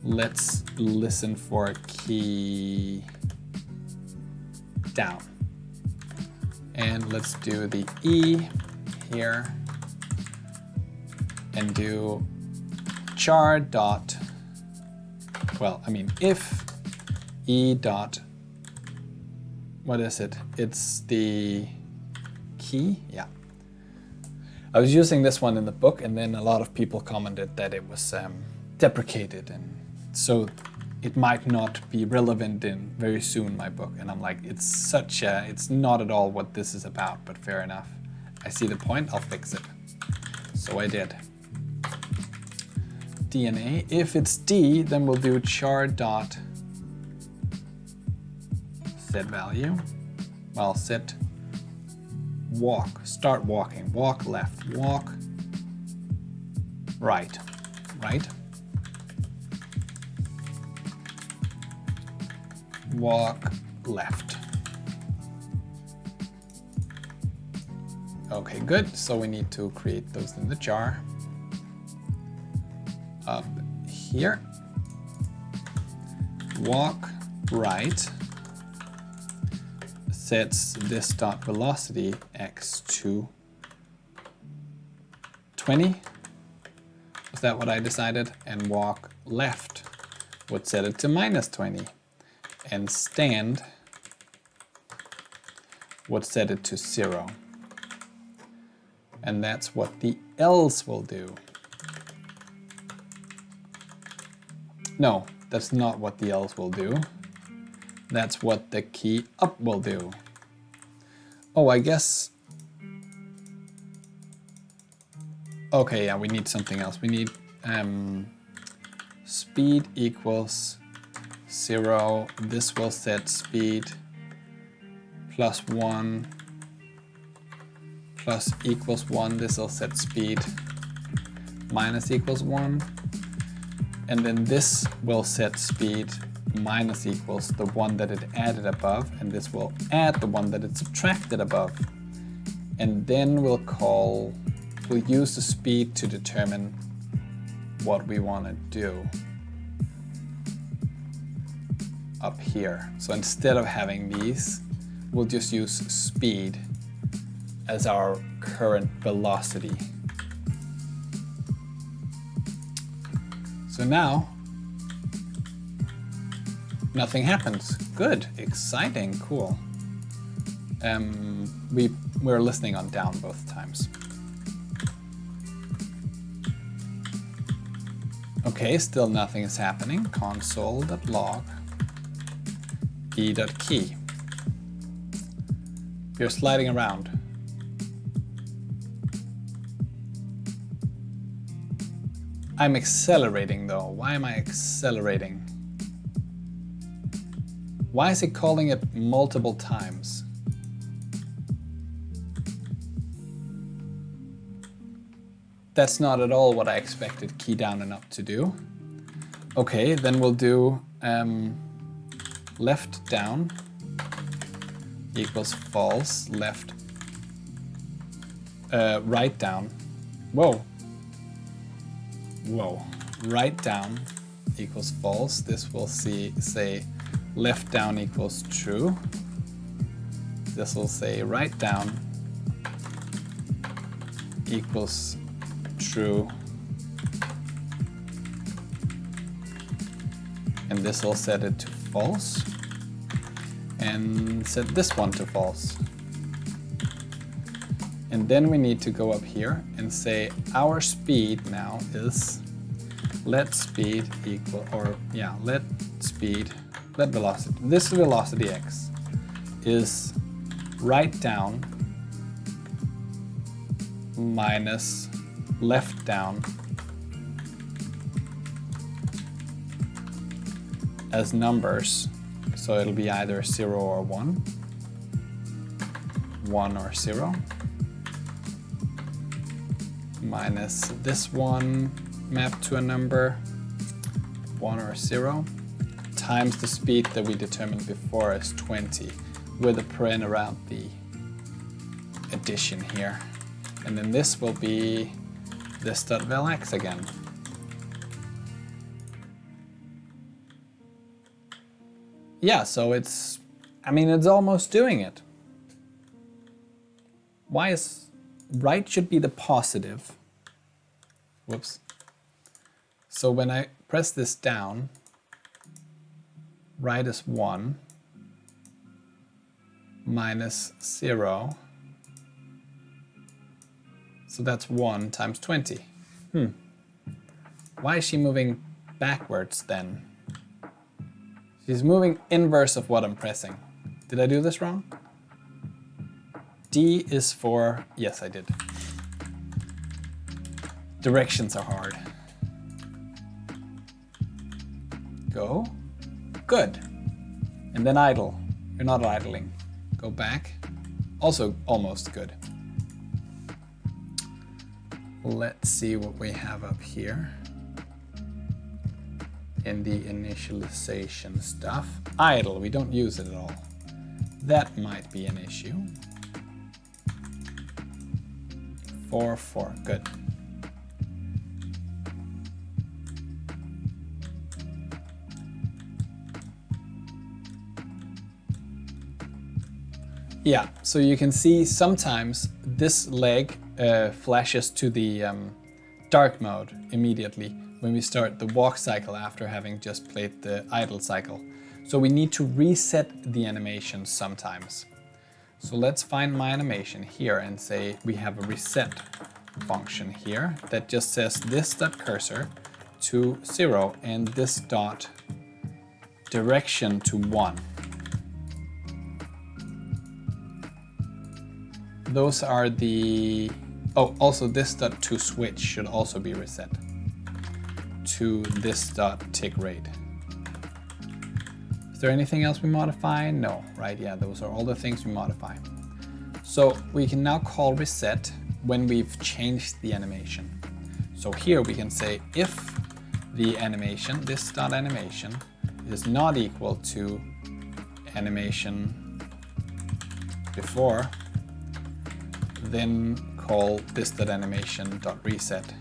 Let's listen for key down. And let's do the E here and do char dot, well, I mean, if E dot, what is it? It's the key, yeah. I was using this one in the book, and then a lot of people commented that it was deprecated, and so it might not be relevant in very soon, my book. And I'm like, it's not at all what this is about, but fair enough. I see the point, I'll fix it. So I did. DNA, if it's D, then we'll do char dot set value. Well, set walk, start walking, walk left, walk right, right, walk left. Okay, good. So we need to create those in the jar. Up here, walk right, sets this dot velocity x to 20. Is that what I decided? And walk left would set it to -20. And stand would set it to 0. And that's what the else will do. No, that's not what the else will do. That's what the key up will do. Oh, I guess... Okay, yeah, we need something else. We need speed equals 0. This will set speed +1 plus equals 1. This will set speed minus equals 1. And then this will set speed minus equals the one that it added above, and this will add the one that it subtracted above. And then we'll use the speed to determine what we want to do up here. So instead of having these, we'll just use speed as our current velocity. So now nothing happens. Good, exciting, cool. We're listening on down both times. Okay, still nothing is happening. Console.log e.key. You're sliding around. I'm accelerating though. Why am I accelerating? Why is it calling it multiple times? That's not at all what I expected key down and up to do. Okay, then we'll do left down equals false, left, right down. Whoa. Whoa. Right down equals false. This will say left down equals true. This will say right down equals true. And this will set it to false. And set this one to false. And then we need to go up here and say our speed now is let speed equal, or yeah, let velocity, this velocity x is right down minus left down as numbers. So it'll be either 0 or 1, 1 or 0, minus this one mapped to a number, 1 or 0, times the speed that we determined before as 20, with a paren around the addition here. And then this will be this.velx again. Yeah, so it's almost doing it. Why is right should be the positive. Whoops. So when I press this down, right is 1 minus 0. So that's 1 times 20. Why is she moving backwards then? She's moving inverse of what I'm pressing. Did I do this wrong? D is for, yes I did. Directions are hard. Go, good. And then idle, you're not idling. Go back, also almost good. Let's see what we have up here. In the initialization stuff. Idle, we don't use it at all. That might be an issue. 4, 4, good. Yeah, so you can see sometimes this leg flashes to the dark mode immediately when we start the walk cycle after having just played the idle cycle. So we need to reset the animation sometimes. So let's find my animation here and say we have a reset function here that just says this.cursor to 0 and this dot direction to 1. Those are the, oh, also this dot to switch should also be reset to this dot tick rate. Is there anything else we modify? No, right? Yeah, those are all the things we modify. So we can now call reset when we've changed the animation. So here we can say if the animation, this dot animation, is not equal to animation before, then call this.animation.reset.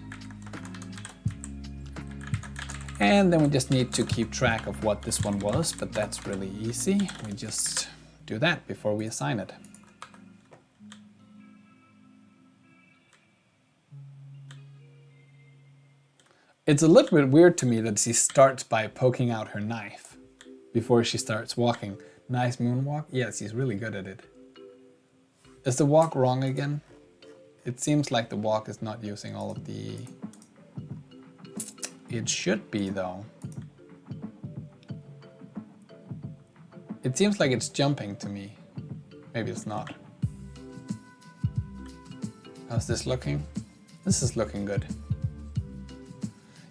And then we just need to keep track of what this one was, but that's really easy. We just do that before we assign it. It's a little bit weird to me that she starts by poking out her knife before she starts walking. Nice moonwalk. Yes, he's really good at it. Is the walk wrong again? It seems like the walk is not using all of the... It should be though. It seems like it's jumping to me. Maybe it's not. How's this looking? This is looking good.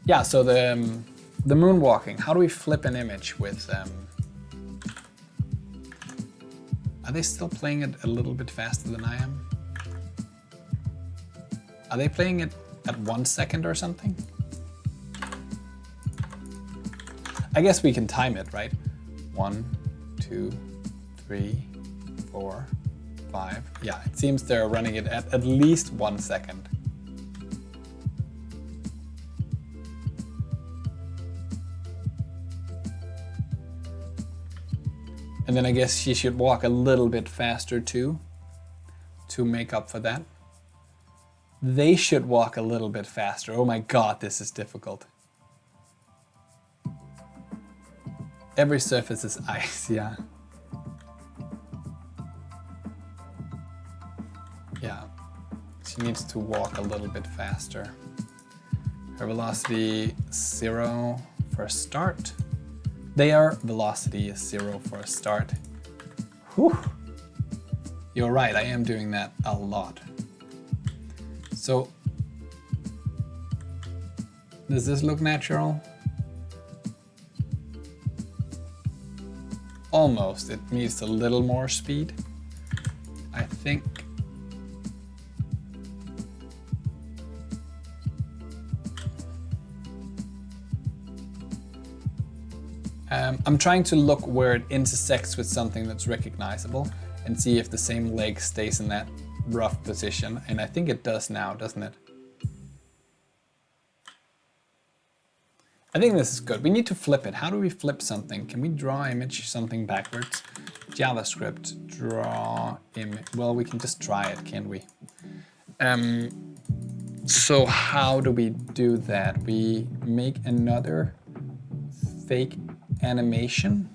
Yeah, so the moonwalking. How do we flip an image with... Are they still playing it a little bit faster than I am? Are they playing it at 1 second or something? I guess we can time it, right? 1, 2, 3, 4, 5. Yeah, it seems they're running it at least 1 second. And then I guess she should walk a little bit faster too, to make up for that. They should walk a little bit faster. Oh my God, this is difficult. Every surface is ice, yeah. Yeah, she needs to walk a little bit faster. Her velocity 0 for a start. Their velocity is 0 for a start. Whew. You're right, I am doing that a lot. So, does this look natural? Almost, it needs a little more speed, I think. I'm trying to look where it intersects with something that's recognizable and see if the same leg stays in that rough position. And I think it does now, doesn't it? I think this is good. We need to flip it. How do we flip something? Can we draw image something backwards? JavaScript, draw image. Well, we can just try it, can't we? So how do we do that? We make another fake animation,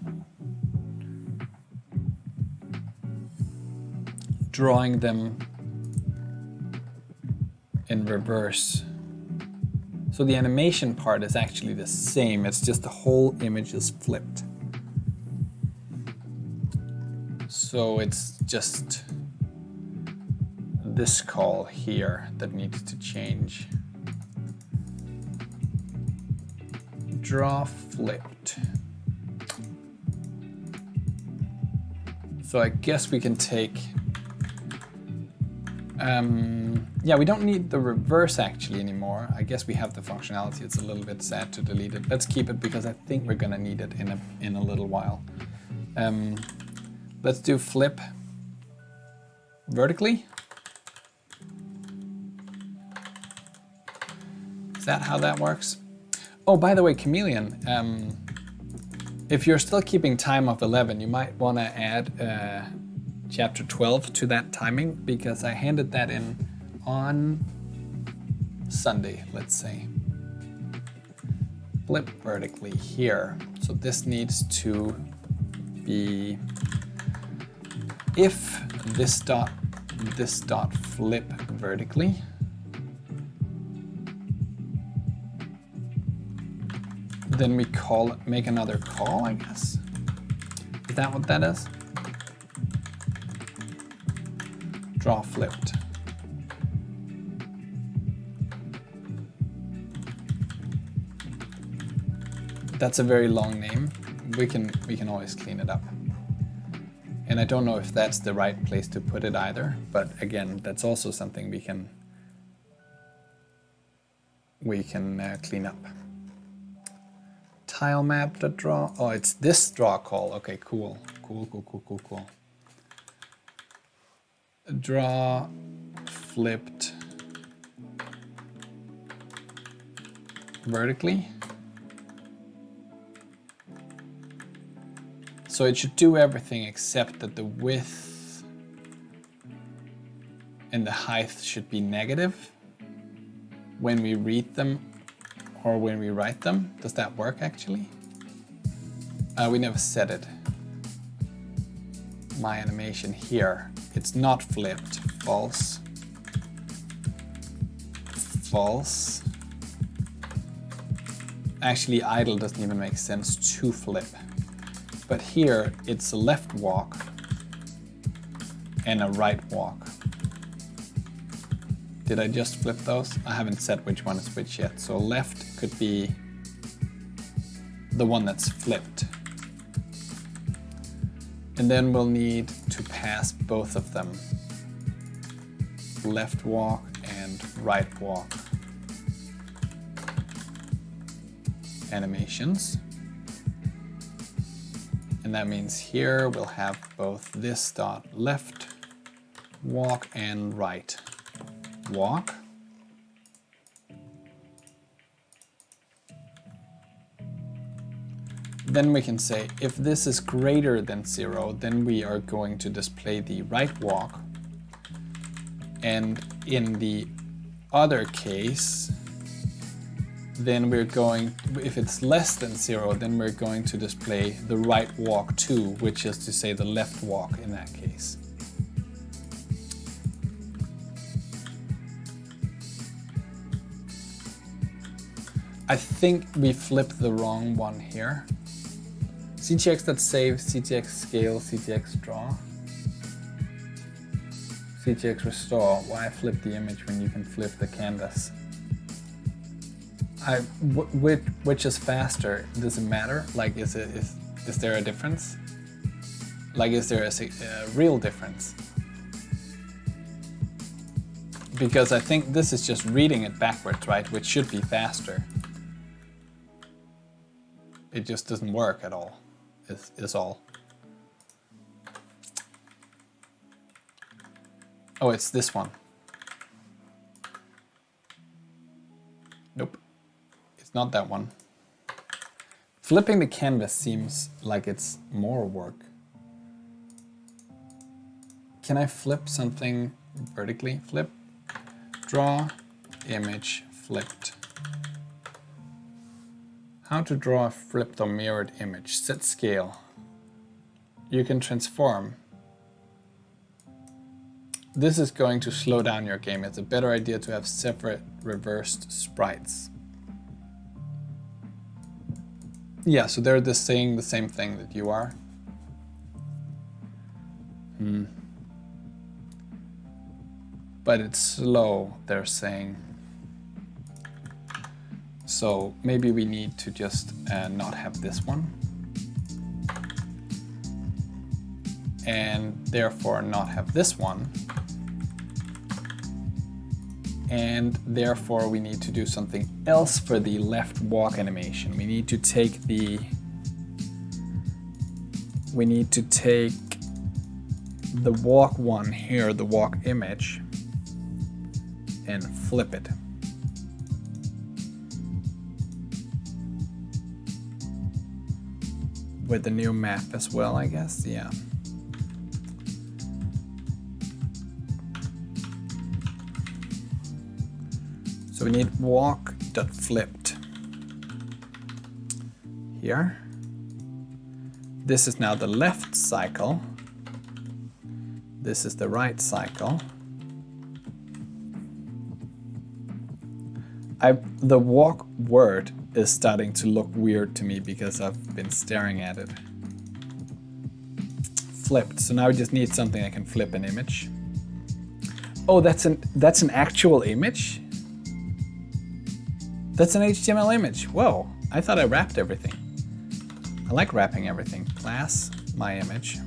drawing them in reverse. So the animation part is actually the same, it's just the whole image is flipped. So it's just this call here that needs to change. Draw flipped. So I guess we can take, yeah, we don't need the reverse actually anymore. I guess we have the functionality. It's a little bit sad to delete it. Let's keep it because I think we're gonna need it in a little while. Let's do flip vertically. Is that how that works? Oh, by the way, Chameleon, if you're still keeping time of 11, you might want to add chapter 12 to that timing, because I handed that in on Sunday, let's say. Flip vertically here. So this needs to be if this dot flip vertically. Then we make another call, I guess. Is that what that is? Draw flipped. That's a very long name. We can always clean it up. And I don't know if that's the right place to put it either, but again, that's also something we can clean up. Tile map to draw. Oh, it's this draw call. Okay, cool. Cool. Draw flipped vertically. So it should do everything except that the width and the height should be negative when we read them or when we write them. Does that work actually? We never set it. My animation here, it's not flipped. False. False. Actually, idle doesn't even make sense to flip. But here, it's a left walk and a right walk. Did I just flip those? I haven't set which one is which yet. So left could be the one that's flipped. And then we'll need to pass both of them. Left walk and right walk animations. And that means here we'll have both this dot left walk and right walk. Then we can say if this is greater than 0, then we are going to display the right walk. And in the other case, then we're going, if it's less than 0, then we're going to display the right walk too, which is to say the left walk in that case. I think we flipped the wrong one here. CTX.save, CTX scale, CTX draw, CTX restore. Why flip the image when you can flip the canvas? Which is faster? Does it matter? Like, is there a difference? Like, is there a real difference? Because I think this is just reading it backwards, right? Which should be faster. It just doesn't work at all. Is all. Oh, it's this one. Nope. It's not that one. Flipping the canvas seems like it's more work. Can I flip something vertically? Flip, draw, image, flipped. How to draw a flipped or mirrored image. Set scale. You can transform. This is going to slow down your game. It's a better idea to have separate reversed sprites. Yeah, so they're just saying the same thing that you are. But it's slow, they're saying. So maybe we need to just not have this one. And therefore not have this one. And therefore we need to do something else for the left walk animation. We need to take the walk one here, the walk image, and flip it. With the new map as well, I guess, yeah. So we need walk.flipped here. This is now the left cycle. This is the right cycle. The walk word is starting to look weird to me because I've been staring at it. Flipped. So now we just need something that can flip an image. Oh, that's an actual image? That's an HTML image. Whoa, I thought I wrapped everything. I like wrapping everything. Class, my image.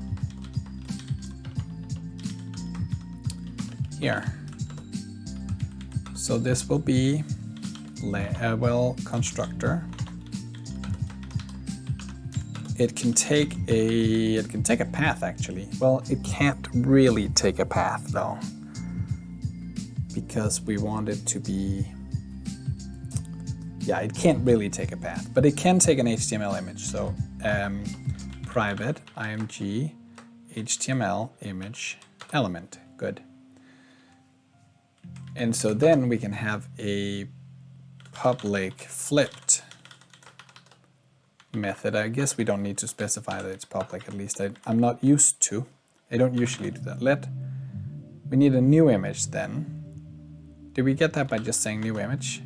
Here. So this will be constructor. It can take a path actually. Well, it can't really take a path though, because we want it to be. Yeah, it can't really take a path, but it can take an HTML image. So private img HTML image element. Good. And so then we can have a public flipped method. I guess we don't need to specify that it's public, at least I'm not used to. I don't usually do that. We need a new image then. Did we get that by just saying new image?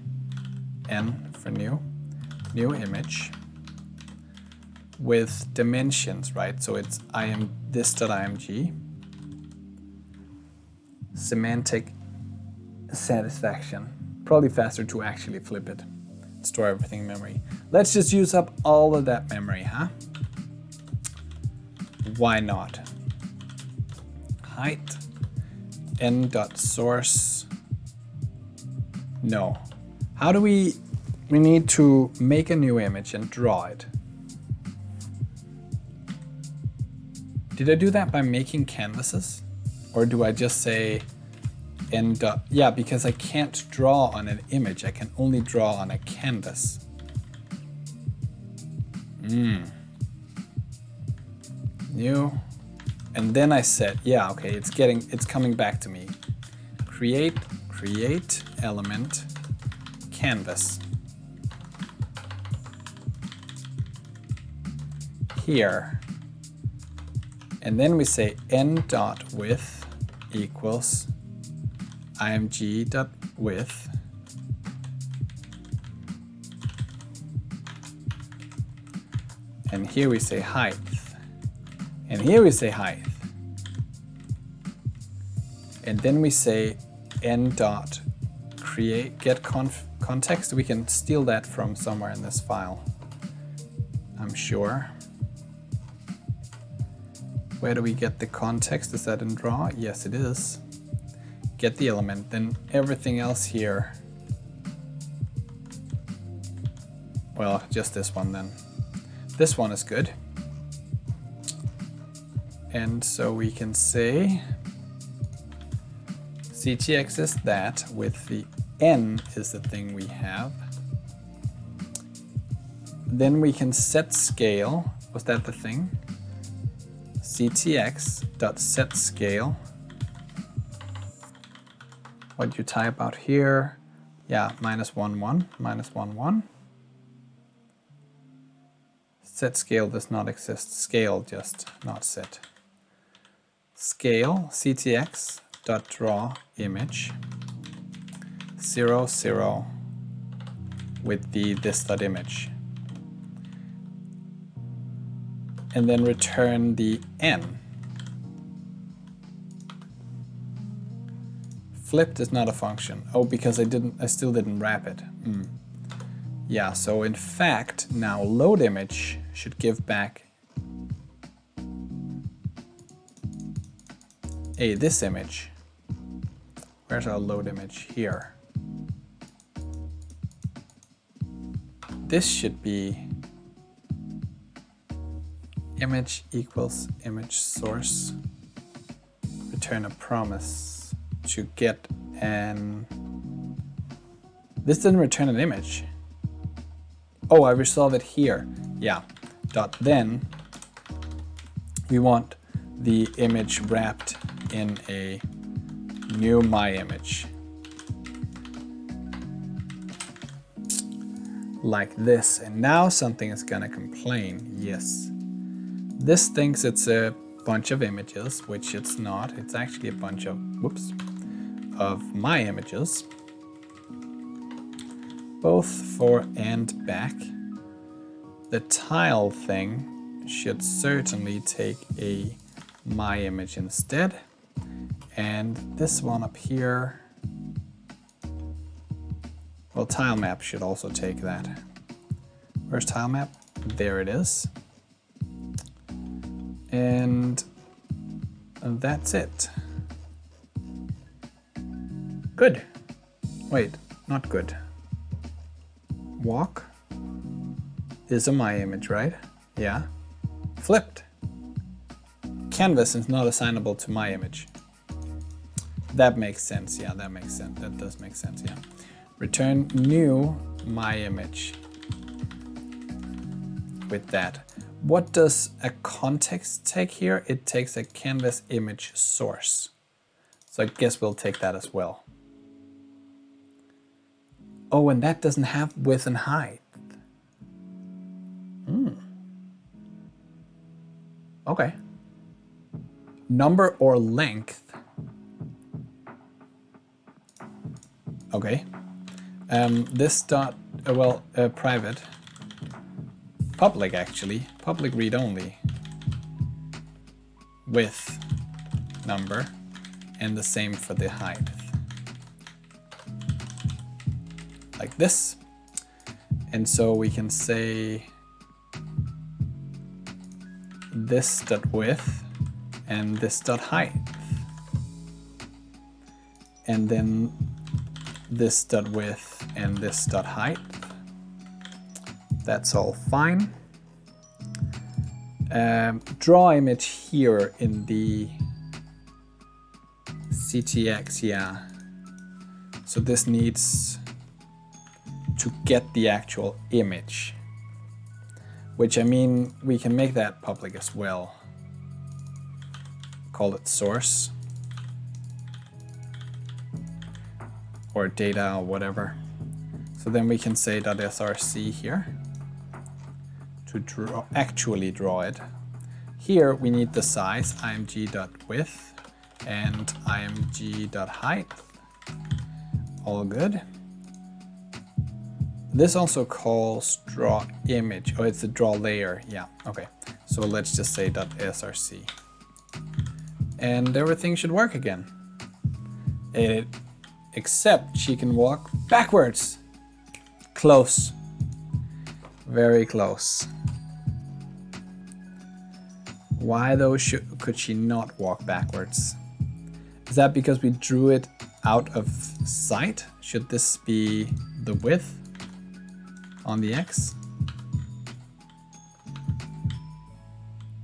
N for new image with dimensions, right? So it's this.img. Semantic satisfaction. Probably faster to actually flip it. Store everything in memory. Let's just use up all of that memory, huh? Why not? Height n.source. No. How do we need to make a new image and draw it. Did I do that by making canvases? Or do I just say yeah, because I can't draw on an image, I can only draw on a canvas. New. And then I said, yeah, okay, it's coming back to me. Create element canvas. Here. And then we say n.width equals img.width and here we say height, and here we say height, and then we say n.create get context. We can steal that from somewhere in this file, I'm sure. Where do we get the context? Is that in draw? Yes, it is. Get the element, then everything else here. Well, just this one then. This one is good. And so we can say CTX is that with the N is the thing we have. Then we can set scale. Was that the thing? CTX.setScale. What you type out here, yeah, -1,1. Set scale does not exist. Scale just not set. Scale CTX.draw image 0, 0 with the this.image. And then return the N. Flipped is not a function. Oh, because I still didn't wrap it. Yeah, so in fact, now load image should give back this image. Where's our load image? Here. This should be image equals image source. Return a promise to get an... This didn't return an image. Oh, I resolved it here. Yeah. Dot then we want the image wrapped in a new my image. Like this. And now something is gonna complain. Yes. This thinks it's a bunch of images, which it's not. It's actually a bunch of, whoops, of my images, both for and back. The tile thing should certainly take a my image instead, and this one up here, well, tile map should also take that. Where's tile map? There it is. And that's it. Good. Wait, not good. Walk is a my image, right? Yeah. Flipped. Canvas is not assignable to my image. That makes sense. Yeah, that makes sense. That does make sense. Yeah. Return new my image with that. What does a context take here? It takes a canvas image source. So I guess we'll take that as well. Oh, and that doesn't have width and height. Okay. Number or length. Okay. This dot, private. Public actually. Public read only. Width number. And the same for the height. Like this. And so we can say this dot width and this dot height. And then this dot width and this dot height. That's all fine. Draw image here in the CTX, yeah. So this needs to get the actual image, which I mean, we can make that public as well. Call it source or data or whatever. So then we can say .src here to actually draw it. Here we need the size img.width and img.height. All good. This also calls draw image. Oh, it's a draw layer. Yeah, okay. So let's just say .src. And everything should work again. Except she can walk backwards. Close. Very close. Why though could she not walk backwards? Is that because we drew it out of sight? Should this be the width on the X?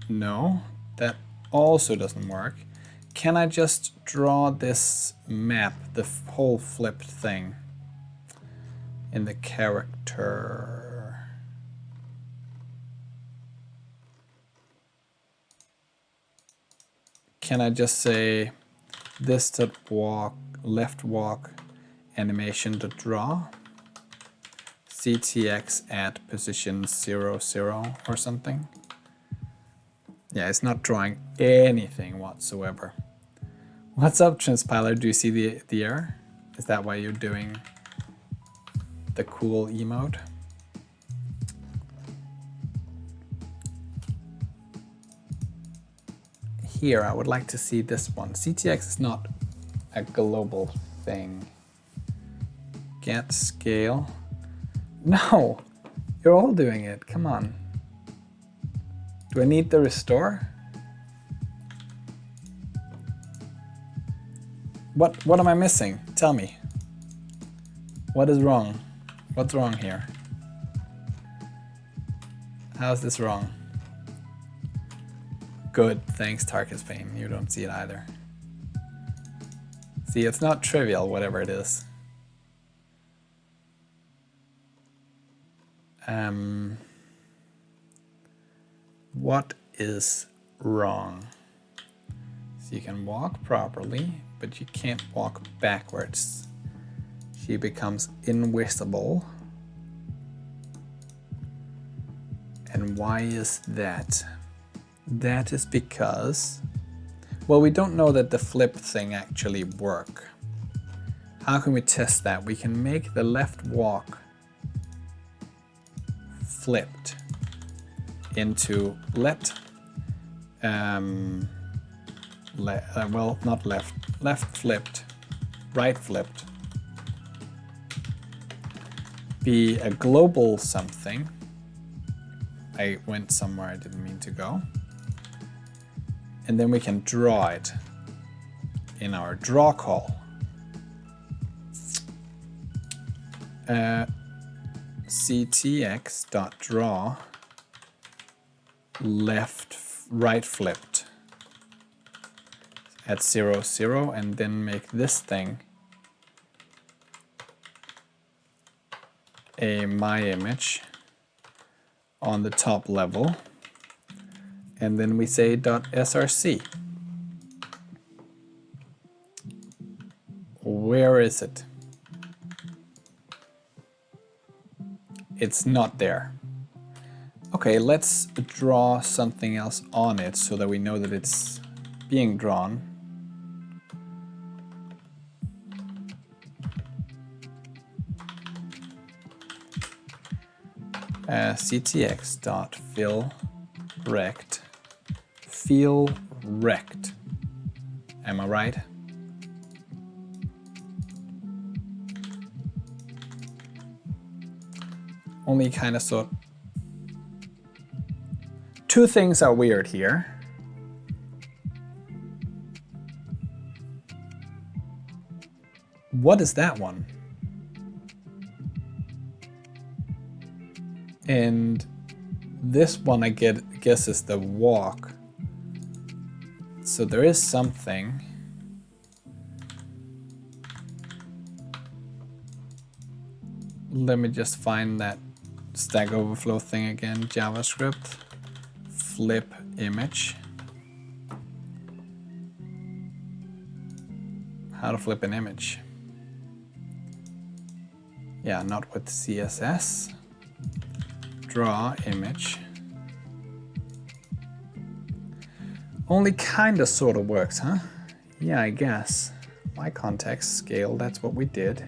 No, that also doesn't work. Can I just draw this map, the whole flipped thing, in the character? Can I just say this dot walk, left walk, animation to draw, CTX at position 0, 0 or something? Yeah, it's not drawing anything whatsoever. What's up, Transpiler? Do you see the error? Is that why you're doing the cool emote? Here, I would like to see this one. CTX is not a global thing. Get scale. No, you're all doing it. Come on. Do I need the restore? What am I missing? Tell me. What is wrong? What's wrong here? How's this wrong? Good, thanks Tarkus Pain. You don't see it either. See, it's not trivial, whatever it is. What is wrong? So you can walk properly, but you can't walk backwards. She becomes invisible. And why is that? That is because, well, we don't know that the flip thing actually work. How can we test that? We can make the left walk flipped into well, not left flipped, right flipped, be a global something. I went somewhere I didn't mean to go. And then we can draw it in our draw call. CTX.draw right flipped at 0, 0, and then make this thing a my image on the top level. And then we say .src. Where is it? It's not there. Okay, let's draw something else on it so that we know that it's being drawn. ctx.fill rect, fill rect. Am I right? Only kind of sort. Two things are weird here. What is that one? And this one I guess is the walk. So there is something. Let me just find that Stack Overflow thing again. JavaScript, flip image. How to flip an image. Yeah, not with CSS. Draw image. Only kinda sorta works, huh? Yeah, I guess. My context, scale, that's what we did.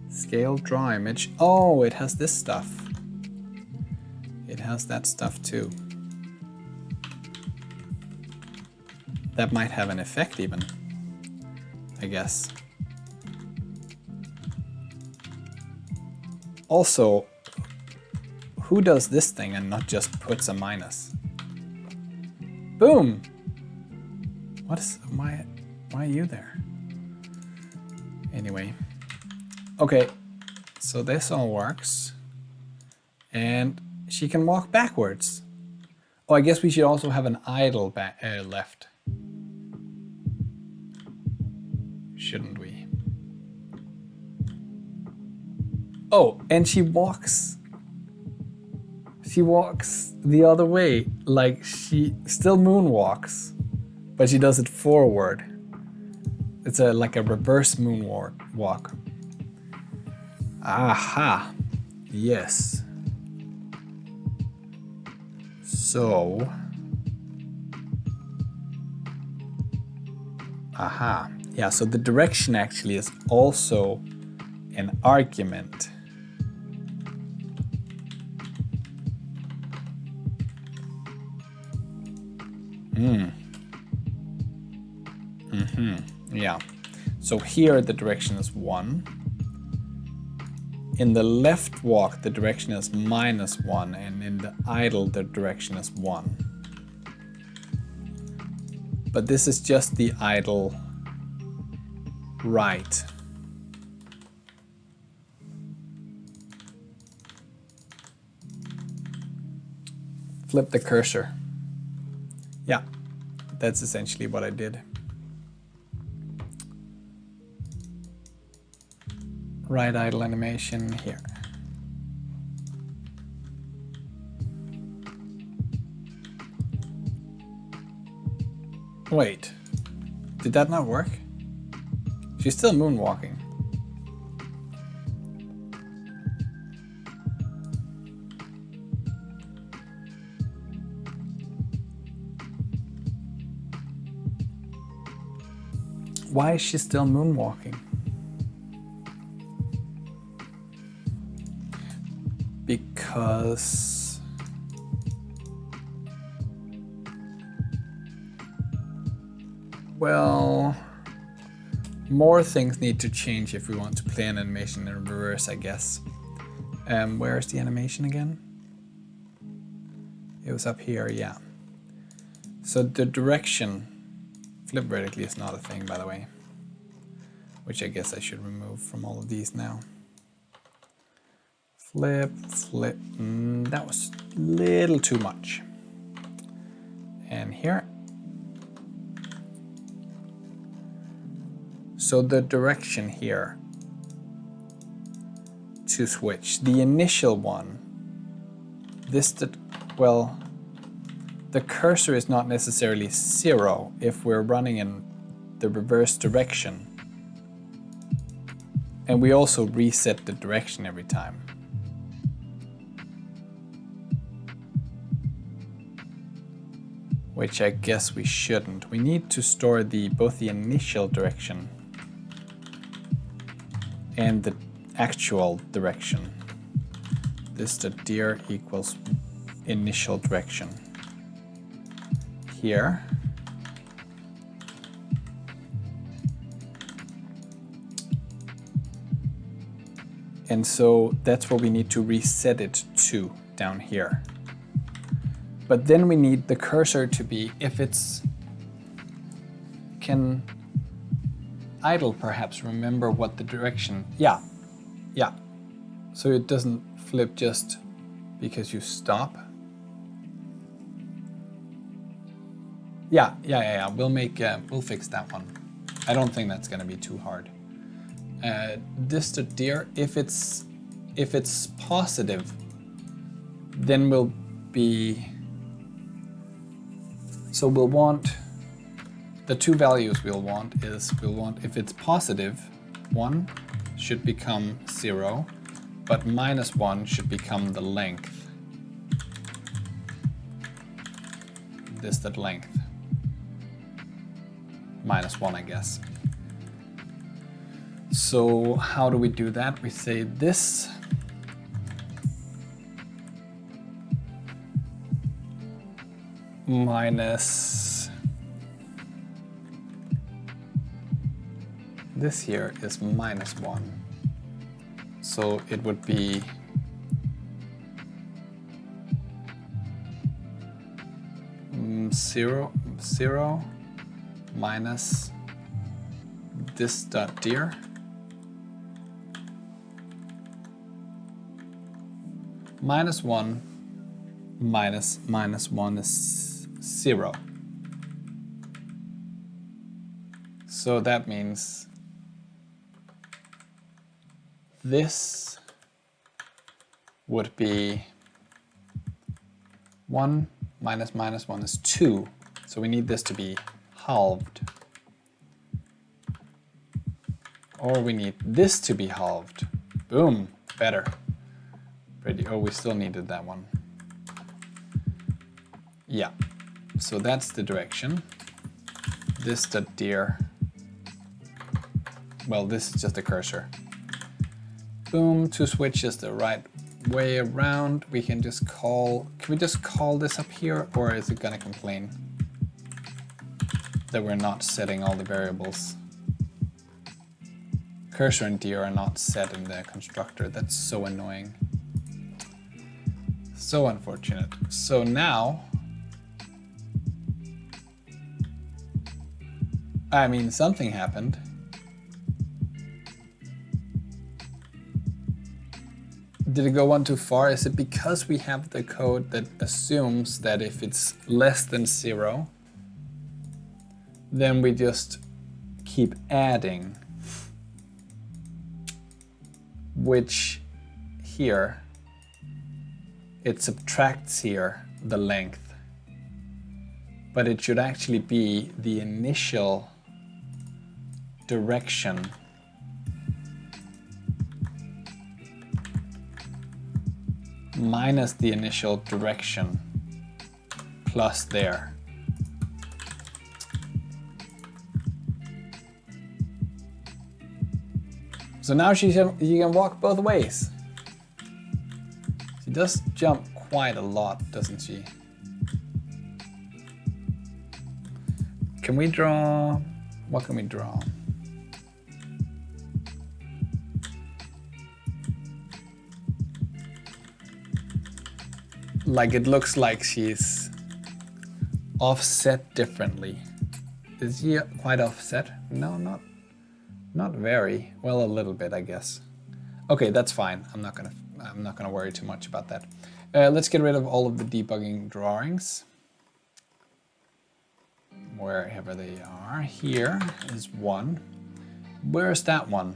Scale, draw image. Oh, it has this stuff. It has that stuff too. That might have an effect even, I guess. Also, who does this thing and not just puts a minus? Boom! Why are you there? Anyway. Okay, so this all works. And she can walk backwards. Oh, I guess we should also have an idle left. Shouldn't we? Oh, and she walks. She walks the other way, like she still moonwalks, but she does it forward. It's like a reverse moonwalk. Aha, yes. So, aha, yeah, so the direction actually is also an argument. Yeah, so here the direction is 1. In the left walk, the direction is -1, and in the idle, the direction is 1. But this is just the idle right. Flip the cursor. Yeah, that's essentially what I did. Right idle animation here. Wait, did that not work? She's still moonwalking. Why is she still moonwalking? Because well, more things need to change if we want to play an animation in reverse, I guess. Where's the animation again? It was up here, yeah. So the direction, flip vertically is not a thing, by the way, which I guess I should remove from all of these now. Flip, flip, that was a little too much. And here. So the direction here to switch, the initial one, well, the cursor is not necessarily 0 if we're running in the reverse direction. And we also reset the direction every time. which I guess we shouldn't. We need to store both the initial direction and the actual direction. This.dir equals initial direction here. And so that's what we need to reset it to down here. But then we need the cursor to be, if it's, can idle perhaps remember what the direction, yeah. So it doesn't flip just because you stop. Yeah, we'll fix that one. I don't think that's gonna be too hard. This.dir, if it's positive, then we'll be, so we'll want, the two values we'll want if it's positive, 1 should become 0, but -1 should become the length. That length. -1, I guess. So how do we do that? We say this minus this here is -1. So it would be zero minus this.dir -1 minus -1 is 0. So that means this would be 1 minus -1 is 2. So we need this to be halved. Or we need this to be halved. Boom, better. Oh, we still needed that one. Yeah, so that's the direction. This.dir, well, this is just a cursor. Boom, to switch is the right way around. We can just call, can we just call this up here, or is it gonna complain that we're not setting all the variables? Cursor and dir are not set in the constructor. That's so annoying. So unfortunate. So now, I mean, something happened. Did it go one too far? Is it because we have the code that assumes that if it's less than 0, then we just keep adding, which here, it subtracts here the length, but it should actually be the initial direction minus the initial direction plus there. So now you can walk both ways. She does jump quite a lot, doesn't she? Can we draw? What can we draw? Like it looks like she's offset differently. Is she quite offset? No, not very. Well, a little bit, I guess. Okay, that's fine. I'm not gonna worry too much about that. Let's get rid of all of the debugging drawings. Wherever they are. Here is one. Where's that one?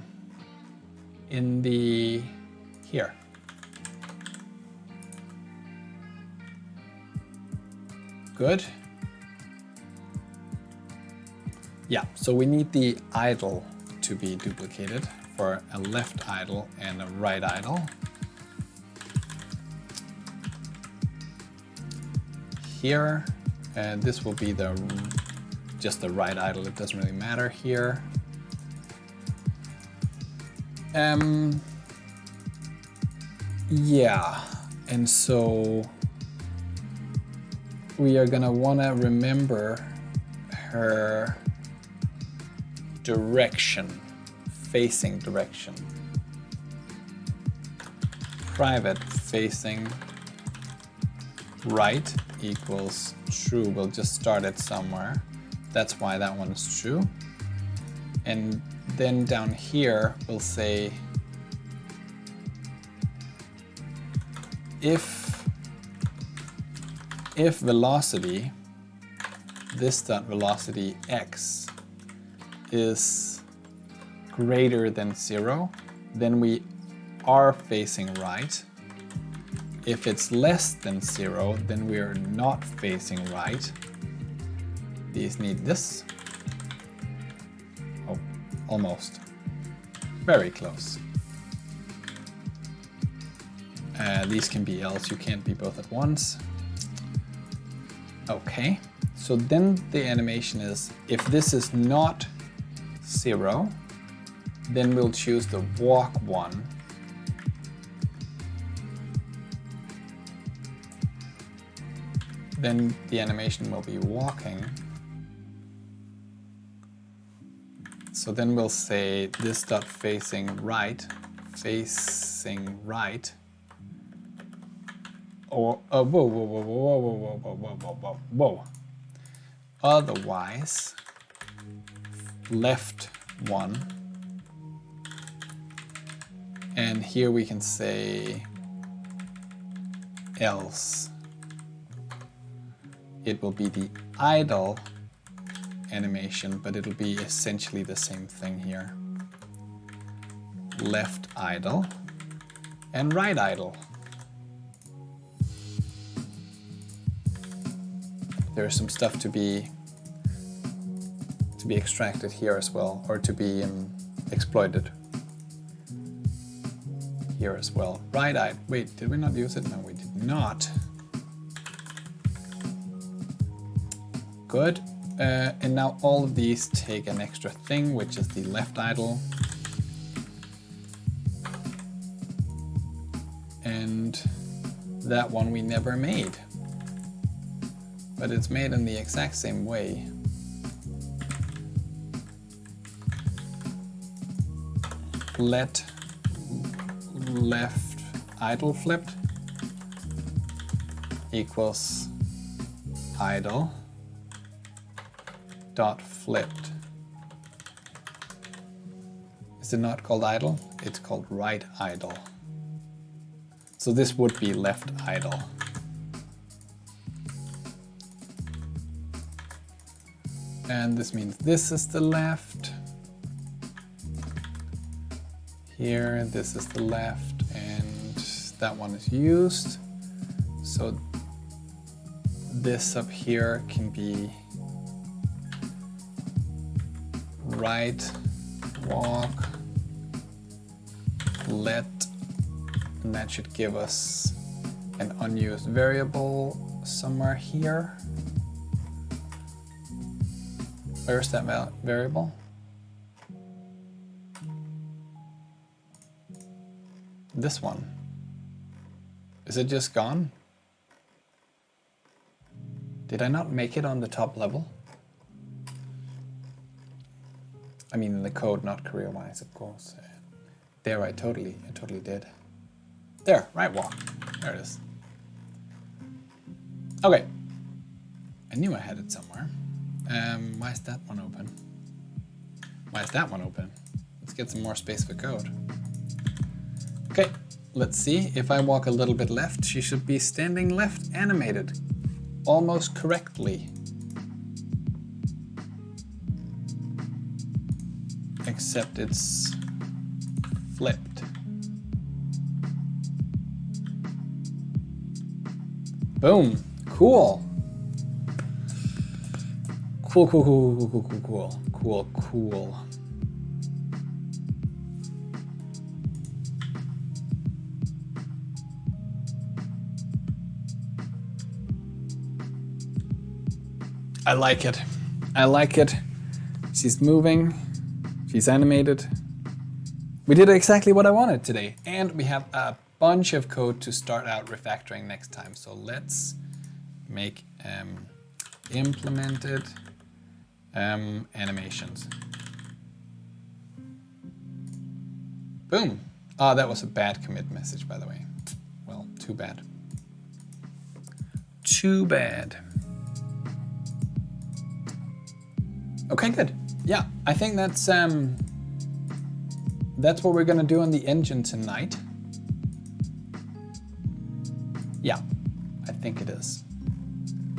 In the here. Good. Yeah, so we need the idle to be duplicated for a left idle and a right idle. Here And this will be just the right idle. It doesn't really matter here. Yeah, and so we are gonna wanna remember her direction, facing direction. Private facing right equals true. We'll just start it somewhere. That's why that one is true. And then down here, we'll say if velocity, this dot velocity x is greater than 0, then we are facing right. If it's less than 0, then we are not facing right. These need this. Oh, almost. Very close. These can be else, you can't be both at once. Okay, so then the animation is, if this is not 0, then we'll choose the walk one. Then the animation will be walking. So then we'll say this dot facing right, or whoa. Otherwise, left one. And here we can say else. It will be the idle animation, but it'll be essentially the same thing here. Left idle and right idle. There's some stuff to be extracted here as well, or to be exploited here as well. Right idle. Wait, did we not use it? No, we did not. Good. And now all of these take an extra thing, which is the left idle. And that one we never made. But it's made in the exact same way. Let left idle flipped equals idle dot flipped. Is it not called idle? It's called right idle. So this would be left idle. And this means this is the left. Here, this is the left, and that one is used. So this up here can be right walk let, and that should give us an unused variable somewhere here. Where's that variable? This one. Is it just gone? Did I not make it on the top level? I mean in the code, not career-wise, of course. There, I totally did. There, right walk. There it is. Okay. I knew I had it somewhere. Why is that one open? Why is that one open? Let's get some more space for code. Okay, let's see. If I walk a little bit left, she should be standing left animated. Almost correctly. Except it's flipped. Boom, cool. Cool. I like it. I like it. She's moving. She's animated. We did exactly what I wanted today. And we have a bunch of code to start out refactoring next time. So let's make implemented animations. Boom. Oh, that was a bad commit message, by the way. Well, too bad. Too bad. Okay, good. Yeah, I think that's what we're gonna do on the engine tonight. Yeah, I think it is.